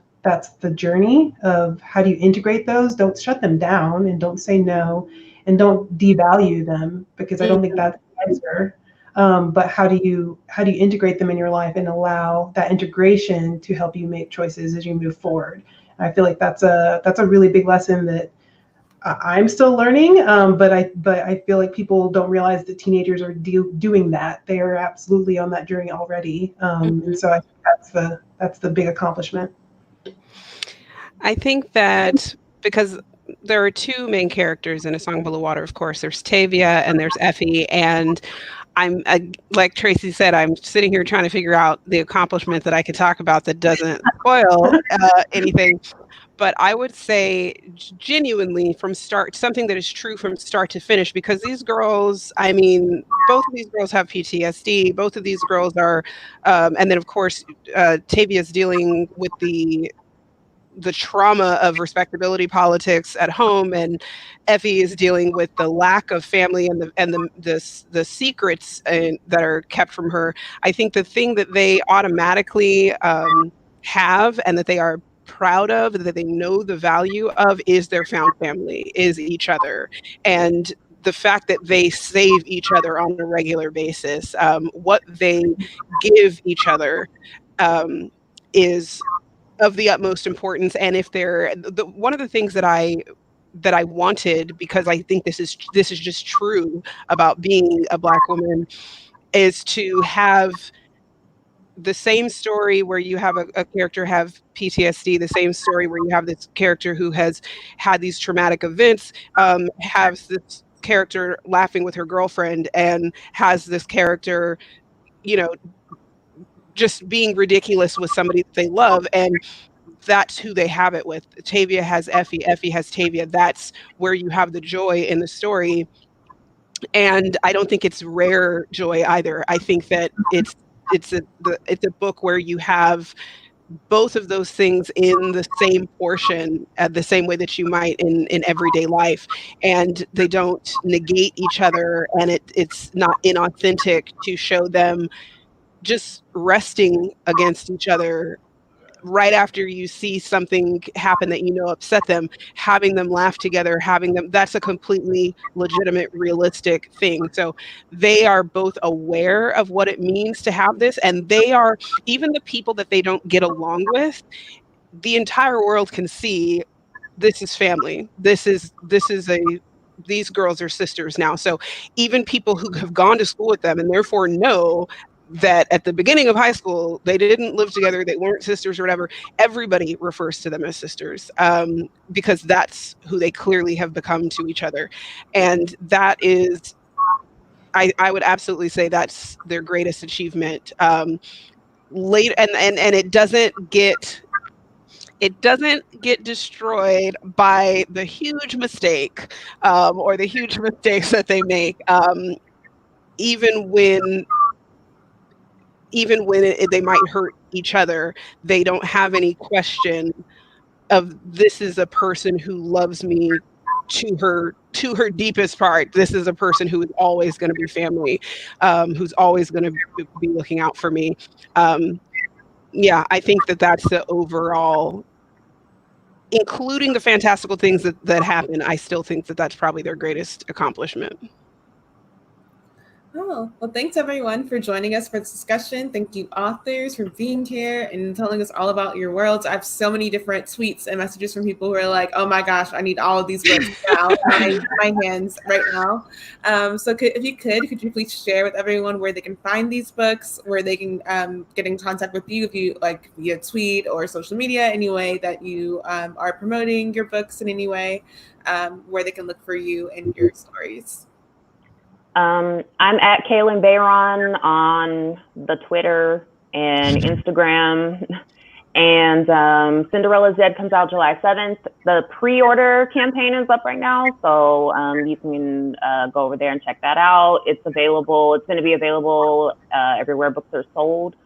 journey of how do you integrate those. Don't shut them down, and don't say no, and don't devalue them, because I don't think that's wiser. But how do you integrate them in your life and allow that integration to help you make choices as you move forward? And I feel like that's a really big lesson that I'm still learning, but I feel like people don't realize that teenagers are doing that. They are absolutely on that journey already, and so I think that's the big accomplishment. I think that because there are two main characters in A Song Below Water, of course. There's Tavia and there's Effie, and like Tracy said, I'm sitting here trying to figure out the accomplishment that I could talk about that doesn't spoil anything. But I would say genuinely from start, something that is true from start to finish, because these girls, I mean, both of these girls have PTSD. Both of these girls are, and then of course, Tavia's dealing with the trauma of respectability politics at home, and Effie is dealing with the lack of family and the secrets that are kept from her. I think the thing that they automatically have and that they are proud of, that they know the value of, is their found family, is each other. And the fact that they save each other on a regular basis, what they give each other is of the utmost importance. And if they're one of the things that I wanted, because I think this is just true about being a Black woman, is to have the same story where you have a character have PTSD, the same story where you have this character who has had these traumatic events, has this character laughing with her girlfriend, and has this character, you know, just being ridiculous with somebody that they love. And that's who they have it with. Tavia has Effie, Effie has Tavia. That's where you have the joy in the story. And I don't think it's rare joy either. I think that it's a book where you have both of those things in the same portion, the same way that you might in everyday life, and they don't negate each other, and it's not inauthentic to show them just resting against each other right after you see something happen that upset them, having them laugh together, that's a completely legitimate, realistic thing. So they are both aware of what it means to have this, and they are, even the people that they don't get along with, the entire world can see this is family. These girls are sisters now. So even people who have gone to school with them and therefore know that at the beginning of high school, they didn't live together, they weren't sisters or whatever, everybody refers to them as sisters, because that's who they clearly have become to each other. And that is, I would absolutely say that's their greatest achievement. Late and it doesn't get destroyed by the huge mistake, or the huge mistakes that they make, even when they might hurt each other. They don't have any question of, this is a person who loves me to her deepest part. This is a person who is always going to be family, who's always going to be looking out for me. Yeah, I think that's the overall, including the fantastical things that happen. I still think that's probably their greatest accomplishment. Oh, well, thanks everyone for joining us for this discussion. Thank you, authors, for being here and telling us all about your worlds. I have so many different tweets and messages from people who are like, oh my gosh, I need all of these books now in my hands right now. So if you could you please share with everyone where they can find these books, where they can get in contact with you, if you like via tweet or social media, any way that you are promoting your books in any way, where they can look for you and your stories. I'm at Kalynn Bayron on the Twitter and Instagram. And Cinderella's Dead comes out July 7th. The pre-order campaign is up right now, so you can go over there and check that out. It's available. It's going to be available everywhere books are sold.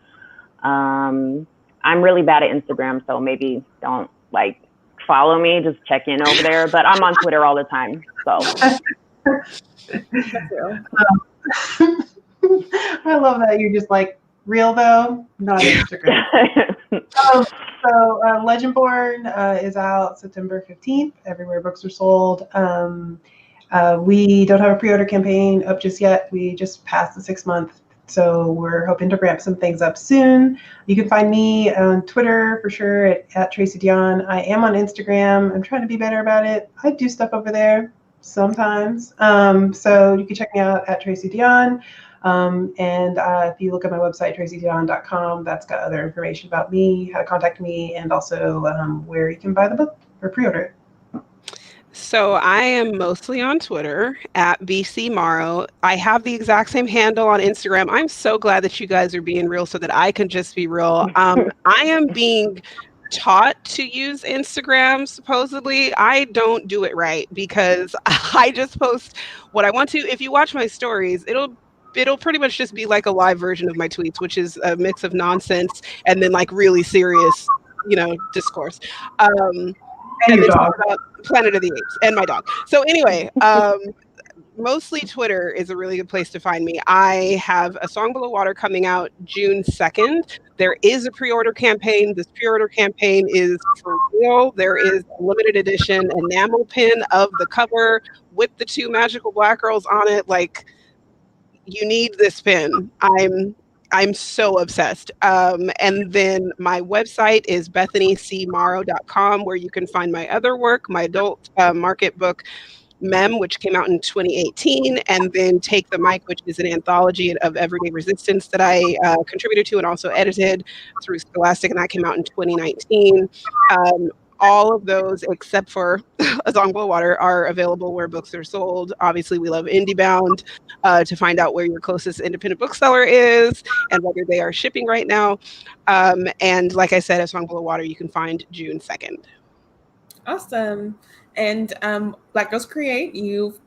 I'm really bad at Instagram, so maybe don't follow me. Just check in over there. But I'm on Twitter all the time, so. I love that you're just real though, not Instagram. So Legendborn is out September 15th, everywhere books are sold. We don't have a pre-order campaign up just yet. We just passed the 6-month, so we're hoping to ramp some things up soon. You can find me on Twitter for sure at Tracy Deonn. I am on Instagram. I'm trying to be better about it. I do stuff over there sometimes. So you can check me out at Tracy Deonn. And if you look at my website, tracydeonn.com, that's got other information about me, how to contact me, and also where you can buy the book or pre-order it. So I am mostly on Twitter at BC Morrow. I have the exact same handle on Instagram. I'm so glad that you guys are being real so that I can just be real. I am being taught to use Instagram, supposedly. I don't do it right because I just post what I want to. If you watch my stories, it'll pretty much just be like a live version of my tweets, which is a mix of nonsense and then like really serious, discourse. And your then dog. talk about Planet of the Apes and my dog. So anyway, mostly Twitter is a really good place to find me. I have A Song Below Water coming out June 2nd. There is a pre-order campaign. This pre-order campaign is for real. There is a limited edition enamel pin of the cover with the 2 magical black girls on it. Like, you need this pin. I'm so obsessed. And then my website is bethanymorrow.com, where you can find my other work, my adult market book, Mem, which came out in 2018, and then Take the Mic, which is an anthology of everyday resistance that I contributed to and also edited through Scholastic, and that came out in 2019. All of those, except for A Song Below Water, are available where books are sold. Obviously, we love IndieBound to find out where your closest independent bookseller is and whether they are shipping right now. And like I said, A Song Below Water, you can find June 2nd. Awesome. And Black Girls Create,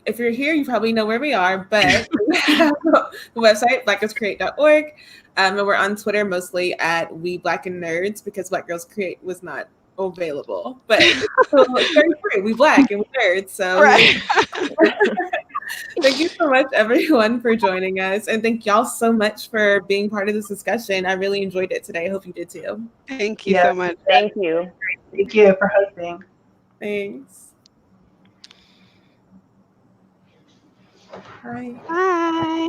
if you're here, you probably know where we are, but we have the website, blackgirlscreate.org. And we're on Twitter mostly at We Black and Nerds because Black Girls Create was not available. But it's very free. We Black and we nerds. So right. Thank you so much, everyone, for joining us. And thank y'all so much for being part of this discussion. I really enjoyed it today. I hope you did too. Thank you so much. Thank you. Thank you for hosting. Thanks. Bye. Bye.